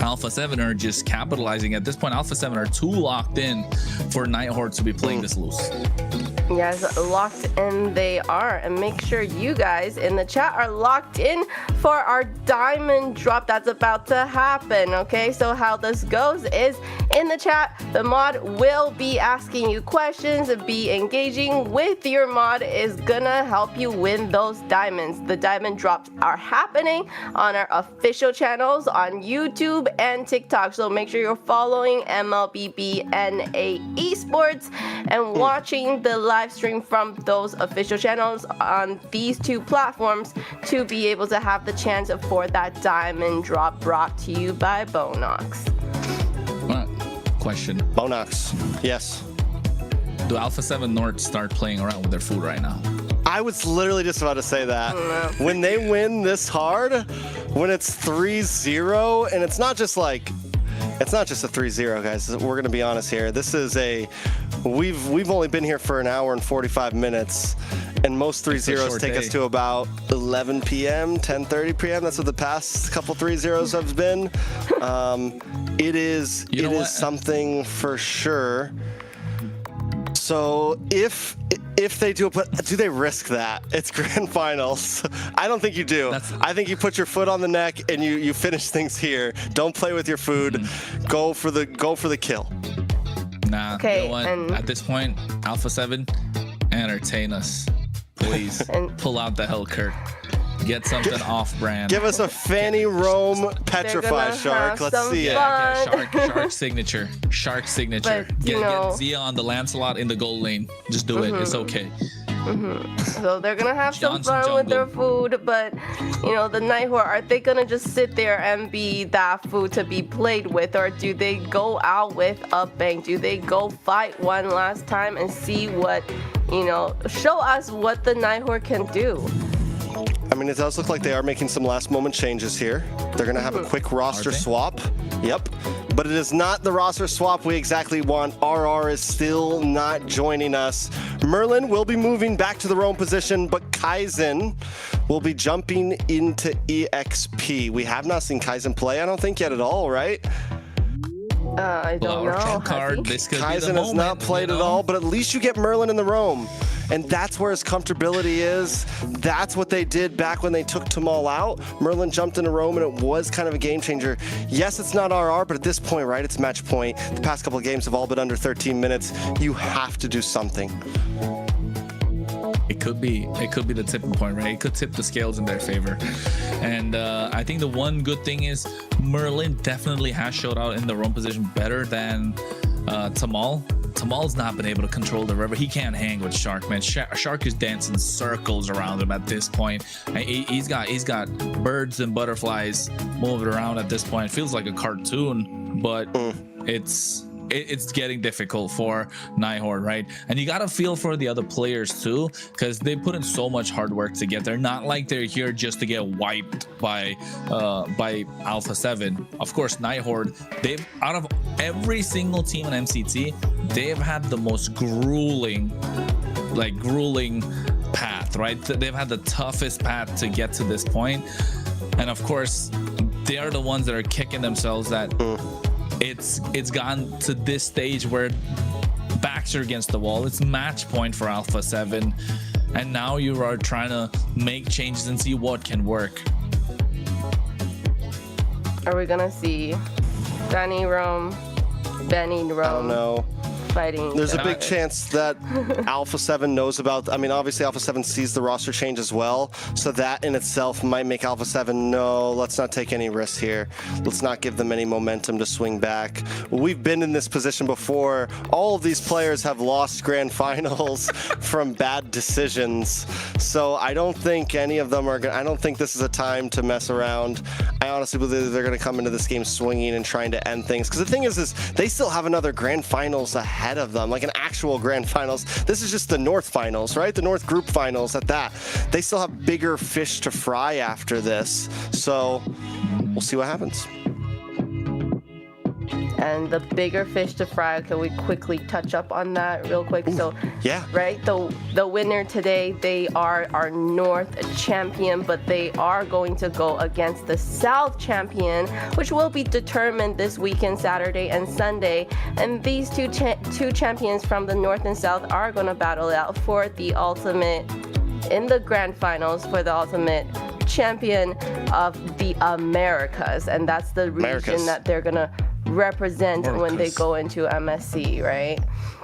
Alpha 7 are just capitalizing. At this point, Alpha 7 are too locked in for Night Horde to be playing this loose. Yes, locked in they are. And make sure you guys in the chat are locked in for our diamond drop that's about to happen, okay? So how this goes is in the chat, the mod will be asking you questions, be engaging with your mod is gonna help you win those diamonds. The diamond drops are happening on our official channels on YouTube and TikTok. So make sure you're following MLBB Esports and watching the live stream from those official channels on these two platforms to be able to have the chance for that diamond drop brought to you by Bonox. Question. Bonox. Yes. Do Alpha 7 North start playing around with their food right now? I was literally just about to say that. When they win this hard, when it's 3-0, and it's not just like, it's not just a 3-0, guys. We're gonna be honest here. This is a, we've only been here for an hour and 45 minutes, and most 3-0s take us to about 11 p.m., 10:30 p.m. That's what the past couple 3-0s have been. It is something for sure. So if they do, but do they risk that? It's grand finals. I don't think you do. I think you put your foot on the neck and you finish things here. Don't play with your food. Go for the kill. Nah. Okay, you know what? At this point, Alpha 7, entertain us, please. Pull out the Hellcurt. Get something off-brand. Give us a Fanny Rome Petrify Shark. Let's see it. Shark signature. Shark signature. But, get Zia on the Lancelot in the goal lane. Just do it. It's okay. So they're gonna have some Johnson fun with their jungle. food, but you know, the Night Horde, are they gonna just sit there and be that food to be played with, or do they go out with a bang? Do they go fight one last time and see what, you know, show us what the Night Horde can do? I mean, it does look like they are making some last moment changes here. They're going to have a quick roster swap. Yep. But it is not the roster swap we exactly want. RR is still not joining us. Merlin will be moving back to the roam position, but Kaizen will be jumping into EXP. We have not seen Kaizen play, I don't think, yet at all, right? I don't know. Trump Has card, he? this could be the Kaizen has moment, not played you at know? all, but at least you get Merlin in the roam. And that's where his comfortability is. That's what they did back when they took Tamal out. Merlin jumped in a roam, and it was kind of a game changer. Yes, it's not RR, but at this point, right, it's match point. The past couple of games have all been under 13 minutes. You have to do something. It could be the tipping point, right? It could tip the scales in their favor. And I think the one good thing is Merlin definitely has showed out in the roam position better than Tamal. Tamal's not been able to control the river. He can't hang with Shark, man. Shark is dancing circles around him at this point. He's got birds and butterflies moving around at this point. It feels like a cartoon, but it's getting difficult for Nighthorde, right? And you gotta feel for the other players too, because they put in so much hard work to get there. Not like they're here just to get wiped by Alpha 7. Of course, Nighthorde, they've, out of every single team in MCT, they've had the most grueling path, right? They've had the toughest path to get to this point. And of course, they are the ones that are kicking themselves that it's gone to this stage where backs are against the wall. It's match point for Alpha 7, and now you are trying to make changes and see what can work. Are we gonna see Benny Rome I don't know. fighting? There's a big chance that Alpha 7 knows about, I mean, obviously Alpha 7 sees the roster change as well, so that in itself might make Alpha 7, no, let's not take any risks here. Let's not give them any momentum to swing back. We've been in this position before. All of these players have lost grand finals from bad decisions, so I don't think any of them are going to, I don't think this is a time to mess around. I honestly believe they're going to come into this game swinging and trying to end things, because the thing is they still have another grand finals ahead of them, like an actual grand finals. This is just the North finals, right? The North group finals at that. They still have bigger fish to fry after this, so we'll see what happens. And the bigger fish to fry, can we quickly touch up on that real quick? So yeah, right, the winner today, they are our North champion, but they are going to go against the South champion, which will be determined this weekend, Saturday and Sunday. And these two champions from the North and South are going to battle it out for the ultimate in the grand finals, for the ultimate champion of the Americas. And that's the region that they're going to represent when they go into MSC, right?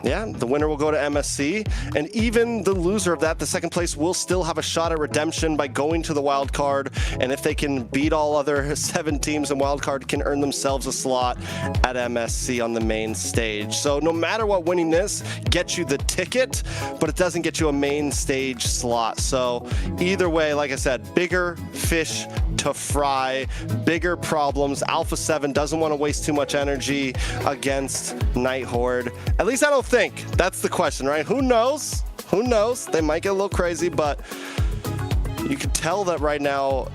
Yeah, the winner will go to MSC, and even the loser of that, the second place, will still have a shot at redemption by going to the wild card. And if they can beat all other 7 teams in wild card, can earn themselves a slot at MSC on the main stage. So no matter what, winning this gets you the ticket, but it doesn't get you a main stage slot. So either way, like I said, bigger fish to fry, bigger problems. Alpha 7 doesn't want to waste too much energy against Nighthorde. At least I don't think. That's the question, right? Who knows? Who knows? They might get a little crazy, but you can tell that right now.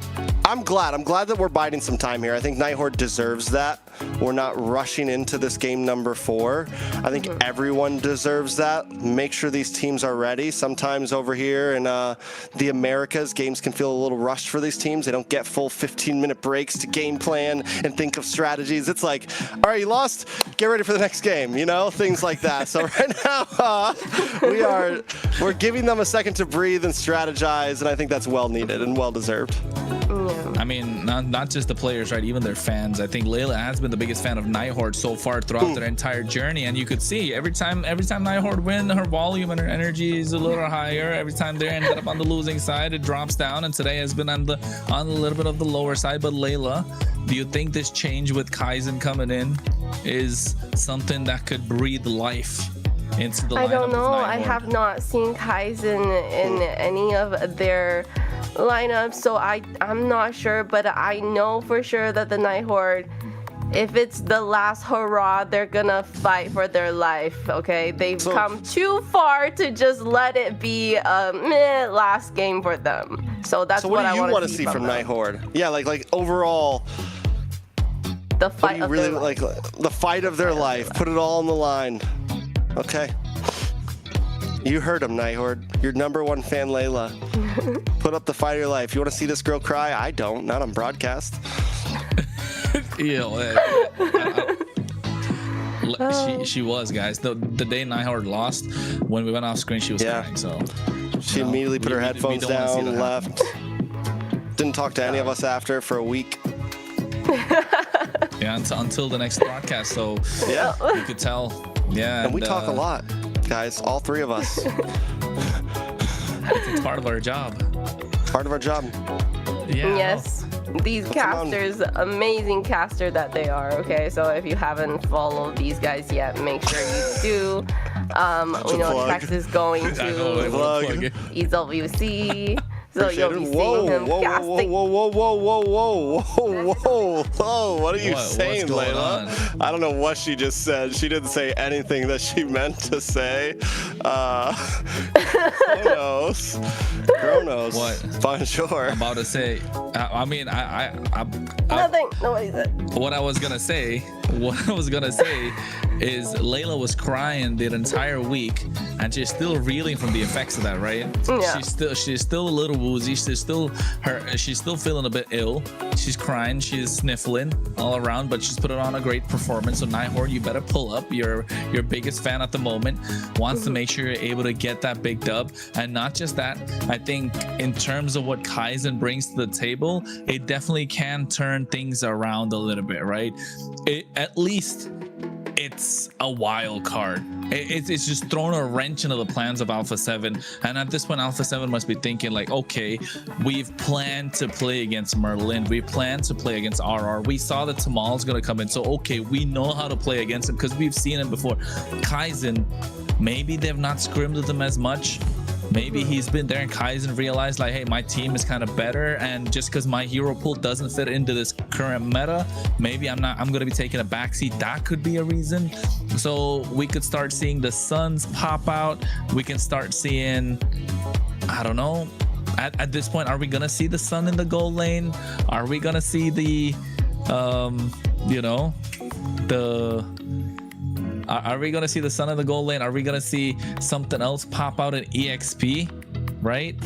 I'm glad that we're biding some time here. I think Nighthorde deserves that. We're not rushing into this game number 4. I think everyone deserves that. Make sure these teams are ready. Sometimes over here in the Americas, games can feel a little rushed for these teams. They don't get full 15-minute breaks to game plan and think of strategies. It's like, all right, you lost, get ready for the next game, you know, things like that. So right now, we're giving them a second to breathe and strategize, and I think that's well needed and well deserved. I mean, not just the players, right? Even their fans. I think Layla has been the biggest fan of Nighthorde so far throughout their entire journey, and you could see every time Nighthorde win, her volume and her energy is a little higher. Every time they ended up on the losing side, it drops down, and today has been on a little bit of the lower side. But Layla, do you think this change with Kaizen coming in is something that could breathe life into the lineup? I don't know. Of I have not seen Kaizen in any of their lineups, so I'm not sure, but I know for sure that the Nighthorde, if it's the last hurrah, they're gonna fight for their life, okay? They've come too far to just let it be a last game for them. So that's what I want to see from Nighthorde. Yeah, like overall, the fight of their life. Like the fight of their life. Put it all on the line. Okay. You heard him, Nighthorde. Your #1 fan, Layla. Put up the fight of your life. You want to see this girl cry? I don't. Not on broadcast. She was, guys. The day Nighthorde lost, when we went off screen, she was crying. So she immediately put her headphones down and left. Didn't talk to any of us after for a week. Yeah, until the next broadcast. So yeah, you could tell. Yeah, and we talk a lot, guys. All three of us. It's part of our job. Part of our job. Yeah. Yes. These casters, amazing caster that they are. Okay, so if you haven't followed these guys yet, make sure you do. We know Trex is going to EWC. So you'll be seeing him casting. Whoa. What are you saying, Layla? I don't know what she just said. She didn't say anything that she meant to say. Chronos. What? Bonjour. I'm about to say, Nothing. Nobody said. What I was gonna say is Layla was crying the entire week, and she's still reeling from the effects of that, right? Yeah. She's still a little woozy. She's still feeling a bit ill. She's crying. She's sniffling all around, but she's put it on a great performance. So Nighthorde, you better pull up. Your biggest fan at the moment wants to make sure you're able to get that big dub, and not just that. I think in terms of what Kaizen brings to the table, it definitely can turn things around a little bit, right? At least it's a wild card. It's just thrown a wrench into the plans of Alpha 7, and at this point Alpha 7 must be thinking like, okay, we've planned to play against Merlin, we planned to play against RR, we saw that Tamal's gonna come in, so okay, we know how to play against him because we've seen him before. Kaizen, maybe they've not scrimmed with him as much. Maybe he's been there and Kaizen realized like, hey, my team is kind of better, and just because my hero pool doesn't fit into this current meta, maybe I'm gonna be taking a backseat. That could be a reason. So we could start seeing the Suns pop out. We can start seeing, I don't know, at this point, are we gonna see the Sun in the gold lane? Are we gonna see the are we gonna see the Sun in the gold lane? Are we gonna see something else pop out in EXP, right?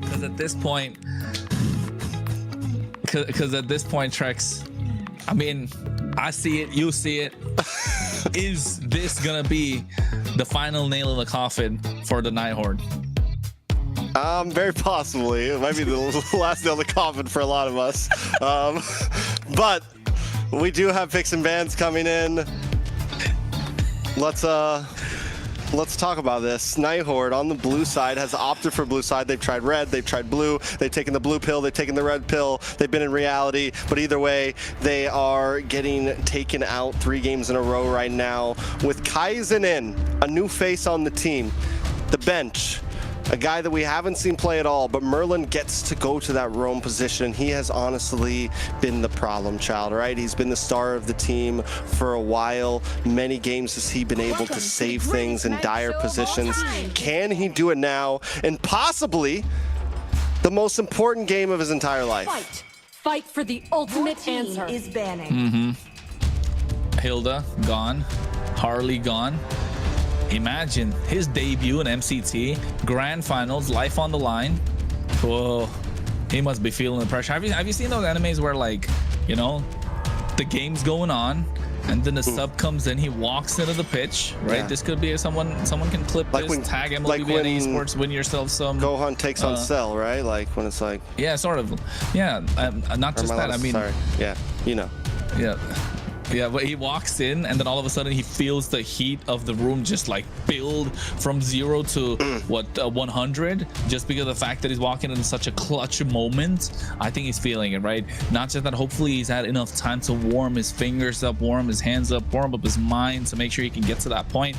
Because at this point, Trex, I mean, I see it, you see it. Is this gonna be the final nail in the coffin for the Nighthorde? Very possibly. It might be the last nail in the coffin for a lot of us. But we do have picks and bans coming in. Let's talk about this. Nighthorde on the blue side has opted for blue side. They've tried red, they've tried blue, they've taken the blue pill, they've taken the red pill, they've been in reality, but either way, they are getting taken out 3 games in a row right now. With Kaizen in, a new face on the team, the bench, a guy that we haven't seen play at all, but Merlin gets to go to that roam position. He has honestly been the problem child, right? He's been the star of the team for a while. Many games has he been able to save things in dire positions. Can he do it now? And possibly the most important game of his entire life. Fight for the ultimate answer. Is banning. Hilda gone, Harley gone. Imagine his debut in MCT Grand Finals, life on the line. Whoa, he must be feeling the pressure. Have you seen those animes where, like, you know, the game's going on and then the sub comes in, he walks into the pitch, right? Yeah. This could be someone can clip like this, when, tag MLBB Esports, win yourself some. Gohan takes on Cell, right? Like when it's like. Yeah, sort of. Yeah, not just that. I mean. Sorry. Yeah, you know. Yeah. Yeah, but he walks in and then all of a sudden he feels the heat of the room just like build from 0 to 100 just because of the fact that he's walking in such a clutch moment. I think he's feeling it, right? Not just that, hopefully he's had enough time to warm his fingers up, warm his hands up, warm up his mind to make sure he can get to that point,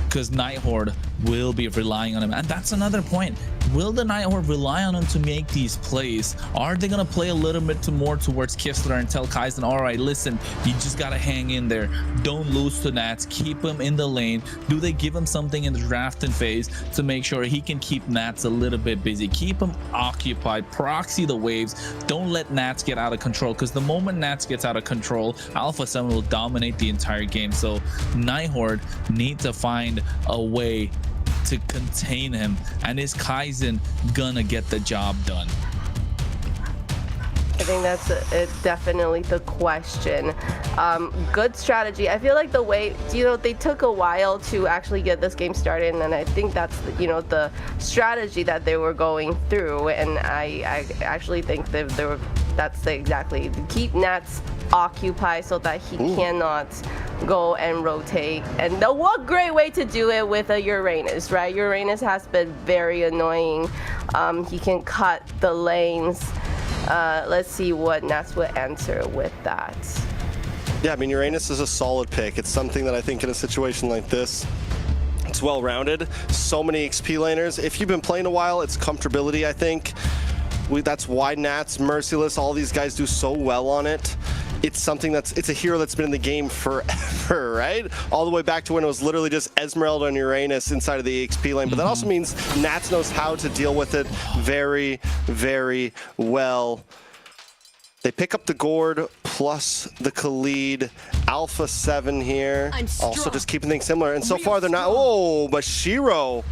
because Nighthorde will be relying on him. And that's another point. Will the Nighthorde rely on him to make these plays? Are they going to play a little bit more towards Kistler and tell Kaizen, all right, listen, you just got to hang in there. Don't lose to Nats. Keep him in the lane. Do they give him something in the drafting phase to make sure he can keep Nats a little bit busy? Keep him occupied. Proxy the waves. Don't let Nats get out of control, because the moment Nats gets out of control, Alpha 7 will dominate the entire game. So Nighthorde need to find a way to contain him, and is Kaizen gonna get the job done? I think that's definitely the question. Good strategy. I feel like the way, they took a while to actually get this game started, and I think that's, the strategy that they were going through, and I actually think that's exactly keep Nats occupied so that he cannot go and rotate. And what great way to do it with a Uranus, right? Uranus has been very annoying. He can cut the lanes. Let's see what Nats would answer with that. Yeah, I mean, Uranus is a solid pick. It's something that I think in a situation like this, it's well-rounded. So many XP laners. If you've been playing a while, it's comfortability, I think. That's why Nats, Merciless, all these guys do so well on it. It's something it's a hero that's been in the game forever, right? All the way back to when it was literally just Esmeralda and Uranus inside of the XP lane. But that also means Nats knows how to deal with it very, very well. They pick up the Gord plus the Khalid. Alpha 7 here. Also just keeping things similar. And so far they're not. Oh, but Shiro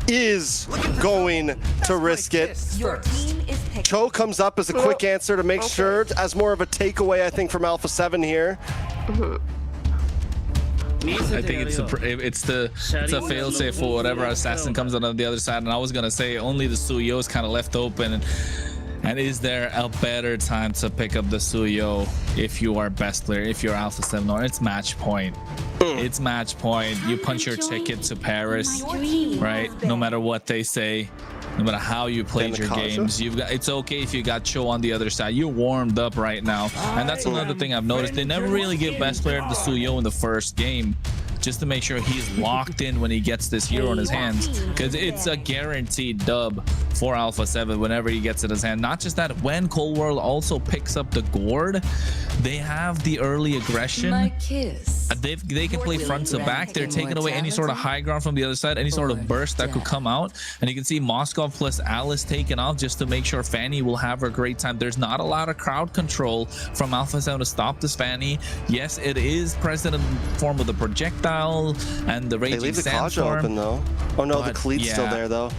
is going to risk it. Cho comes up as a quick answer to make sure, as more of a takeaway, I think, from Alpha 7 here. I think it's a failsafe for whatever assassin comes out on the other side. And I was gonna say only the Suyo is kind of left open. And is there a better time to pick up the Suyo if you are best player, if you're Alpha 7, or it's match point? It's match point. You punch your ticket to Paris, right? No matter what they say, no matter how you played your games, it's okay if you got Cho on the other side. You're warmed up right now. And that's another thing I've noticed. They never really give best player to Suyo in the first game, just to make sure he's locked in when he gets this hero in his hands, because it's a guaranteed dub for Alpha 7 whenever he gets it in his hand. Not just that, when Cold World also picks up the Gord, they have the early aggression. They can play front to back. They're taking away any sort of high ground from the other side, any sort of burst that could come out. And you can see Moskov plus Alice taken off just to make sure Fanny will have her great time. There's not a lot of crowd control from Alpha 7 to stop this Fanny. Yes, it is present in the form of the projectile and the raging sandstorm. They leave the Kaja open though. Oh no, the Khalid's still there though.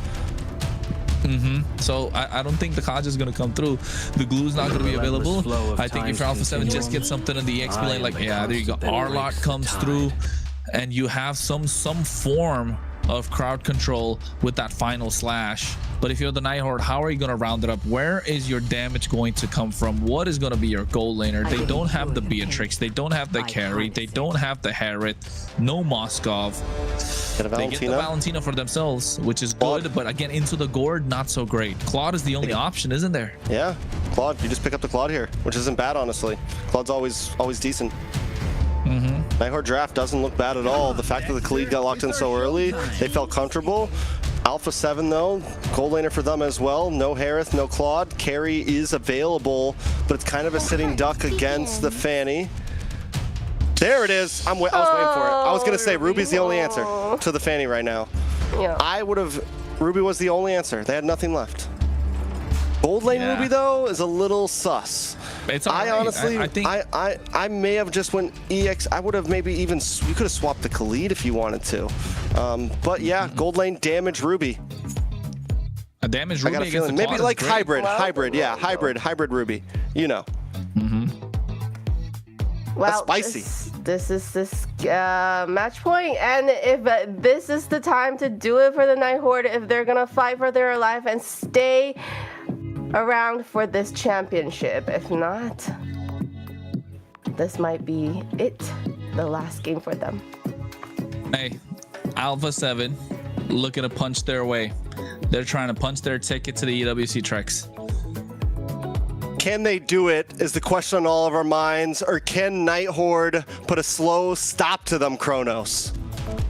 So I don't think the Kaja is going to come through. The glue's not going to be available. I think if Alpha 7 just gets something in the XP lane, like, there you go. Arlot comes through, and you have some form of crowd control with that final slash. But if you're the Nighthorde, how are you going to round it up? Where is your damage going to come from? What is going to be your gold laner? They don't have the Beatrix. They don't have the carry. They don't have the Harriet. No Moskov. They get the Valentina for themselves, which is good. But again, into the Gord, not so great. Claude is the only option, isn't there? Yeah, Claude. You just pick up the Claude here, which isn't bad, honestly. Claude's always decent. Nighthorde draft doesn't look bad at all. The fact that the Khalid got locked in so early, they felt comfortable. Alpha 7 though, gold laner for them as well. No Harith, no Claude. Carry is available, but it's kind of a sitting duck against the Fanny. There it is. I was waiting for it. I was gonna say Ruby's the only answer to the Fanny right now. Yeah. Ruby was the only answer. They had nothing left. Gold lane Ruby though is a little sus. It's I honestly, I think I may have just went EX. I would have maybe even, you could have swapped the Khalid if you wanted to. But yeah, gold lane damage Ruby. A damage Ruby. I got a feeling maybe like hybrid, hybrid Ruby. You know. Well, that's spicy. This is match point, and if this is the time to do it for the Nighthorde, if they're gonna fight for their life and stay around for this championship. If not, this might be it, the last game for them. Hey, Alpha 7 looking to punch their way. They're trying to punch their ticket to the EWC Trex. Can they do it is the question on all of our minds, or can Nighthorde put a slow stop to them, Kronos?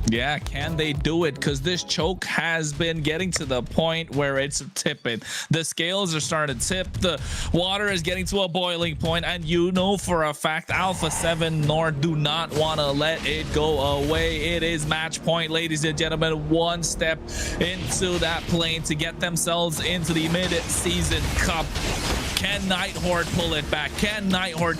Yeah, can they do it? Because this choke has been getting to the point where it's tipping. The scales are starting to tip. The water is getting to a boiling point, and you know for a fact Alpha 7 nor do not want to let it go away. It is match point, ladies and gentlemen. One step into that plane to get themselves into the mid-season cup. Can Nighthorde pull it back? Can Nighthorde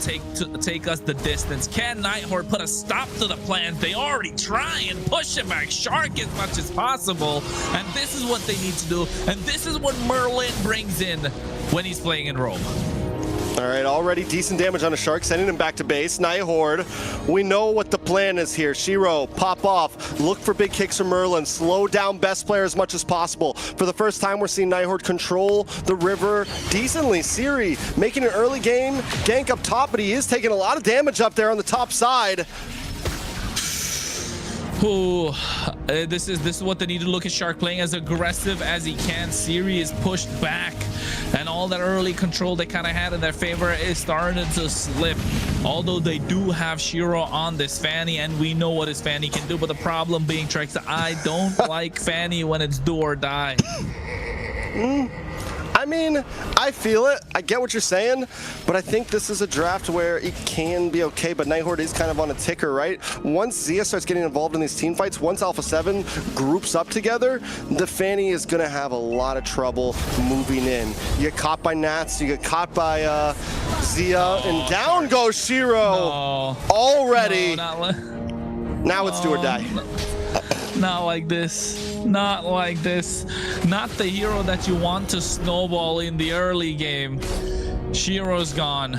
take us the distance? Can Nighthorde put a stop to the plans? They already try and push it back. Shark as much as possible. And this is what they need to do. And this is what Merlin brings in when he's playing in Rome. All right, already decent damage on a Shark, sending him back to base. Nighthorde, we know what the plan is here. Shiro, pop off, look for big kicks from Merlin, slow down best player as much as possible. For the first time, we're seeing Nighthorde control the river decently. Siri making an early game, gank up top, but he is taking a lot of damage up there on the top side. Ooh, this is what they need to look at. Shark playing as aggressive as he can. Siri is pushed back, and all that early control they kind of had in their favor is starting to slip. Although they do have Shiro on this Fanny, and we know what his Fanny can do, but the problem being, Trex, I don't like Fanny when it's do or die. I mean, I feel it. I get what you're saying, but I think this is a draft where it can be okay, but Nighthorde is kind of on a ticker, right? Once Zia starts getting involved in these team fights, once Alpha 7 groups up together, the Fanny is going to have a lot of trouble moving in. You get caught by Nats, you get caught by Zia, and down goes Shiro already. Now it's do or die. Not like this. Not like this. Not the hero that you want to snowball in the early game. Shiro's gone.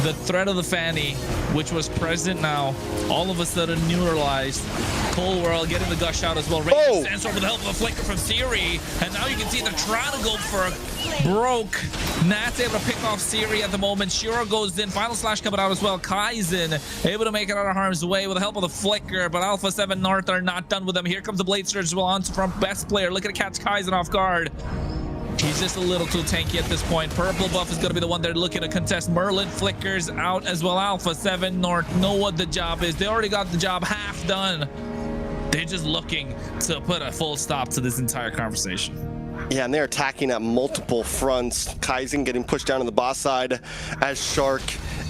The threat of the Fanny, which was present now, all of a sudden neutralized. Cold World getting the gush out as well. Raging Sandstorm with the help of a flicker from Siri. And now you can see they're trying to go for a broke. Nat's able to pick off Siri at the moment. Shiro goes in. Final Slash coming out as well. Kaizen able to make it out of harm's way with the help of the flicker. But Alpha 7 North are not done with them. Here comes the Blade Surge as well on from best player. Looking to catch Kaizen off guard. He's just a little too tanky at this point. Purple buff is going to be the one they're looking to contest. Merlin flickers out as well. Alpha 7 North know what the job is. They already got the job half done. They're just looking to put a full stop to this entire conversation. Yeah, and they're attacking at multiple fronts. Kaizen getting pushed down on the boss side as Shark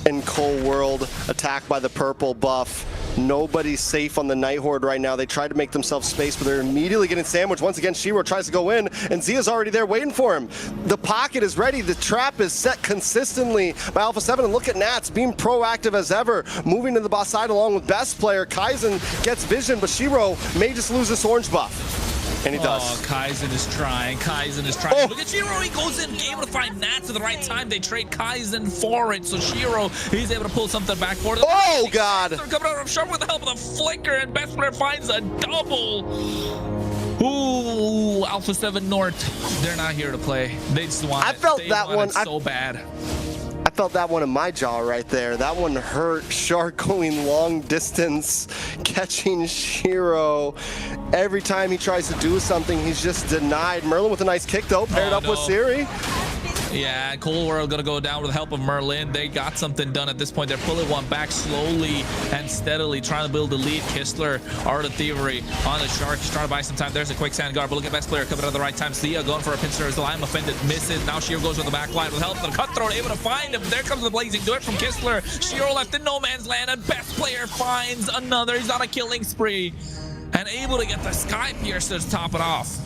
and Cold World attacked by the purple buff. Nobody's safe on the Nighthorde right now. They try to make themselves space, but they're immediately getting sandwiched. Once again, Shiro tries to go in, and Zia's already there waiting for him. The pocket is ready. The trap is set consistently by Alpha 7. And look at Nats being proactive as ever, moving to the boss side along with best player. Kaizen gets vision, but Shiro may just lose this orange buff. And he does. Oh, Kaizen is trying. Kaizen is trying. Look at Shiro. He goes in, able to find Nats at the right time. They trade Kaizen for it. So Shiro, he's able to pull something back for them. Oh, God. They're coming out of Sharp with the help of the flicker, and best player finds a double. Ooh, Alpha 7 North. They're not here to play. They just want I felt that one so bad. I felt that one in my jaw right there. That one hurt. Shark going long distance, catching Shiro. Every time he tries to do something, he's just denied. Merlin with a nice kick though, paired up with Siri. Yeah, Cold World gonna go down with the help of Merlin. They got something done at this point. They're pulling one back slowly and steadily, trying to build the lead. Kistler, Art of Thievery on the Shark. He's trying to buy some time. There's a quick sand guard, but look at best player coming at the right time. Sia going for a pincer as well. I'm offended, misses. Now Shiro goes on the back line with help of the Cutthroat, able to find him. There comes the blazing do it from Kistler. Shiro left in no man's land, and best player finds another. He's on a killing spree and able to get the Sky Piercer to top it off.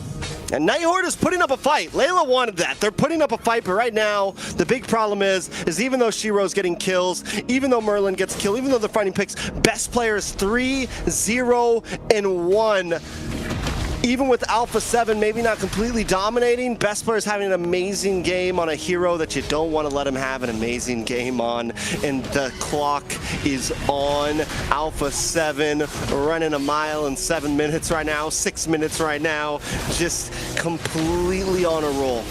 And Nighthorde is putting up a fight. Layla wanted that. They're putting up a fight, but right now, the big problem is even though Shiro's getting kills, even though Merlin gets killed, even though they're finding picks, best player is 3-0-1. Even with Alpha 7 maybe not completely dominating, best player is having an amazing game on a hero that you don't want to let him have an amazing game on. And the clock is on. Alpha 7 running a mile in 7 minutes right now, 6 minutes right now, just completely on a roll.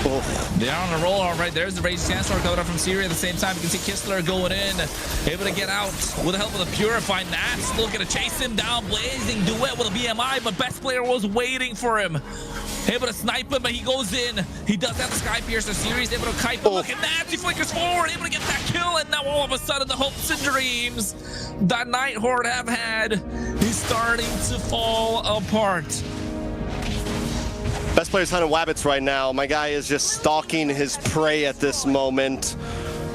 Oh. They're on a roll, all right. There's the Raging Sandstorm coming up from Syria at the same time. You can see Kistler going in, able to get out with the help of the Purify. Nats looking to chase him down. Blazing duet with a BMI, but best player was waiting for him. Able to snipe him, but he goes in. He does have the Sky Piercer series, able to kite him. Look at Nats, he flickers forward, able to get that kill, and now all of a sudden the hopes and dreams that Nighthorde have had is starting to fall apart. Best player's hunting Wabbits right now. My guy is just stalking his prey at this moment.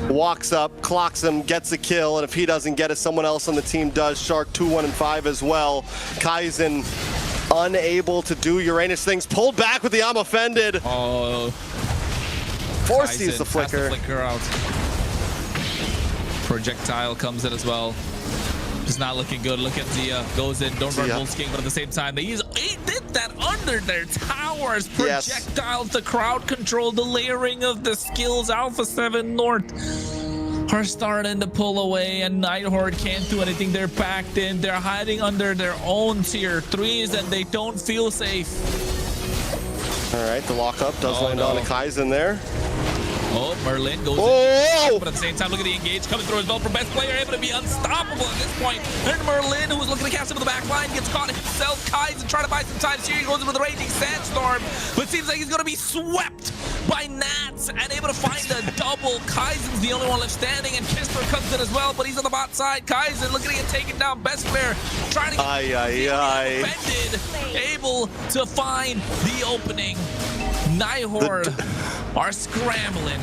Walks up, clocks him, gets a kill, and if he doesn't get it, someone else on the team does. Shark 2-1-5 as well. Kaizen unable to do Uranus things. Pulled back with the I'm offended. Oh. Foresees the Has to flicker. flicker out. Projectile comes in as well. It's not looking good. Look at Zia. Goes in. Don't run full king, but at the same time, he did that under their towers. Projectiles, the crowd control, the layering of the skills. Alpha 7 North are starting to pull away, and Nighthorde can't do anything. They're backed in. They're hiding under their own tier 3s, and they don't feel safe. All right, the lockup does land on a Kaizen there. Oh, Merlin goes in, but at the same time, look at the engage coming through as well from best player, able to be unstoppable at this point. And Merlin, who was looking to cast him in the back line, gets caught himself. Kaizen trying to buy some time. Here he goes in with the Raging Sandstorm, but seems like he's going to be swept by Nats and able to find a double. Kaizen's the only one left standing, and Kistler comes in as well, but he's on the bot side. Kaizen looking to get taken down. Best player trying to get defended, able to find the opening. Nighthorde are scrambling.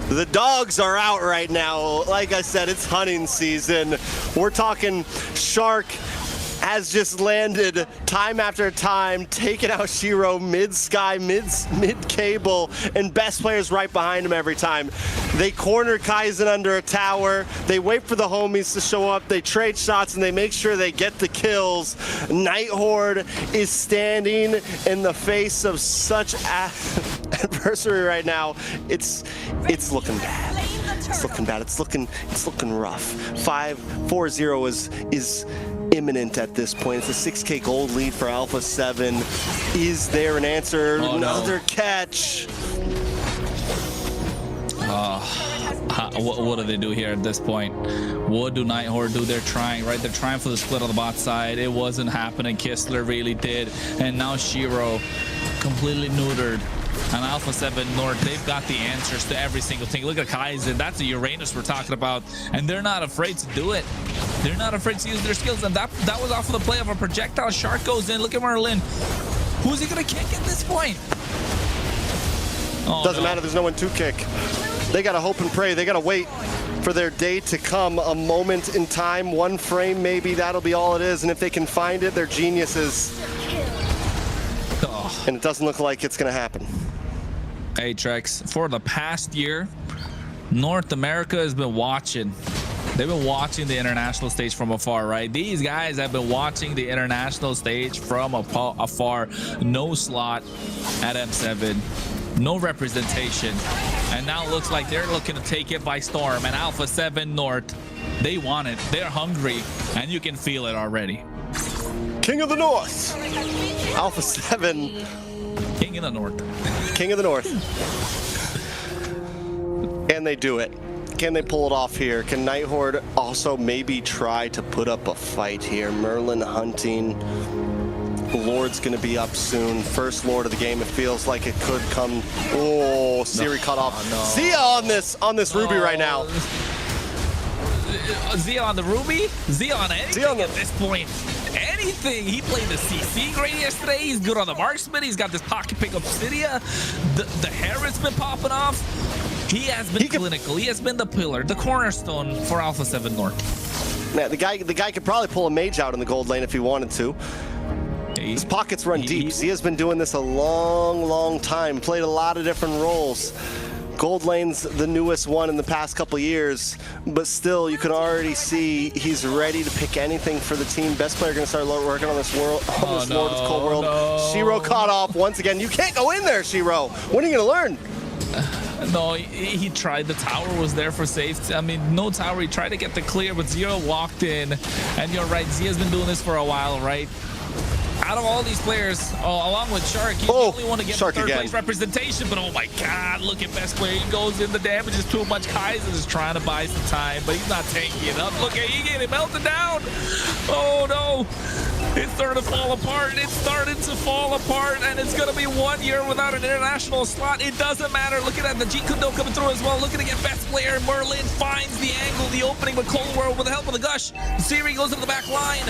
The dogs are out right now. Like I said, it's hunting season. We're talking Shark has just landed time after time, taking out Shiro mid-sky, mid-cable, and best players right behind him every time. They corner Kaizen under a tower. They wait for the homies to show up. They trade shots, and they make sure they get the kills. Nighthorde is standing in the face of such adversary right now. It's looking bad. It's looking bad. It's looking rough. 5-4-0 is imminent at this point. It's a 6K gold lead for Alpha 7. Is there an answer? Another catch. What do they do here at this point? What do Nighthorde do? They're trying, right? They're trying for the split on the bot side. It wasn't happening. Kistler really did. And now Shiro completely neutered. And Alpha 7 North, they've got the answers to every single thing. Look at Kaizen. That's the Uranus we're talking about. And they're not afraid to do it. They're not afraid to use their skills. And that was off of the play of a projectile. Shark goes in. Look at Merlin. Who's he going to kick at this point? Doesn't matter. There's no one to kick. They got to hope and pray. They got to wait for their day to come. A moment in time, one frame maybe. That'll be all it is. And if they can find it, they're geniuses. And it doesn't look like it's going to happen. Hey, Trex, for the past year, North America has been watching. They've been watching the international stage from afar, right? These guys have been watching the international stage from afar. No slot at M7, no representation. And now it looks like they're looking to take it by storm. And Alpha 7 North, they want it. They're hungry, and you can feel it already. King of the North. Alpha 7. King of the North. King of the North. Can they do it? Can they pull it off here? Can Nighthorde also maybe try to put up a fight here? Merlin hunting. Lord's gonna be up soon. First Lord of the game. It feels like it could come. Oh, Siri cut off. Zia on this Ruby right now. Zia on the Ruby? Zia on anything at this point. Anything. He played the CC great yesterday. He's good on the marksman. He's got this pocket pick Obsidia. The hair has been popping off. He has been clinical. He has been the pillar, the cornerstone for Alpha 7 North. Yeah, the guy could probably pull a mage out in the gold lane if he wanted to. His pockets run deep. Zia's been doing this a long time. Played a lot of different roles. Gold lane's the newest one in the past couple years, but still, you can already see he's ready to pick anything for the team. Best player gonna start working on this Lord of the Cold World. Shiro caught off once again. You can't go in there, Shiro. When are you gonna learn? No, he tried. The tower was there for safety. I mean, no tower. He tried to get the clear, but Zia walked in. And you're right, Zia's been doing this for a while, right? Out of all these players, along with Shark, he's the only one to get the third place representation. But oh my God, look at best player. He goes in, the damage is too much. Kaizen is trying to buy some time, but he's not taking it up. Look at he getting melted down. Oh no. It's starting to fall apart. It's starting to fall apart, and it's going to be 1 year without an international slot. It doesn't matter. Look at that. The G Kundo coming through as well. Looking to get best player. Merlin finds the angle, the opening with Cold World with the help of the Gush. Siri goes into the back line.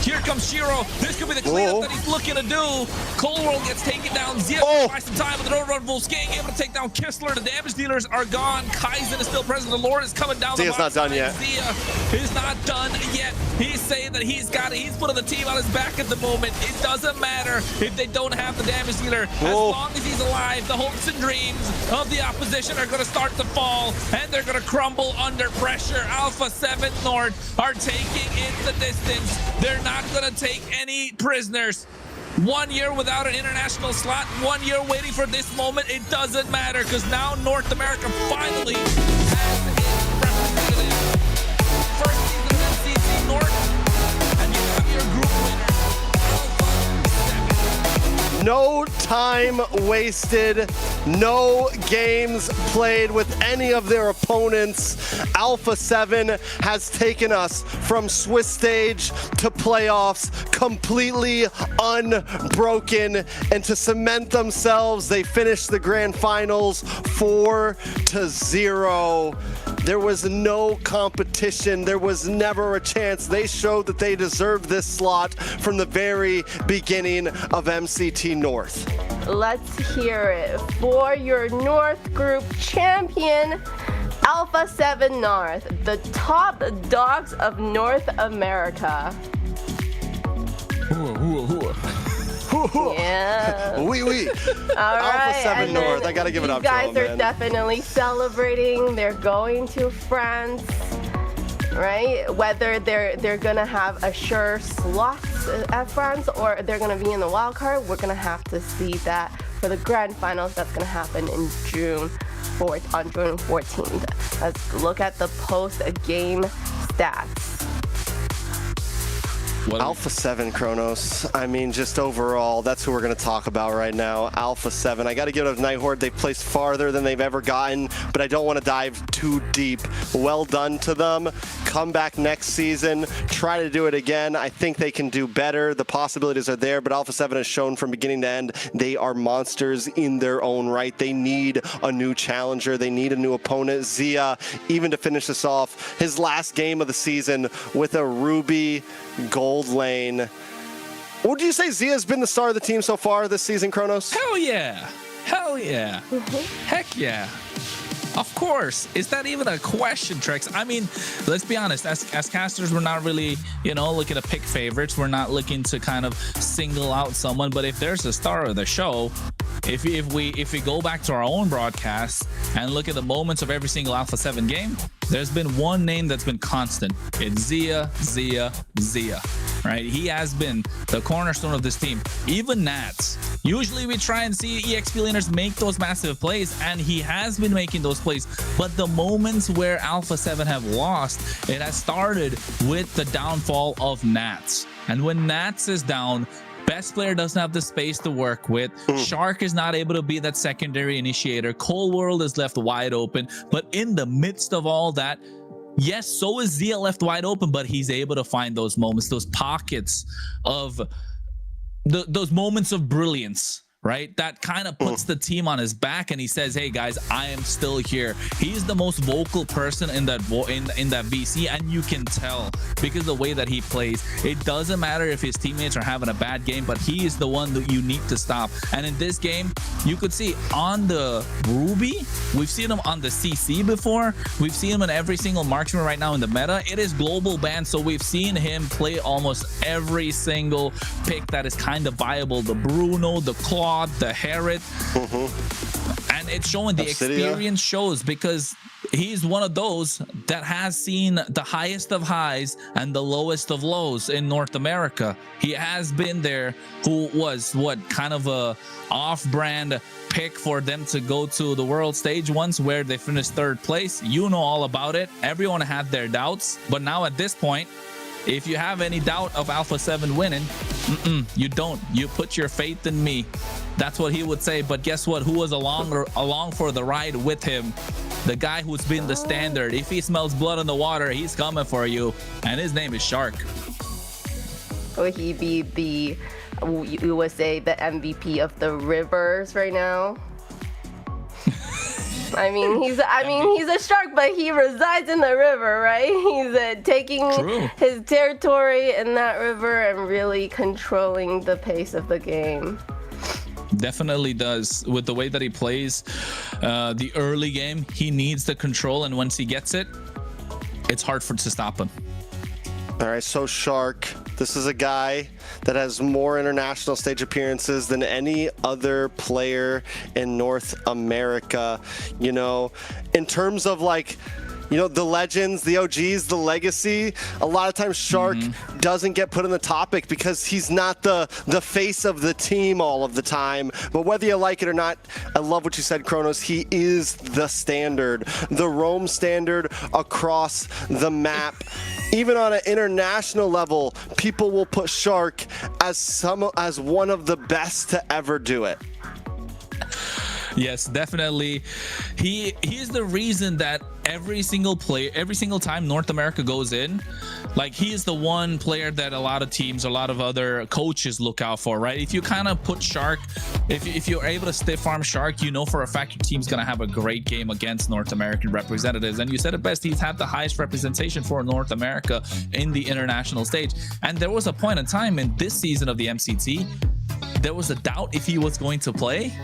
Here comes Shiro. This could be the cleanup that he's looking to do. Cold World gets taken down. Zia buys some time with an overrun. Volsking able to take down Kistler. The damage dealers are gone. Kaizen is still present. The Lord is coming down. Zia's not done yet. Zia is not done yet. He's saying that he's got it. He's putting the team on his back at the moment. It doesn't matter if they don't have the damage dealer. As long as he's alive, the hopes and dreams of the opposition are going to start to fall, and they're going to crumble under pressure. Alpha 7 North are taking in the distance. They're not going to take any prisoners. 1 year without an international slot, 1 year waiting for this moment. It doesn't matter because now North America finally has its representative. First season of MCT North, and you have your group winner, Alpha 7. No time wasted, no games played with any of their opponents. Alpha 7 has taken us from Swiss stage to playoffs completely unbroken, and to cement themselves, they finished the grand finals 4-0. There was no competition. There was never a chance. They showed that they deserved this slot from the very beginning of MCT North. Let's hear it for your North Group champion, Alpha 7 North, the top dogs of North America. Yeah. Oui. All right. Alpha 7 North. I gotta give it up to them, You guys are man. definitely celebrating. They're going to France, right? Whether they're gonna have a sure slot at France or they're gonna be in the wild card, we're gonna have to see that for the grand finals. That's gonna happen in June 14th. Let's look at the post-game stats. Alpha 7 Kronos, I mean, just overall, that's who we're going to talk about right now. Alpha 7. I got to give it up to Nighthorde. They placed farther than they've ever gotten, but I don't want to dive too deep. Well done to them. Come back next season. Try to do it again. I think they can do better. The possibilities are there, but Alpha 7 has shown from beginning to end they are monsters in their own right. They need a new challenger. They need a new opponent. Zia, even to finish this off, his last game of the season with a Ruby gold lane. Would you say Zia's been the star of the team so far this season, Kronos? Hell yeah. Hell yeah. Heck yeah. Of course. Is that even a question, Trex? I mean, let's be honest. As casters, we're not really, looking to pick favorites. We're not looking to kind of single out someone. But if there's a star of the show, if we go back to our own broadcast and look at the moments of every single Alpha 7 game, there's been one name that's been constant. It's Zia. Right? He has been the cornerstone of this team. Even Nats. Usually we try and see EXP laners make those massive plays, and he has been making those plays. But the moments where Alpha 7 have lost, it has started with the downfall of Nats. And when Nats is down, best player doesn't have the space to work with. Shark is not able to be that secondary initiator. Cold World is left wide open. But in the midst of all that, yes, so is Zia left wide open, but he's able to find those moments, those pockets of those moments of brilliance, right? That kind of puts the team on his back, and he says, hey guys, I am still here. He's the most vocal person in that in that VC, and you can tell because of the way that he plays. It doesn't matter if his teammates are having a bad game, but he is the one that you need to stop. And in this game, you could see on the Ruby, we've seen him on the CC before. We've seen him in every single marksman right now in the meta. It is global ban, so we've seen him play almost every single pick that is kind of viable. The Bruno, the Claw, the Herod, and it's showing. The experience shows, because he's one of those that has seen the highest of highs and the lowest of lows in North America. He has been there, who was kind of a off-brand pick for them to go to the world stage once, where they finished third place. You know all about it. Everyone had their doubts, but now at this point, if you have any doubt of Alpha 7 winning, you don't. You put your faith in me. That's what he would say. But guess what? Who was along for the ride with him? The guy who's been the standard. If he smells blood in the water, he's coming for you. And his name is Shark. Will he be you would say, the MVP of the rivers right now? he's a shark, but he resides in the river, right? He's taking his territory in that river and really controlling the pace of the game. Definitely does. With the way that he plays the early game, he needs the control, and once he gets it, it's hard to stop him. All right, so Shark, this is a guy that has more international stage appearances than any other player in North America. You know, in terms of like, you know, the legends, the OGs, the legacy, a lot of times Shark doesn't get put in the topic because he's not the face of the team all of the time. But whether you like it or not, I love what you said, Kronos. He is the standard, the roam standard across the map. Even on an international level, people will put Shark as one of the best to ever do it. Yes, definitely. He is the reason that every single time North America goes in, like, he is the one player that a lot of teams, a lot of other coaches look out for, right? If you kind of put Shark, if you're able to stiff arm Shark, you know for a fact your team's gonna have a great game against North American representatives. And you said it best, he's had the highest representation for North America in the international stage. And there was a point in time in this season of the MCT, there was a doubt if he was going to play.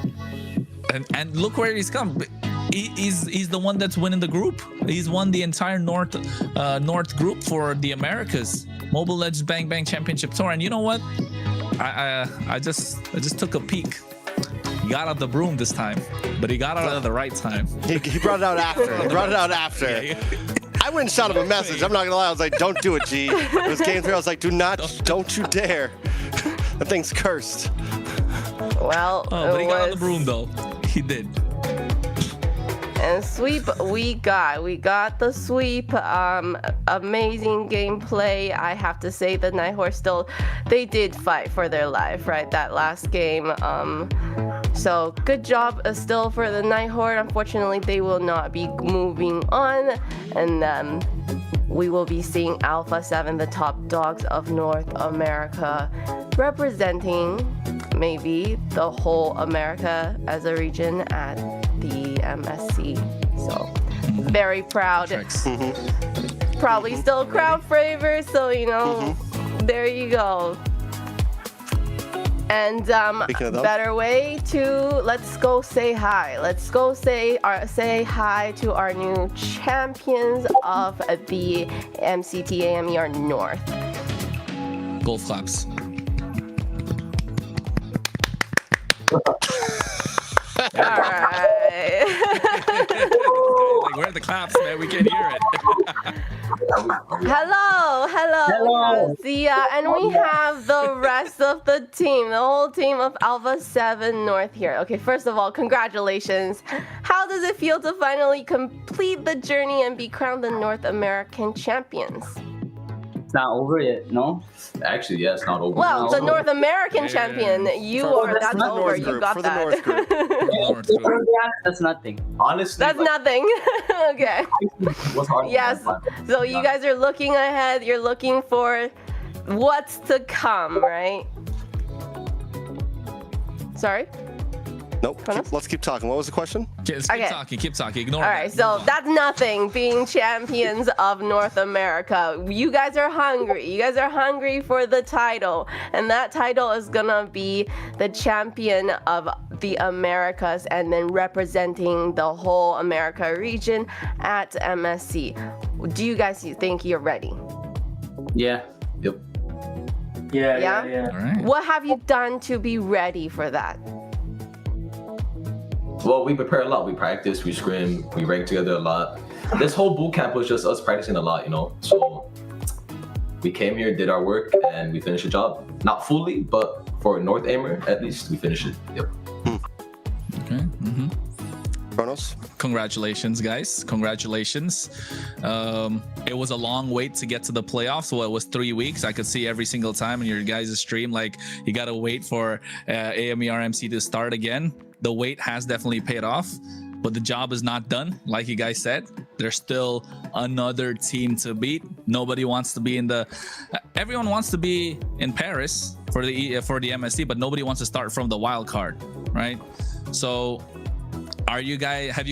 And look where he's come. He's the one that's winning the group. He's won the entire North group for the Americas Mobile Legends Bang Bang Championship Tour. And you know what? I just took a peek. He got out the broom this time, but he got out at the right time. He brought it out after. Yeah. I went and shot him a message. I'm not gonna lie. I was like, "Don't do it, G." It was game 3. I was like, "Don't you dare!" That thing's cursed. Well, but he got on the broom though. He did. And sweep we got the sweep. Amazing gameplay. I have to say the Nighthorse still, they did fight for their life, right? That last game. So good job still for the Nighthorse. Unfortunately, they will not be moving on, and we will be seeing Alpha 7, the top dogs of North America, representing maybe the whole America as a region at the MSC. So very proud. Probably still crowd favorite, so you know, there you go. And better way to, let's go say hi. Let's go say hi to our new champions of the MCT AMER North. Golf claps. All right. Like, where are the claps, man? We can't hear it. Hello, Zia, and we have the rest of the team, the whole team of Alpha 7 North here. Okay, first of all, congratulations. How does it feel to finally complete the journey and be crowned the North American champions? It's not over yet, no? Actually, yeah, it's not over. Well, the North American champion, that's over. You got that. That's nothing. Honestly, that's nothing. Okay. Yes. So you guys are looking ahead. You're looking for what's to come, right? Sorry? Nope. Let's keep talking. What was the question? Keep talking. Ignore All right, so that's nothing. Being champions of North America. You guys are hungry. You guys are hungry for the title. And that title is going to be the champion of the Americas and then representing the whole America region at MSC. Do you guys think you're ready? Yeah. Yep. Yeah? All right. What have you done to be ready for that? Well, we prepare a lot. We practice, we scrim, we rank together a lot. This whole boot camp was just us practicing a lot, you know? So we came here, did our work, and we finished the job. Not fully, but for North AMER, at least, we finished it. Yep. Okay. Kronos? Congratulations, guys. Congratulations. It was a long wait to get to the playoffs. So it was 3 weeks. I could see every single time in your guys' stream, like, you got to wait for AMER MC to start again. The wait has definitely paid off, but the job is not done. Like you guys said, there's still another team to beat. Nobody wants to be in the, everyone wants to be in Paris for the MSC, but nobody wants to start from the wild card, right? So have you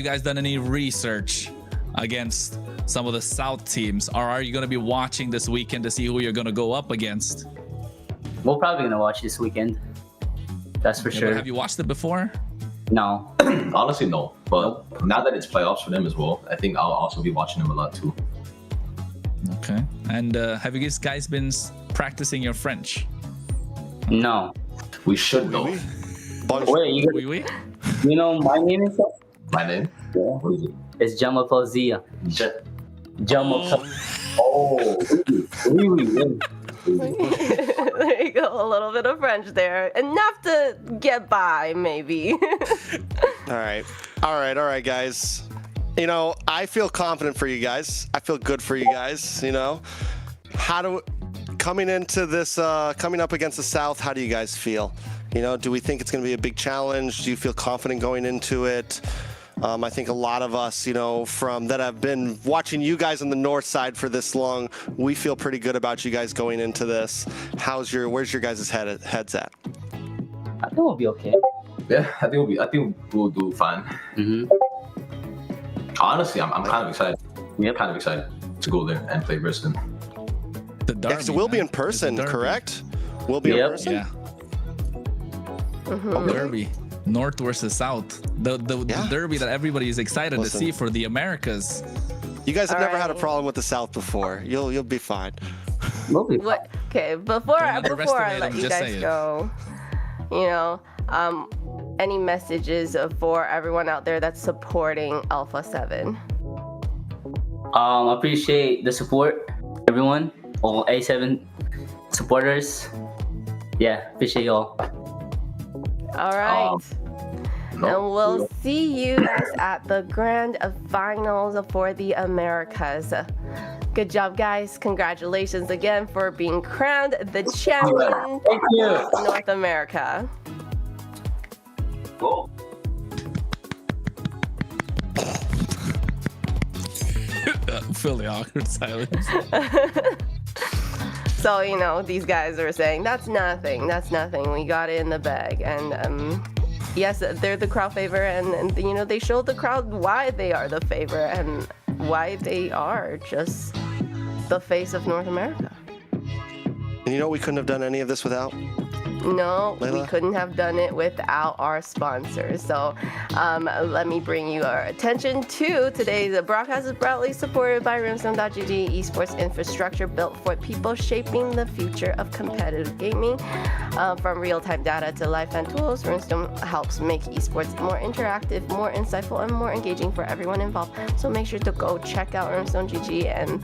guys done any research against some of the South teams, or are you going to be watching this weekend to see who you're going to go up against? We're probably gonna watch this weekend. That's for sure. Have you watched it before? No. Honestly, no. But now that it's playoffs for them as well, I think I'll also be watching them a lot too. Okay. And have you guys been practicing your French? No. We should know. Wait, you know my name is what? My name? Yeah. What is it? It's Jamal Fawzia. Jamal. Oh. There you go, a little bit of French there. Enough to get by, maybe. All right, guys. You know, I feel confident for you guys. I feel good for you guys, you know. Coming into this, coming up against the South, how do you guys feel? You know, do we think it's going to be a big challenge? Do you feel confident going into it? I think a lot of us, you know, from that have been watching you guys on the north side for this long, we feel pretty good about you guys going into this. Where's your guys' heads at? I think we'll be okay. Yeah, I think we'll do fine. Honestly, I'm kind of excited. Yeah, kind of excited to go there and play Brisbane. The derby, Next, we'll be in person, correct? We'll be in person. Yeah. Derby. North versus South, the derby that everybody is excited to see for the Americas. You guys have never had a problem with the South before. You'll be fine. What? Okay, before I let you guys go, you know, any messages for everyone out there that's supporting Alpha 7? Appreciate the support, everyone, all A7 supporters. Yeah, appreciate y'all. All right. And we'll see you guys at the grand finals for the Americas. Good job, guys. Congratulations again for being crowned the champion of North America. Cool. Feel the awkward silence. So, you know, these guys are saying, that's nothing. We got it in the bag. And yes, they're the crowd favorite. And, you know, they showed the crowd why they are the favorite and why they are just the face of North America. And you know, we couldn't have done any of this without? No, Layla? We couldn't have done it without our sponsors. So let me bring you our attention to today's broadcast is proudly supported by Rimstone.gg esports infrastructure built for people shaping the future of competitive gaming. From real-time data to live fan tools, Rimstone helps make esports more interactive, more insightful, and more engaging for everyone involved. So make sure to go check out Rimstone.gg and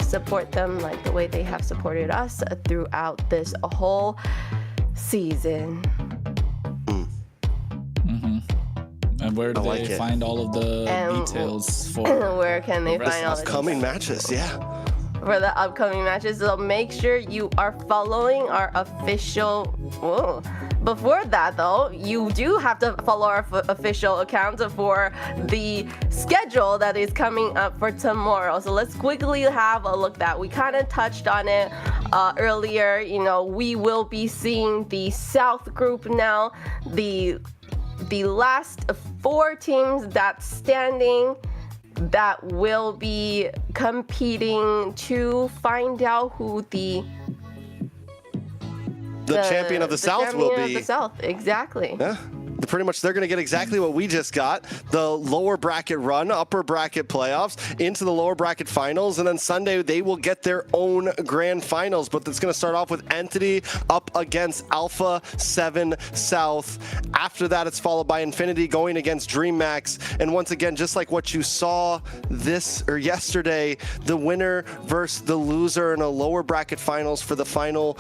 support them like the way they have supported us throughout this whole season. And where do they find all of the details for where can they find all the upcoming matches? Yeah, for the upcoming matches. So make sure you are following our official. Whoa. Before that, though, you do have to follow our official account for the schedule that is coming up for tomorrow. So let's quickly have a look at that. We kind of touched on it earlier. You know, we will be seeing the South group now. The last 4 teams that's standing that will be competing to find out who the champion of the South will be. Of the South, exactly. Yeah. Pretty much, they're going to get exactly what we just got: the lower bracket run, upper bracket playoffs, into the lower bracket finals, and then Sunday they will get their own grand finals. But it's going to start off with Entity up against Alpha 7 South. After that, it's followed by Infinity going against DreamMax. And once again, just like what you saw yesterday, the winner versus the loser in a lower bracket finals for the final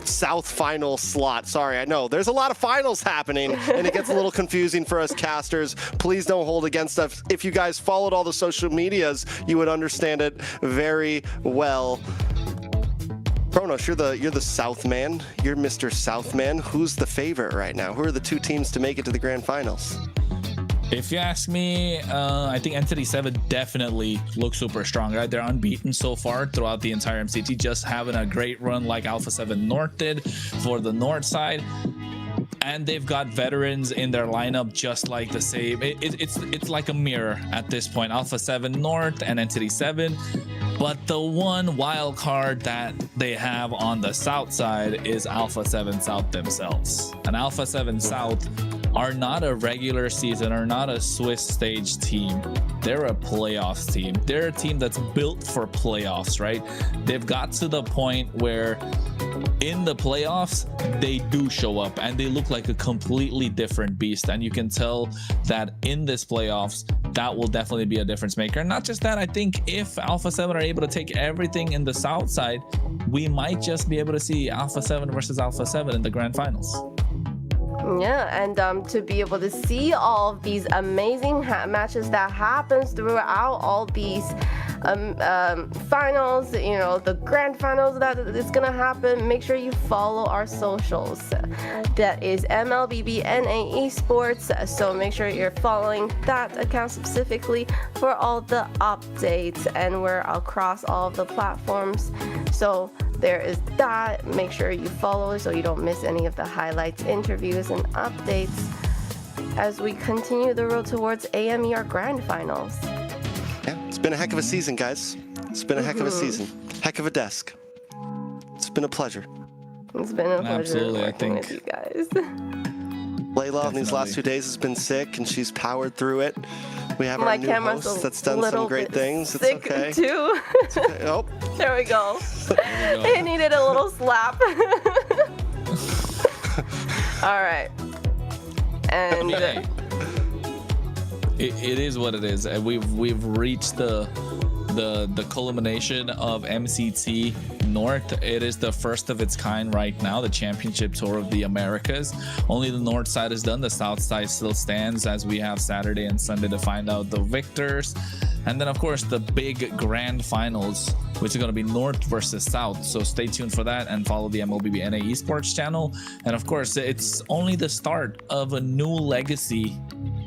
South final slot. Sorry, I know there's a lot of finals happening and it gets a little confusing for us casters. Please don't hold against us. If you guys followed all the social medias, you would understand it very well. Kronos, you're the South man. You're Mr. South man. Who's the favorite right now? Who are the 2 teams to make it to the grand finals? If you ask me, I think Entity 7 definitely looks super strong, right? They're unbeaten so far throughout the entire MCT, just having a great run like Alpha 7 North did for the North side. and they've got veterans in their lineup just like the same. It's like a mirror at this point. Alpha 7 North and Entity 7. But the one wild card that they have on the south side is Alpha 7 South themselves. And Alpha 7 South are not a regular season or not a Swiss stage team. They're a playoffs team. They're a team that's built for playoffs, right? They've got to the point where in the playoffs, they do show up and they look like a completely different beast. And you can tell that in this playoffs, that will definitely be a difference maker. And not just that, I think if Alpha 7 are able to take everything in the south side, we might just be able to see Alpha 7 versus Alpha 7 in the grand finals. Yeah, and to be able to see all of these amazing matches that happens throughout all these finals, you know, the grand finals that is gonna happen, make sure you follow our socials. That is MLBB Esports, so make sure you're following that account specifically for all the updates, and we're across all of the platforms. So there is that. Make sure you follow so you don't miss any of the highlights, interviews, and updates as we continue the road towards AMER Grand Finals. Yeah, it's been a heck of a season, guys. It's been a heck of a season. Heck of a desk. It's been a pleasure. It's been a pleasure Absolutely, working with you guys. Layla in these last 2 days has been sick and she's powered through it. We have our new host that's done some great things. It's okay. Too. It's okay. Oh. There we go. It needed a little slap. All right. And yeah. It is what it is. And we've reached the culmination of MCT North. It is the first of its kind right now, the championship tour of the Americas. Only the north side is done. The south side still stands, as we have Saturday and Sunday to find out the victors. And then of course the big grand finals, which is going to be north versus south. So stay tuned for that and follow the MLBB Esports channel. And of course, it's only the start of a new legacy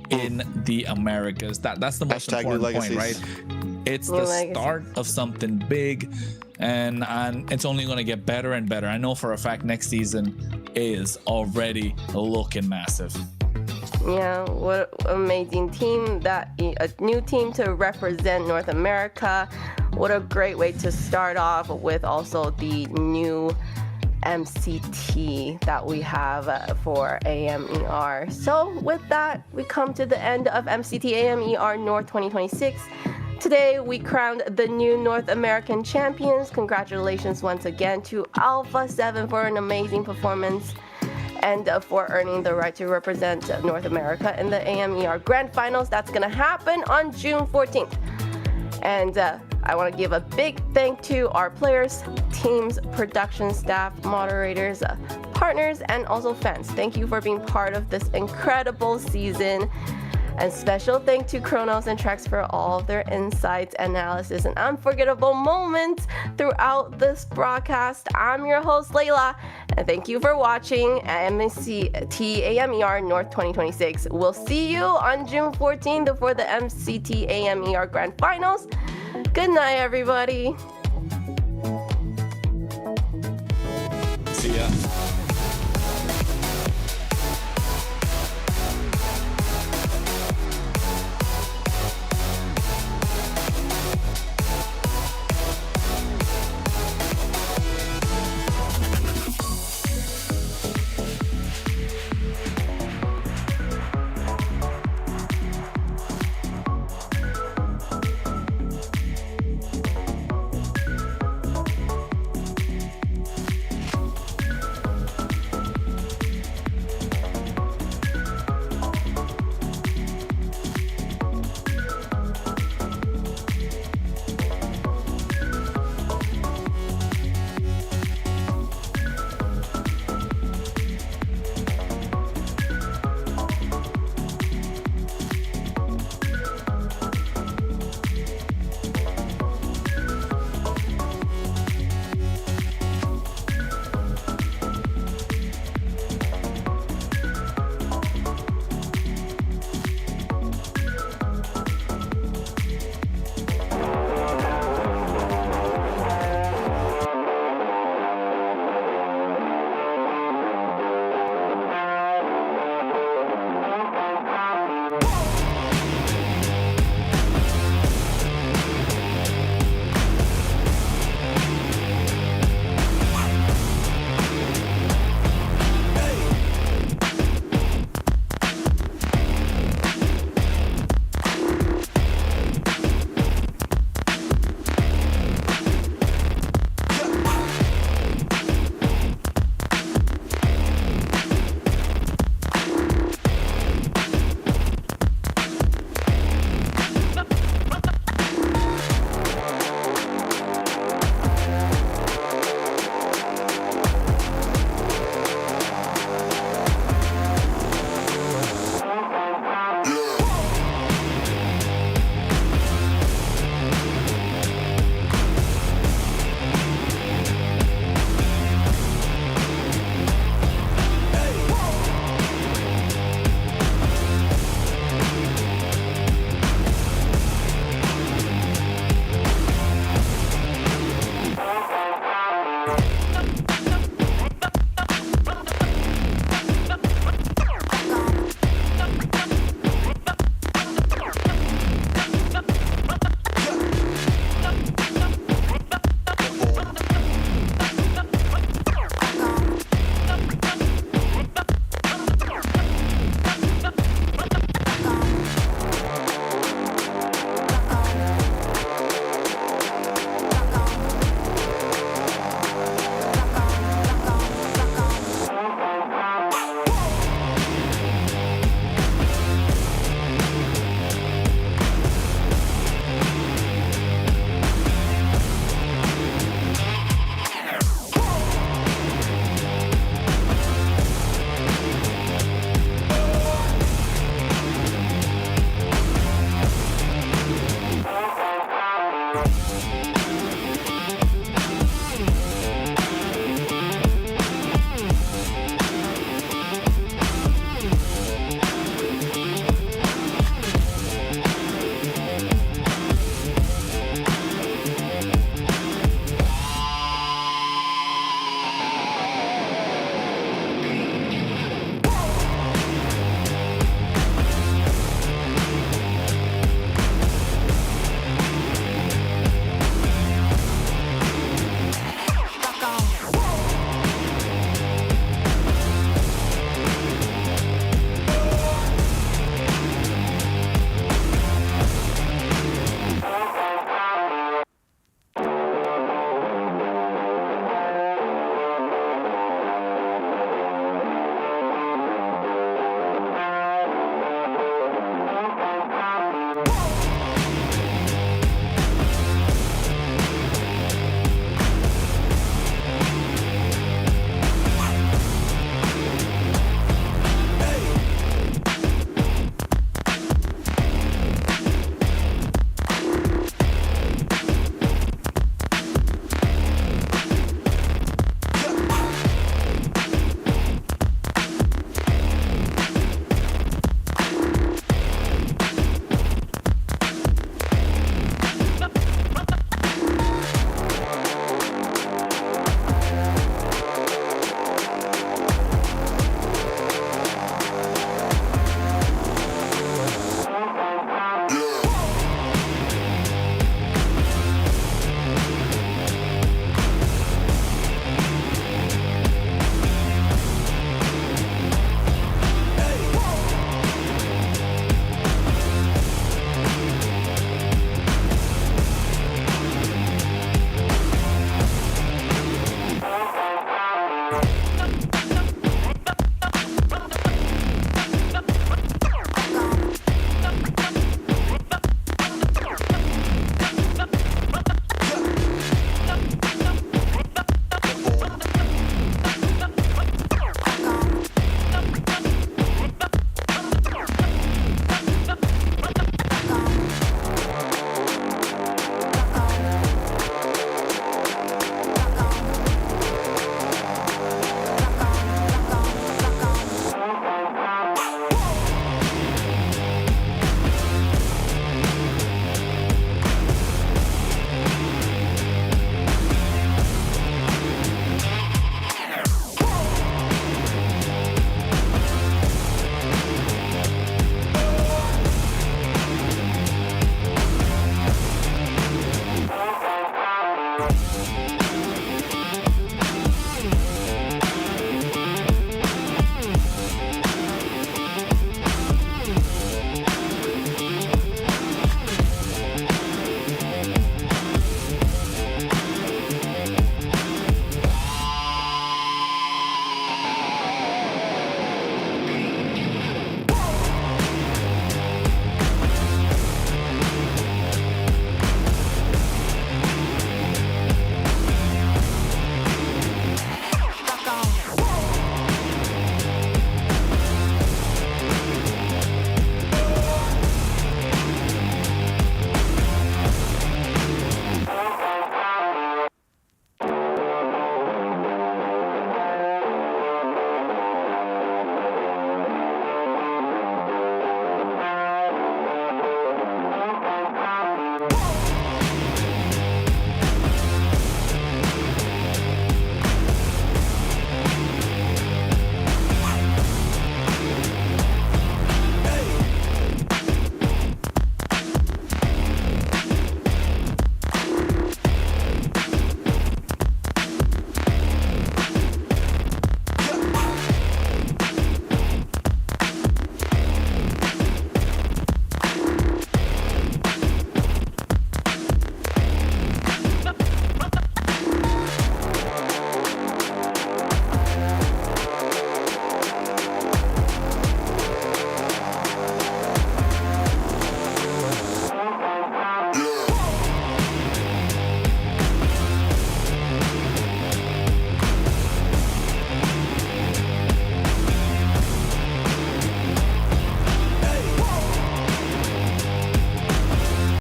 in the Americas. That's the most important point, right? It's the start of something big, and it's only going to get better and better. I know for a fact next season is already looking massive. Yeah, what an amazing team, that a new team to represent North America. What a great way to start off with also the new MCT that we have for AMER. So with that, we come to the end of MCT AMER North 2026. Today, we crowned the new North American champions. Congratulations once again to Alpha 7 for an amazing performance and for earning the right to represent North America in the AMER Grand Finals. That's going to happen on June 14th. And I want to give a big thank to our players, teams, production staff, moderators, partners, and also fans. Thank you for being part of this incredible season. And special thank to Kronos and Trex for all of their insights, analysis, and unforgettable moments throughout this broadcast. I'm your host, Layla, and thank you for watching MCT AMER North 2026. We'll see you on June 14th for the MCT AMER Grand Finals. Good night, everybody.